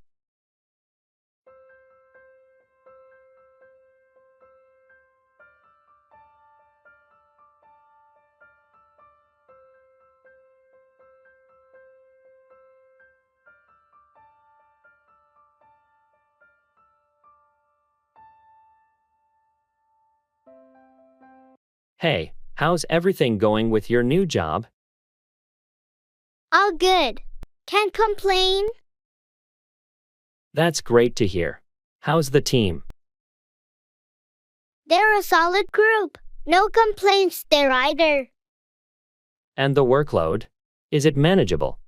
Hey, how's everything going with your new job? All good. Can't complain. That's great to hear. How's the team? They're a solid group. No complaints there either. And the workload? Is it manageable?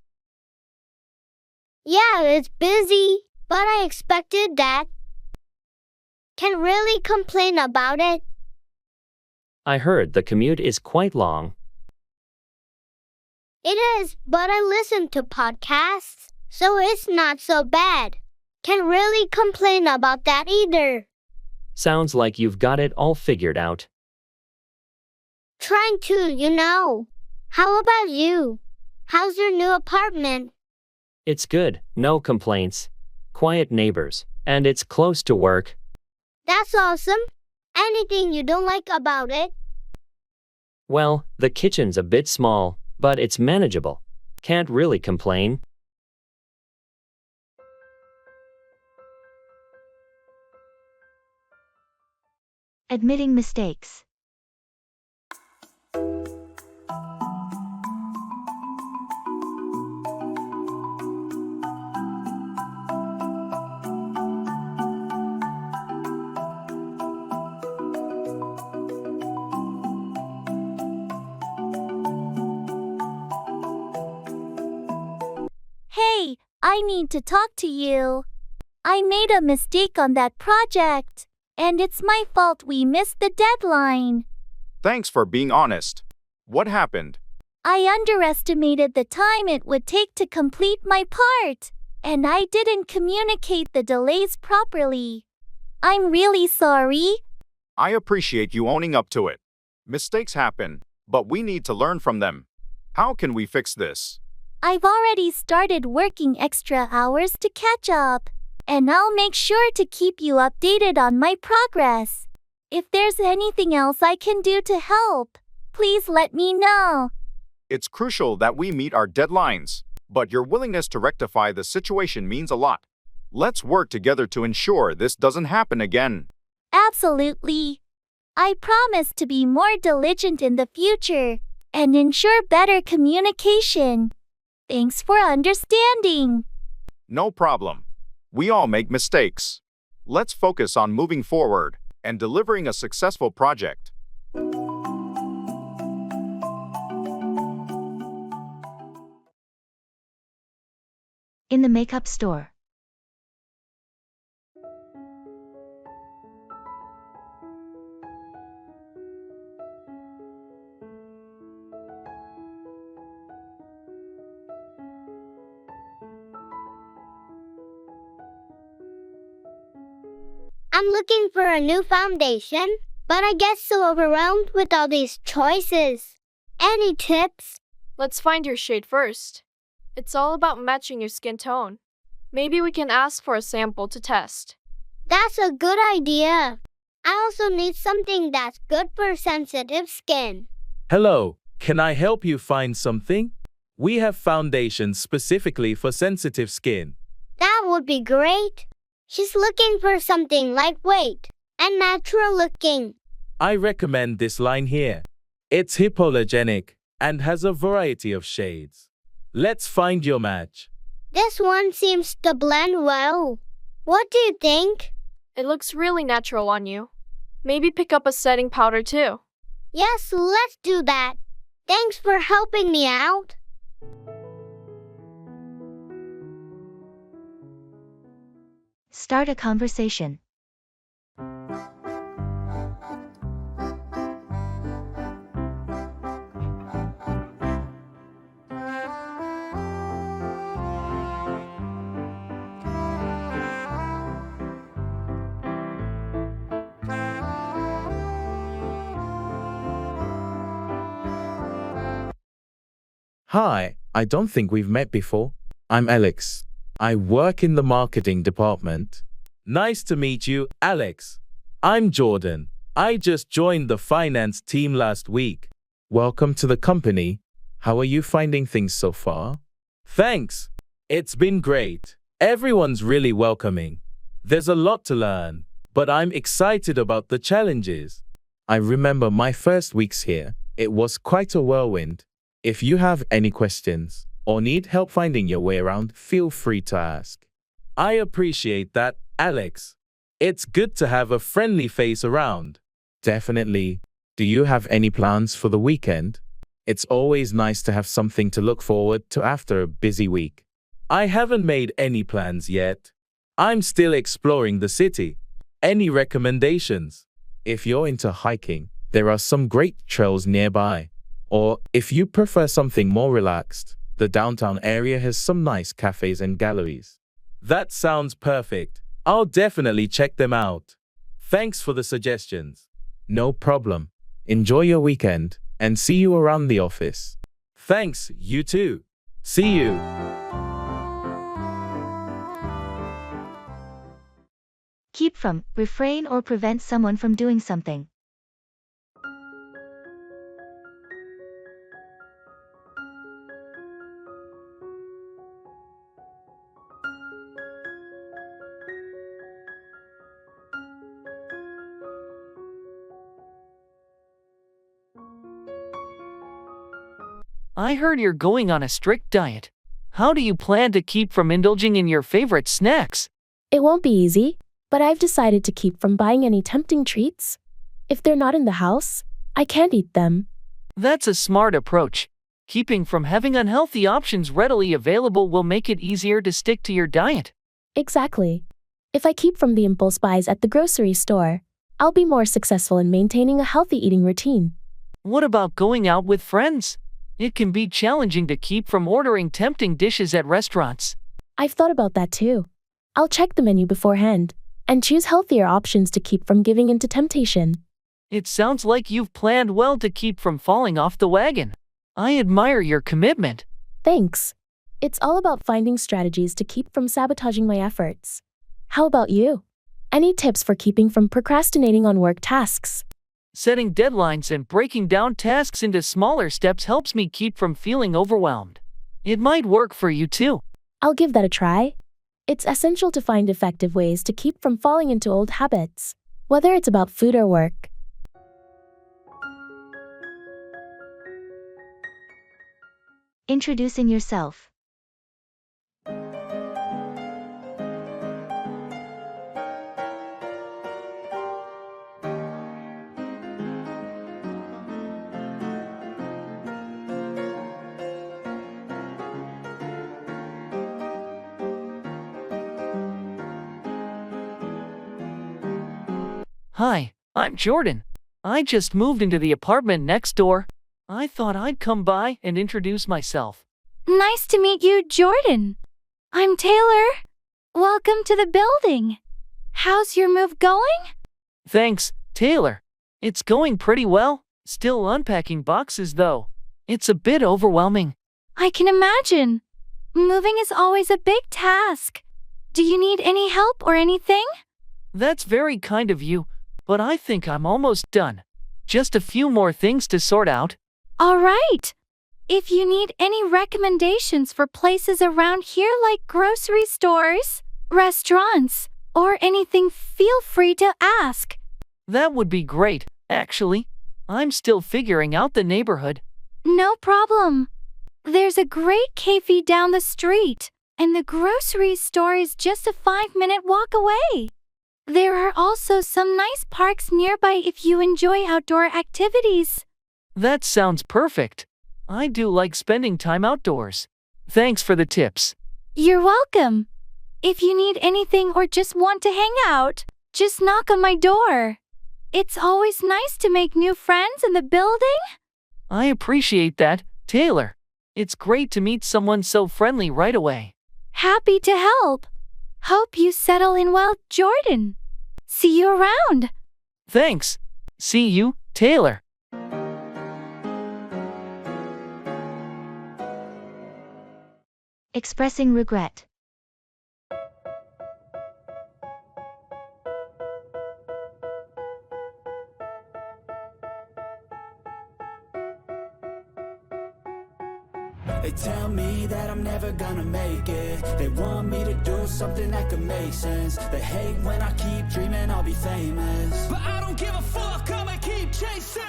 Yeah, it's busy, but I expected that. Can't really complain about it. I heard the commute is quite long. It is, but I listen to podcasts, so it's not so bad. Can't really complain about that either. Sounds like you've got it all figured out. Trying to, you know. How about you? How's your new apartment? It's good, no complaints. Quiet neighbors, and it's close to work. That's awesome. Anything you don't like about it? Well, the kitchen's a bit small, but it's manageable. Can't really complain. Admitting mistakes. Hey, I need to talk to you. I made a mistake on that project, and it's my fault we missed the deadline. Thanks for being honest. What happened? I underestimated the time it would take to complete my part, and I didn't communicate the delays properly. I'm really sorry. I appreciate you owning up to it. Mistakes happen, but we need to learn from them. How can we fix this? I've already started working extra hours to catch up, and I'll make sure to keep you updated on my progress. If there's anything else I can do to help, please let me know. It's crucial that we meet our deadlines, but your willingness to rectify the situation means a lot. Let's work together to ensure this doesn't happen again. Absolutely. I promise to be more diligent in the future and ensure better communication. Thanks for understanding. No problem. We all make mistakes. Let's focus on moving forward and delivering a successful project. In the makeup store. I'm looking for a new foundation, but I get so overwhelmed with all these choices. Any tips? Let's find your shade first. It's all about matching your skin tone. Maybe we can ask for a sample to test. That's a good idea. I also need something that's good for sensitive skin. Hello, can I help you find something? We have foundations specifically for sensitive skin. That would be great. She's looking for something lightweight and natural looking. I recommend this line here. It's hypoallergenic and has a variety of shades. Let's find your match. This one seems to blend well. What do you think? It looks really natural on you. Maybe pick up a setting powder too. Yes, let's do that. Thanks for helping me out. Start a conversation. Hi, I don't think we've met before. I'm Alex. I work in the marketing department. Nice to meet you, Alex. I'm Jordan. I just joined the finance team last week. Welcome to the company. How are you finding things so far? Thanks. It's been great. Everyone's really welcoming. There's a lot to learn, but I'm excited about the challenges. I remember my first weeks here. It was quite a whirlwind. If you have any questions or need help finding your way around, feel free to ask. I appreciate that, Alex. It's good to have a friendly face around. Definitely. Do you have any plans for the weekend? It's always nice to have something to look forward to after a busy week. I haven't made any plans yet. I'm still exploring the city. Any recommendations? If you're into hiking, there are some great trails nearby. Or if you prefer something more relaxed, the downtown area has some nice cafes and galleries. That sounds perfect. I'll definitely check them out. Thanks for the suggestions. No problem. Enjoy your weekend and see you around the office. Thanks, you too. See you. Keep from, refrain or prevent someone from doing something. I heard you're going on a strict diet. How do you plan to keep from indulging in your favorite snacks? It won't be easy, but I've decided to keep from buying any tempting treats. If they're not in the house, I can't eat them. That's a smart approach. Keeping from having unhealthy options readily available will make it easier to stick to your diet. Exactly. If I keep from the impulse buys at the grocery store, I'll be more successful in maintaining a healthy eating routine. What about going out with friends? It can be challenging to keep from ordering tempting dishes at restaurants. I've thought about that too. I'll check the menu beforehand and choose healthier options to keep from giving in to temptation. It sounds like you've planned well to keep from falling off the wagon. I admire your commitment. Thanks. It's all about finding strategies to keep from sabotaging my efforts. How about you? Any tips for keeping from procrastinating on work tasks? Setting deadlines and breaking down tasks into smaller steps helps me keep from feeling overwhelmed. It might work for you too. I'll give that a try. It's essential to find effective ways to keep from falling into old habits, whether it's about food or work. Introducing yourself. Hi, I'm Jordan. I just moved into the apartment next door. I thought I'd come by and introduce myself. Nice to meet you, Jordan. I'm Taylor. Welcome to the building. How's your move going? Thanks, Taylor. It's going pretty well. Still unpacking boxes though. It's a bit overwhelming. I can imagine. Moving is always a big task. Do you need any help or anything? That's very kind of you, but I think I'm almost done. Just a few more things to sort out. All right. If you need any recommendations for places around here like grocery stores, restaurants, or anything, feel free to ask. That would be great, actually. I'm still figuring out the neighborhood. No problem. There's a great cafe down the street, and the grocery store is just a 5-minute walk away. There are also some nice parks nearby if you enjoy outdoor activities. That sounds perfect. I do like spending time outdoors. Thanks for the tips. You're welcome. If you need anything or just want to hang out, just knock on my door. It's always nice to make new friends in the building. I appreciate that, Taylor. It's great to meet someone so friendly right away. Happy to help. Hope you settle in well, Jordan. See you around. Thanks. See you, Taylor. Expressing regret. They tell me that I'm never gonna make it. They want me to do something that could make sense. They hate when I keep dreaming I'll be famous, but I don't give a fuck, I'ma keep chasing.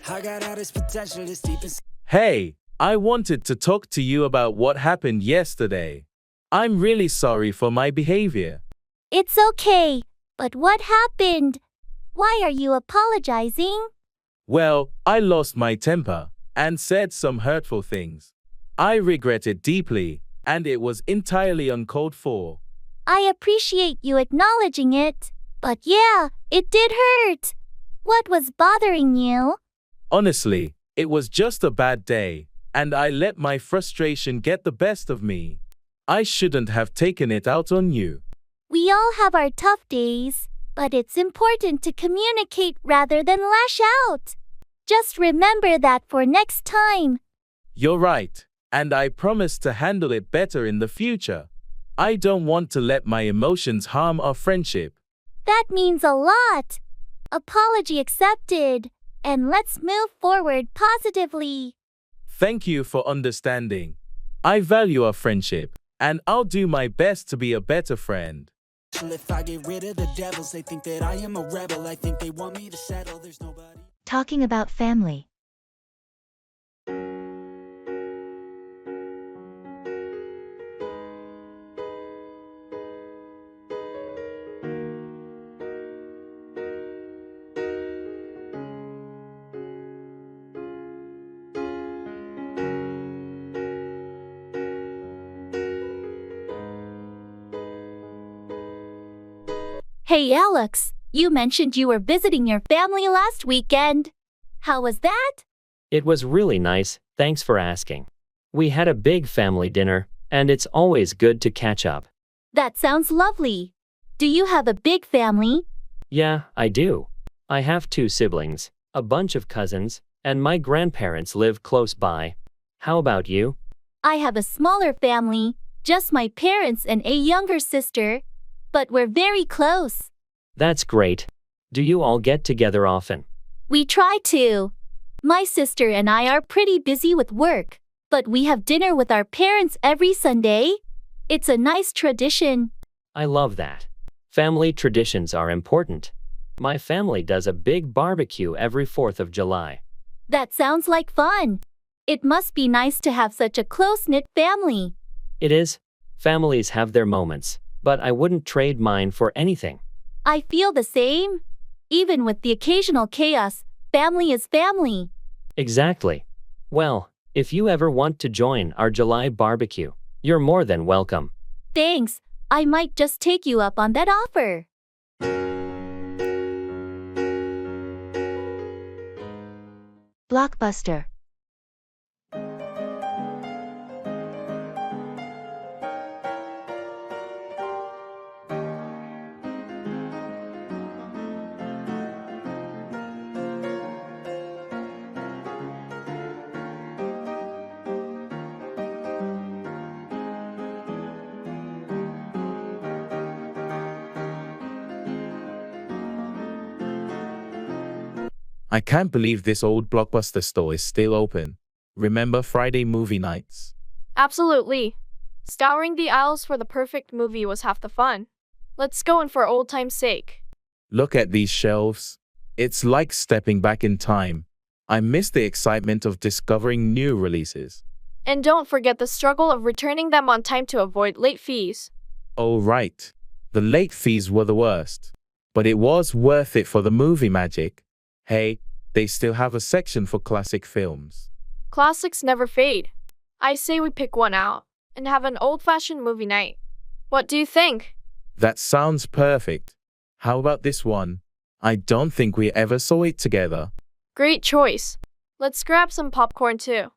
I got all this potential that's deep inside. Hey, I wanted to talk to you about what happened yesterday. I'm really sorry for my behavior. It's okay, but what happened? Why are you apologizing? Well, I lost my temper and said some hurtful things. I regret it deeply, and it was entirely uncalled for. I appreciate you acknowledging it, but yeah, it did hurt. What was bothering you? Honestly, it was just a bad day, and I let my frustration get the best of me. I shouldn't have taken it out on you. We all have our tough days, but it's important to communicate rather than lash out. Just remember that for next time. You're right, and I promise to handle it better in the future. I don't want to let my emotions harm our friendship. That means a lot. Apology accepted, and let's move forward positively. Thank you for understanding. I value our friendship, and I'll do my best to be a better friend. If I get rid of the devils, they think that I am a rebel. I think they want me to settle. There's nobody. Talking about family. Hey Alex, you mentioned you were visiting your family last weekend. How was that? It was really nice, thanks for asking. We had a big family dinner, and it's always good to catch up. That sounds lovely. Do you have a big family? Yeah, I do. I have 2 siblings, a bunch of cousins, and my grandparents live close by. How about you? I have a smaller family, just my parents and a younger sister, but we're very close. That's great. Do you all get together often? We try to. My sister and I are pretty busy with work, but we have dinner with our parents every Sunday. It's a nice tradition. I love that. Family traditions are important. My family does a big barbecue every 4th of July. That sounds like fun. It must be nice to have such a close-knit family. It is. Families have their moments, but I wouldn't trade mine for anything. I feel the same. Even with the occasional chaos, family is family. Exactly. Well, if you ever want to join our July barbecue, you're more than welcome. Thanks. I might just take you up on that offer. Blockbuster. I can't believe this old Blockbuster store is still open. Remember Friday movie nights? Absolutely. Scouring the aisles for the perfect movie was half the fun. Let's go in for old time's sake. Look at these shelves. It's like stepping back in time. I miss the excitement of discovering new releases. And don't forget the struggle of returning them on time to avoid late fees. Oh, right. The late fees were the worst. But it was worth it for the movie magic. Hey, they still have a section for classic films. Classics never fade. I say we pick one out and have an old-fashioned movie night. What do you think? That sounds perfect. How about this one? I don't think we ever saw it together. Great choice. Let's grab some popcorn too.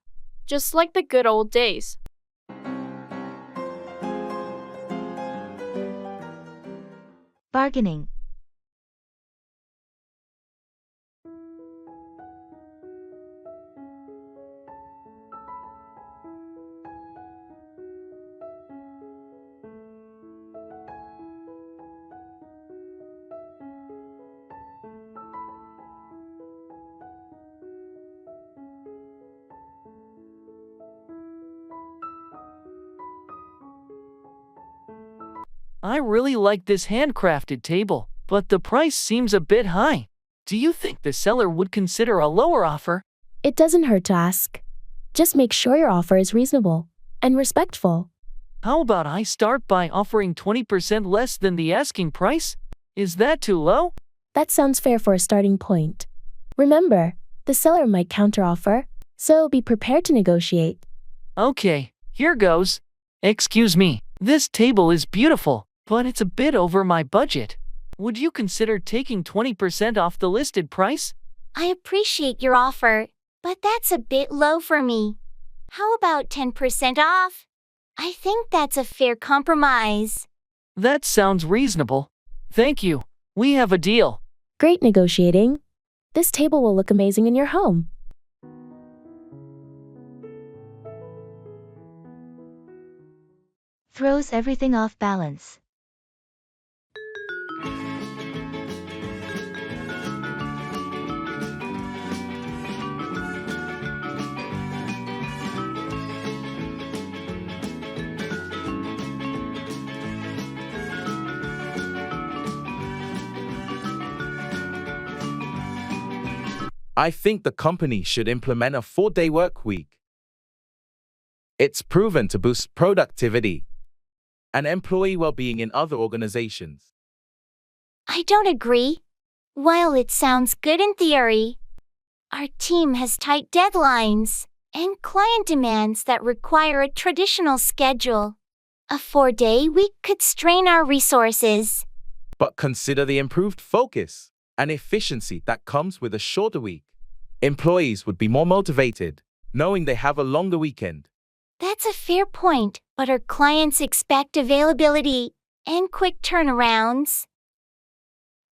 Just like the good old days. Bargaining. I really like this handcrafted table, but the price seems a bit high. Do you think the seller would consider a lower offer? It doesn't hurt to ask. Just make sure your offer is reasonable and respectful. How about I start by offering 20% less than the asking price? Is that too low? That sounds fair for a starting point. Remember, the seller might counteroffer, so be prepared to negotiate. Okay, here goes. Excuse me, this table is beautiful, but it's a bit over my budget. Would you consider taking 20% off the listed price? I appreciate your offer, but that's a bit low for me. How about 10% off? I think that's a fair compromise. That sounds reasonable. Thank you. We have a deal. Great negotiating. This table will look amazing in your home. Throws everything off balance. I think the company should implement a 4-day work week. It's proven to boost productivity and employee well-being in other organizations. I don't agree. While it sounds good in theory, our team has tight deadlines and client demands that require a traditional schedule. A 4-day week could strain our resources. But consider the improved focus and efficiency that comes with a shorter week. Employees would be more motivated, knowing they have a longer weekend. That's a fair point, but our clients expect availability and quick turnarounds.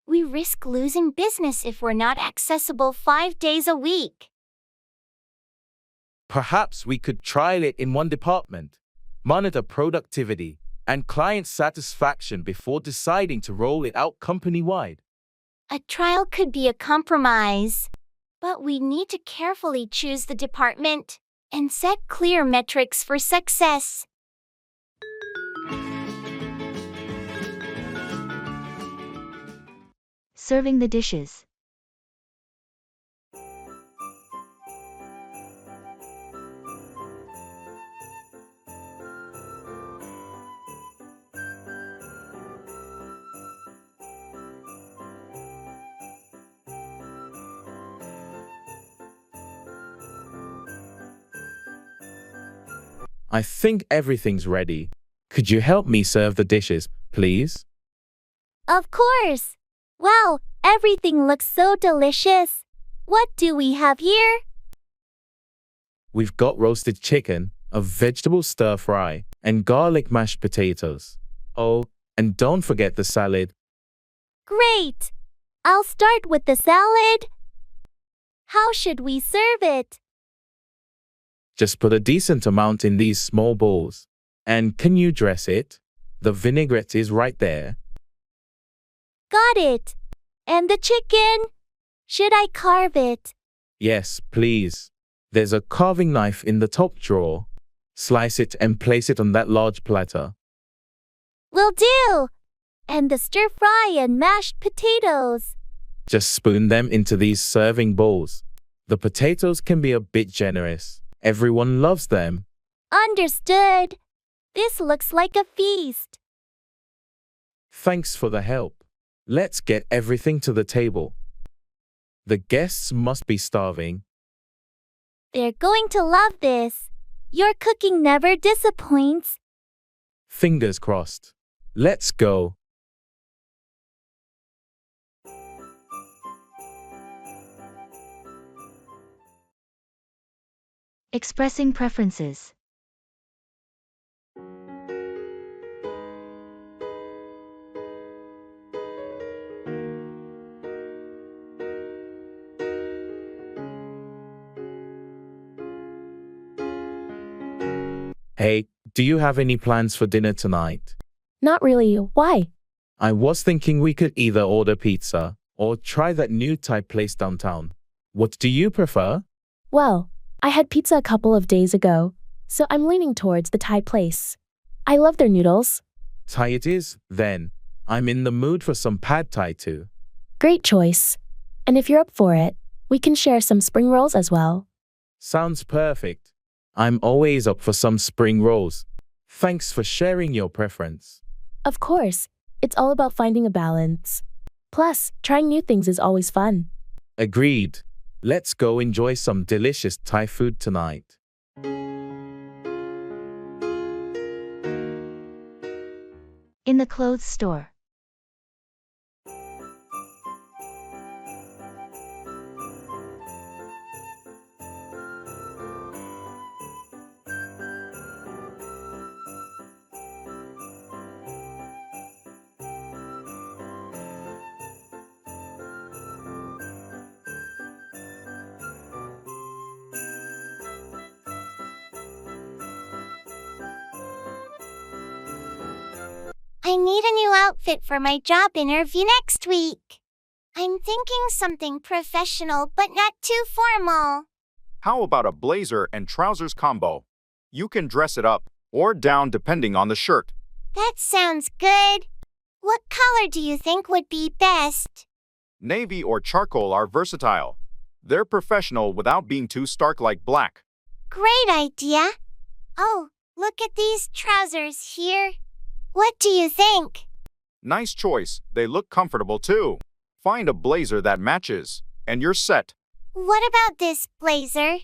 We risk losing business if we're not accessible 5 days a week. Perhaps we could trial it in one department, monitor productivity and client satisfaction before deciding to roll it out company-wide. A trial could be a compromise, but we need to carefully choose the department and set clear metrics for success. Serving the dishes. I think everything's ready. Could you help me serve the dishes, please? Of course. Wow, everything looks so delicious. What do we have here? We've got roasted chicken, a vegetable stir-fry, and garlic mashed potatoes. Oh, and don't forget the salad. Great. I'll start with the salad. How should we serve it? Just put a decent amount in these small bowls. And can you dress it? The vinaigrette is right there. Got it. And the chicken? Should I carve it? Yes, please. There's a carving knife in the top drawer. Slice it and place it on that large platter. Will do. And the stir-fry and mashed potatoes. Just spoon them into these serving bowls. The potatoes can be a bit generous. Everyone loves them. Understood. This looks like a feast. Thanks for the help. Let's get everything to the table. The guests must be starving. They're going to love this. Your cooking never disappoints. Fingers crossed. Let's go. Expressing preferences. Hey, do you have any plans for dinner tonight? Not really. Why? I was thinking we could either order pizza or try that new Thai place downtown. What do you prefer? Well, I had pizza a couple of days ago, so I'm leaning towards the Thai place. I love their noodles. Thai it is, then. I'm in the mood for some pad Thai too. Great choice. And if you're up for it, we can share some spring rolls as well. Sounds perfect. I'm always up for some spring rolls. Thanks for sharing your preference. Of course, it's all about finding a balance. Plus, trying new things is always fun. Agreed. Let's go enjoy some delicious Thai food tonight. In the clothes store. I need a new outfit for my job interview next week. I'm thinking something professional but not too formal. How about a blazer and trousers combo? You can dress it up or down depending on the shirt. That sounds good. What color do you think would be best? Navy or charcoal are versatile. They're professional without being too stark like black. Great idea. Oh, look at these trousers here. What do you think? Nice choice. They look comfortable too. Find a blazer that matches, and you're set. What about this blazer?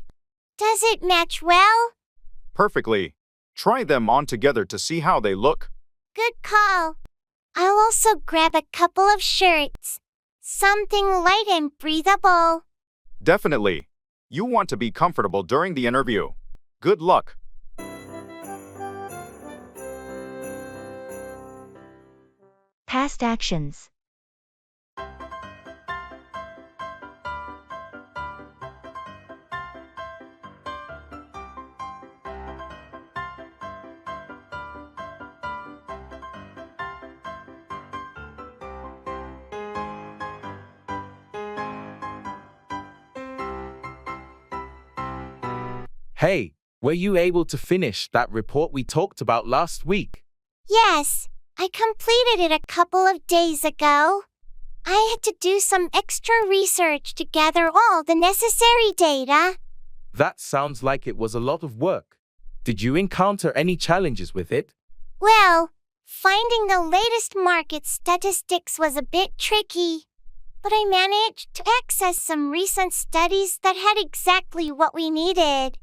Does it match well? Perfectly. Try them on together to see how they look. Good call. I'll also grab a couple of shirts. Something light and breathable. Definitely. You want to be comfortable during the interview. Good luck. Past actions. Hey, were you able to finish that report we talked about last week? Yes, I completed it a couple of days ago. I had to do some extra research to gather all the necessary data. That sounds like it was a lot of work. Did you encounter any challenges with it? Well, finding the latest market statistics was a bit tricky. But I managed to access some recent studies that had exactly what we needed.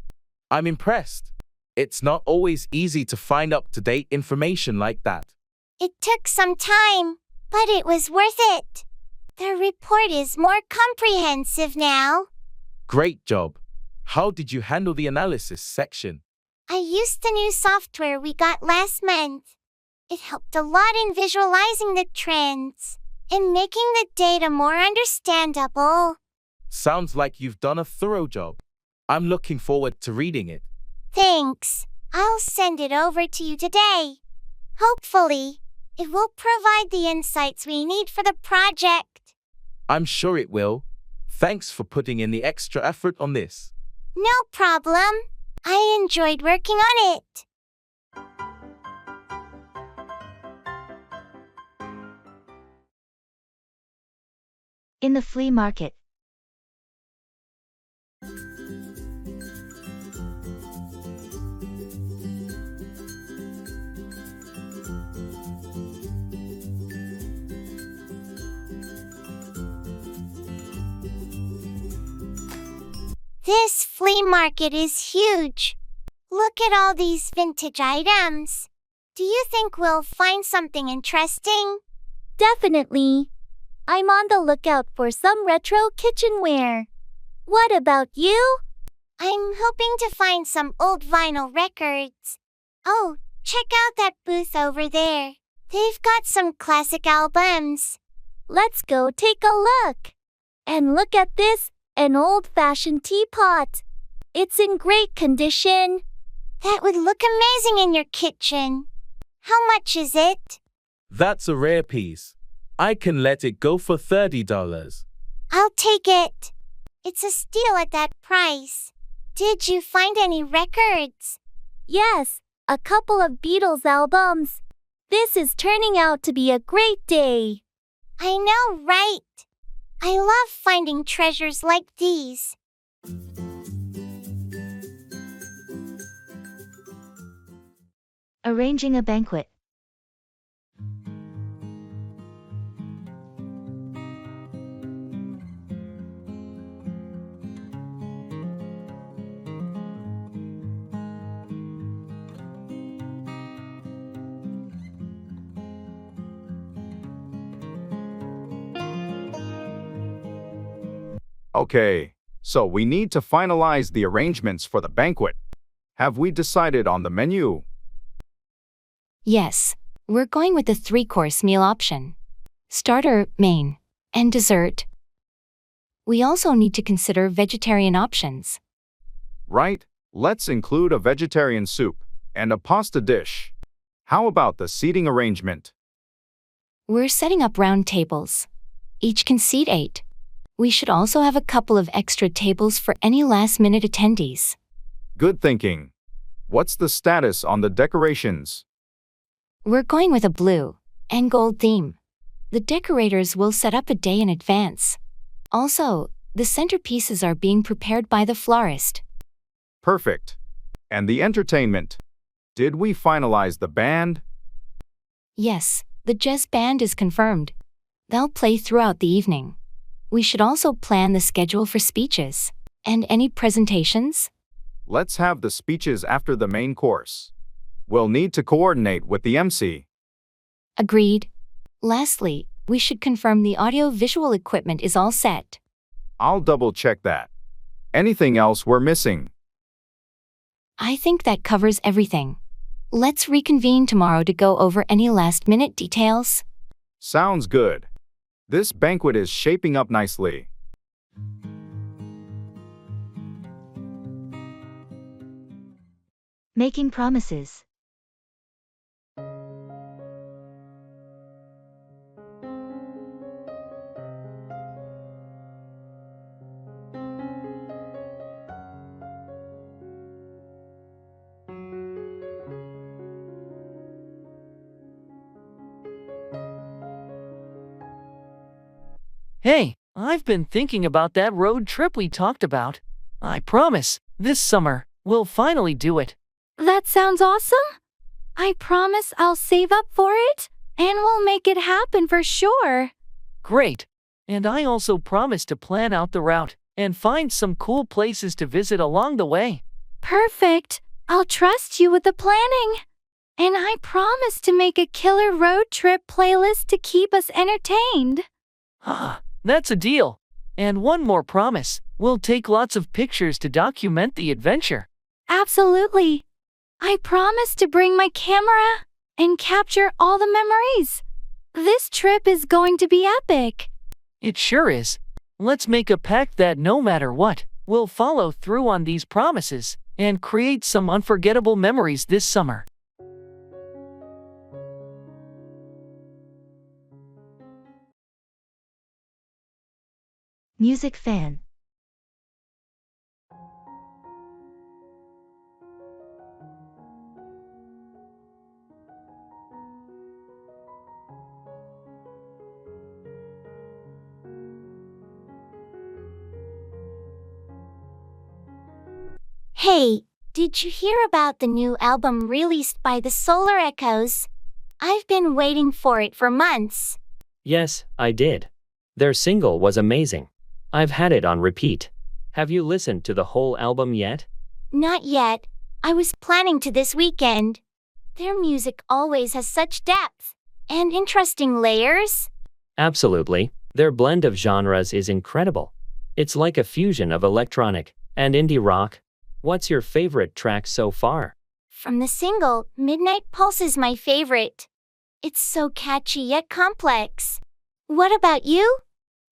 I'm impressed. It's not always easy to find up-to-date information like that. It took some time, but it was worth it. The report is more comprehensive now. Great job. How did you handle the analysis section? I used the new software we got last month. It helped a lot in visualizing the trends and making the data more understandable. Sounds like you've done a thorough job. I'm looking forward to reading it. Thanks. I'll send it over to you today. Hopefully, it will provide the insights we need for the project. I'm sure it will. Thanks for putting in the extra effort on this. No problem. I enjoyed working on it. In the flea market. This flea market is huge. Look at all these vintage items. Do you think we'll find something interesting? Definitely. I'm on the lookout for some retro kitchenware. What about you? I'm hoping to find some old vinyl records. Oh, check out that booth over there. They've got some classic albums. Let's go take a look. And look at this, an old-fashioned teapot. It's in great condition. That would look amazing in your kitchen. How much is it? That's a rare piece. I can let it go for $30. I'll take it. It's a steal at that price. Did you find any records? Yes, a couple of Beatles albums. This is turning out to be a great day. I know, right? I love finding treasures like these. Arranging a banquet. Okay, so we need to finalize the arrangements for the banquet. Have we decided on the menu? Yes, we're going with the 3-course meal option. Starter, main, and dessert. We also need to consider vegetarian options. Right, let's include a vegetarian soup and a pasta dish. How about the seating arrangement? We're setting up round tables. Each can seat 8. We should also have a couple of extra tables for any last-minute attendees. Good thinking. What's the status on the decorations? We're going with a blue and gold theme. The decorators will set up a day in advance. Also, the centerpieces are being prepared by the florist. Perfect. And the entertainment? Did we finalize the band? Yes, the jazz band is confirmed. They'll play throughout the evening. We should also plan the schedule for speeches. And any presentations? Let's have the speeches after the main course. We'll need to coordinate with the MC. Agreed. Lastly, we should confirm the audio-visual equipment is all set. I'll double-check that. Anything else we're missing? I think that covers everything. Let's reconvene tomorrow to go over any last-minute details. Sounds good. This banquet is shaping up nicely. Making promises. Hey, I've been thinking about that road trip we talked about. I promise, this summer, we'll finally do it. That sounds awesome. I promise I'll save up for it, and we'll make it happen for sure. Great. And I also promise to plan out the route and find some cool places to visit along the way. Perfect. I'll trust you with the planning. And I promise to make a killer road trip playlist to keep us entertained. That's a deal. And one more promise. We'll take lots of pictures to document the adventure. Absolutely. I promise to bring my camera and capture all the memories. This trip is going to be epic. It sure is. Let's make a pact that no matter what, we'll follow through on these promises and create some unforgettable memories this summer. Music fan. Hey, did you hear about the new album released by the Solar Echoes? I've been waiting for it for months. Yes, I did. Their single was amazing. I've had it on repeat. Have you listened to the whole album yet? Not yet. I was planning to this weekend. Their music always has such depth and interesting layers. Absolutely. Their blend of genres is incredible. It's like a fusion of electronic and indie rock. What's your favorite track so far? From the single, Midnight Pulse is my favorite. It's so catchy yet complex. What about you?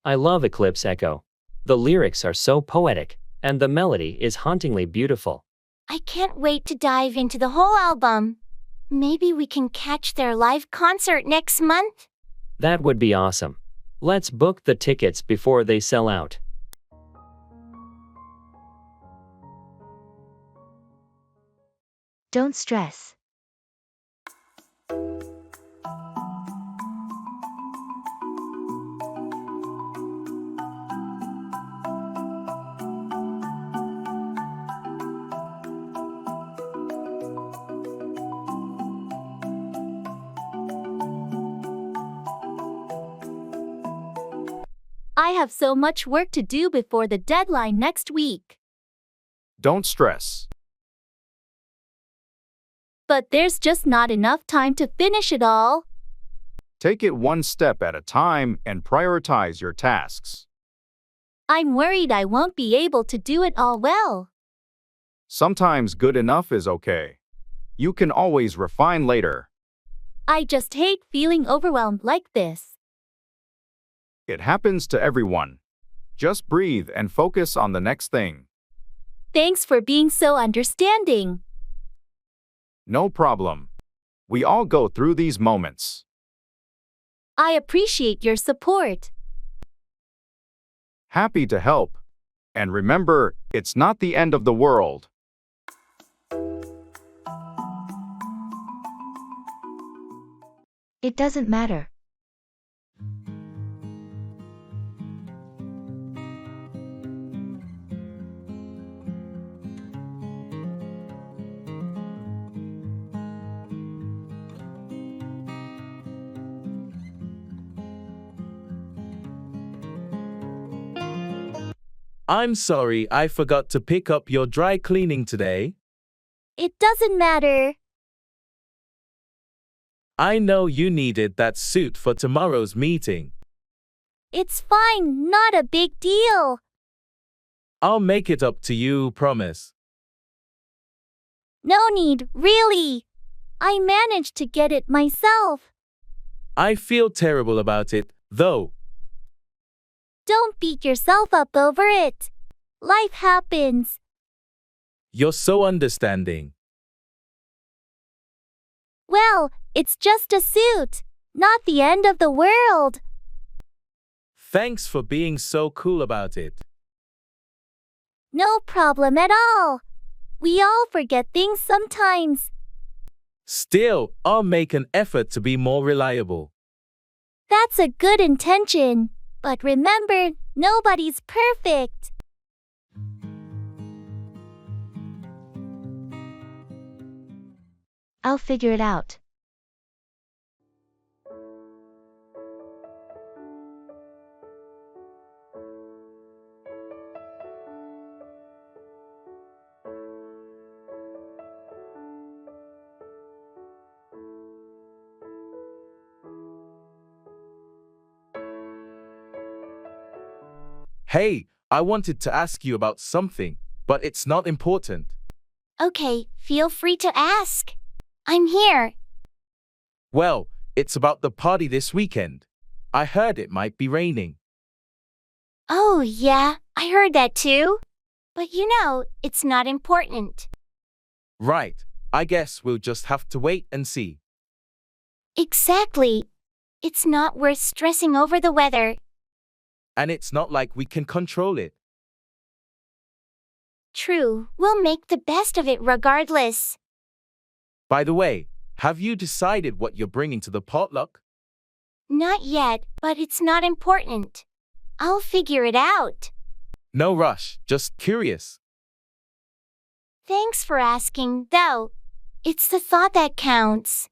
I love Eclipse Echo. The lyrics are so poetic, and the melody is hauntingly beautiful. I can't wait to dive into the whole album. Maybe we can catch their live concert next month? That would be awesome. Let's book the tickets before they sell out. Don't stress. I have so much work to do before the deadline next week. Don't stress. But there's just not enough time to finish it all. Take it one step at a time and prioritize your tasks. I'm worried I won't be able to do it all well. Sometimes good enough is okay. You can always refine later. I just hate feeling overwhelmed like this. It happens to everyone. Just breathe and focus on the next thing. Thanks for being so understanding. No problem. We all go through these moments. I appreciate your support. Happy to help. And remember, it's not the end of the world. It doesn't matter. I'm sorry I forgot to pick up your dry cleaning today. It doesn't matter. I know you needed that suit for tomorrow's meeting. It's fine, not a big deal. I'll make it up to you, promise. No need, really. I managed to get it myself. I feel terrible about it, though. Don't beat yourself up over it. Life happens. You're so understanding. Well, it's just a suit, not the end of the world. Thanks for being so cool about it. No problem at all. We all forget things sometimes. Still, I'll make an effort to be more reliable. That's a good intention. But remember, nobody's perfect. I'll figure it out. Hey, I wanted to ask you about something, but it's not important. Okay, feel free to ask. I'm here. Well, it's about the party this weekend. I heard it might be raining. Oh, yeah, I heard that too. But it's not important. Right, I guess we'll just have to wait and see. Exactly. It's not worth stressing over the weather. And it's not like we can control it. True, we'll make the best of it regardless. By the way, have you decided what you're bringing to the potluck? Not yet, but it's not important. I'll figure it out. No rush, just curious. Thanks for asking, though. It's the thought that counts.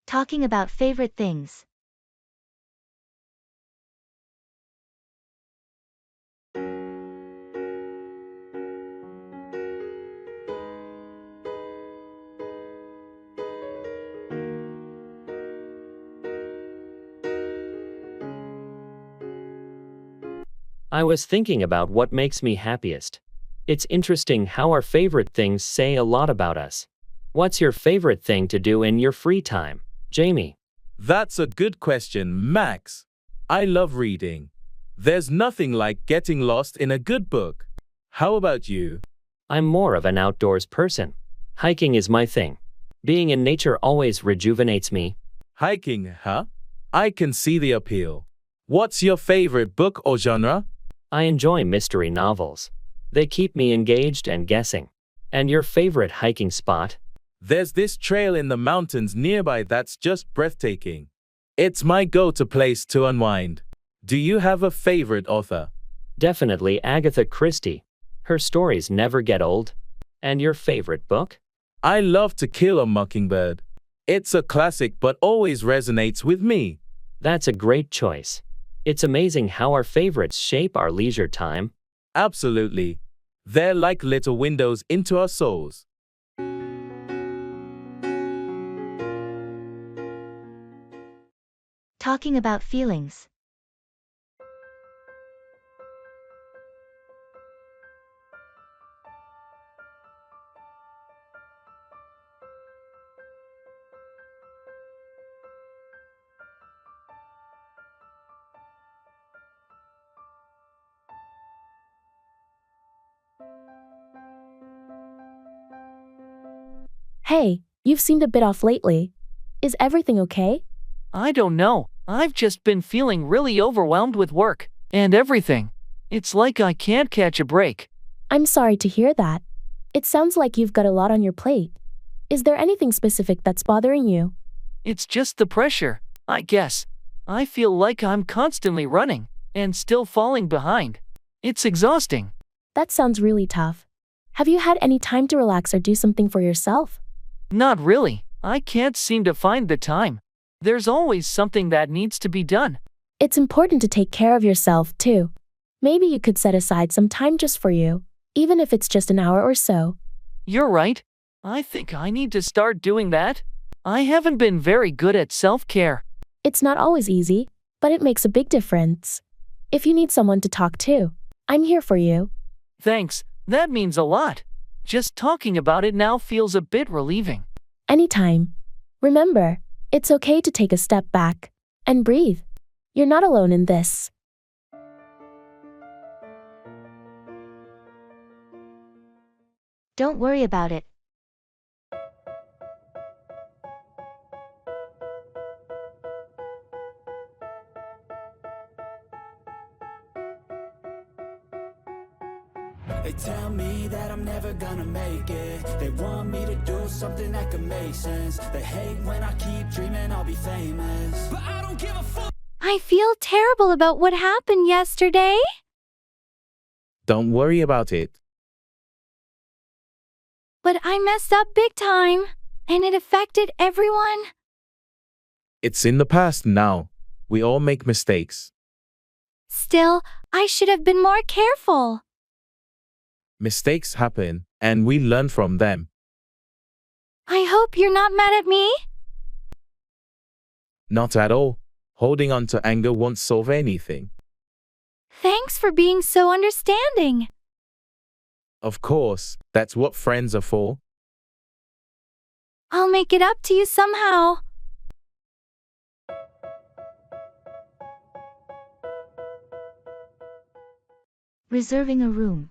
Talking about favorite things. I was thinking about what makes me happiest. It's interesting how our favorite things say a lot about us. What's your favorite thing to do in your free time, Jamie? That's a good question, Max. I love reading. There's nothing like getting lost in a good book. How about you? I'm more of an outdoors person. Hiking is my thing. Being in nature always rejuvenates me. Hiking, huh? I can see the appeal. What's your favorite book or genre? I enjoy mystery novels. They keep me engaged and guessing. And your favorite hiking spot? There's this trail in the mountains nearby that's just breathtaking. It's my go-to place to unwind. Do you have a favorite author? Definitely Agatha Christie. Her stories never get old. And your favorite book? I love To Kill a Mockingbird. It's a classic but always resonates with me. That's a great choice. It's amazing how our favorites shape our leisure time. Absolutely. They're like little windows into our souls. Talking about feelings. Hey, you've seemed a bit off lately. Is everything okay? I don't know. I've just been feeling really overwhelmed with work and everything. It's like I can't catch a break. I'm sorry to hear that. It sounds like you've got a lot on your plate. Is there anything specific that's bothering you? It's just the pressure, I guess. I feel like I'm constantly running and still falling behind. It's exhausting. That sounds really tough. Have you had any time to relax or do something for yourself? Not really. I can't seem to find the time. There's always something that needs to be done. It's important to take care of yourself, too. Maybe you could set aside some time just for you, even if it's just an hour or so. You're right. I think I need to start doing that. I haven't been very good at self-care. It's not always easy, but it makes a big difference. If you need someone to talk to, I'm here for you. Thanks. That means a lot. Just talking about it now feels a bit relieving. Anytime. Remember, it's okay to take a step back and breathe. You're not alone in this. Don't worry about it. They tell me that I'm never gonna make it. They want me to do something that could make sense. They hate when I keep dreaming I'll be famous, but I don't give a fuck. I feel terrible about what happened yesterday. Don't worry about it. But I messed up big time, and it affected everyone. It's in the past now. We all make mistakes. Still, I should have been more careful. Mistakes happen, and we learn from them. I hope you're not mad at me. Not at all. Holding on to anger won't solve anything. Thanks for being so understanding. Of course, that's what friends are for. I'll make it up to you somehow. Reserving a room.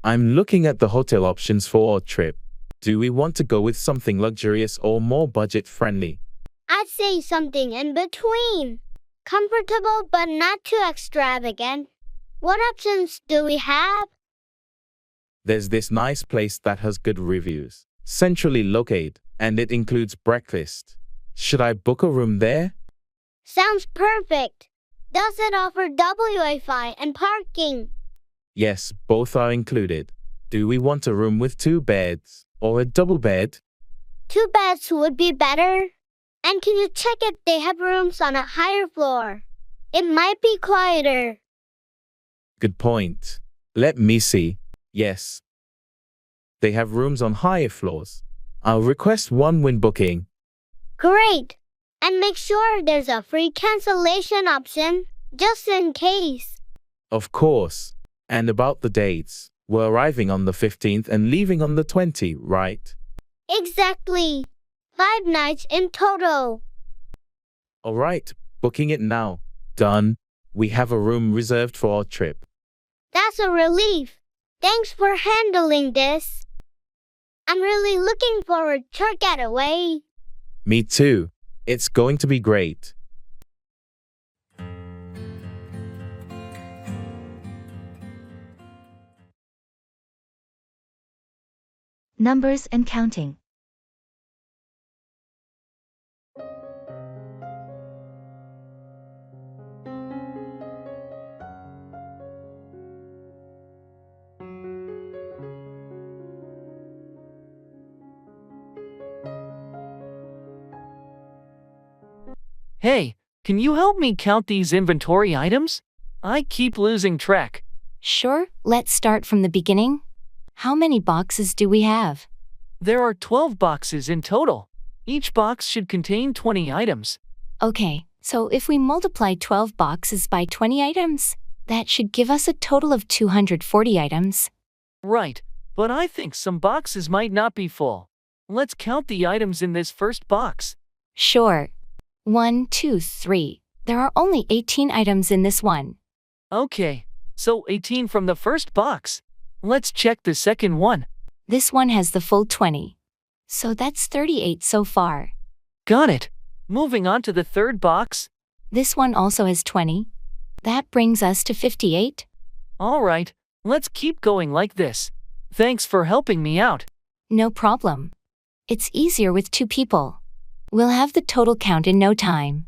I'm looking at the hotel options for our trip. Do we want to go with something luxurious or more budget-friendly? I'd say something in between. Comfortable but not too extravagant. What options do we have? There's this nice place that has good reviews, centrally located, and it includes breakfast. Should I book a room there? Sounds perfect. Does it offer Wi-Fi and parking? Yes, both are included. Do we want a room with 2 beds or a double bed? 2 beds would be better. And can you check if they have rooms on a higher floor? It might be quieter. Good point. Let me see. Yes. They have rooms on higher floors. I'll request one when booking. Great. And make sure there's a free cancellation option, just in case. Of course. And about the dates, we're arriving on the 15th and leaving on the 20th, right? Exactly. 5 nights in total. All right, booking it now. Done. We have a room reserved for our trip. That's a relief. Thanks for handling this. I'm really looking forward to our getaway. Me too. It's going to be great. numbers and counting. Hey, can you help me count these inventory items? I keep losing track. Sure, let's start from the beginning. How many boxes do we have? There are 12 boxes in total. Each box should contain 20 items. Okay, so if we multiply 12 boxes by 20 items, that should give us a total of 240 items. Right, but I think some boxes might not be full. Let's count the items in this first box. Sure. 1, 2, 3. There are only 18 items in this one. Okay, so 18 from the first box. Let's check the second one. This one has the full 20. So that's 38 so far. Got it. Moving on to the third box. This one also has 20. That brings us to 58. All right, let's keep going like this. Thanks for helping me out. No problem. It's easier with 2 people. We'll have the total count in no time.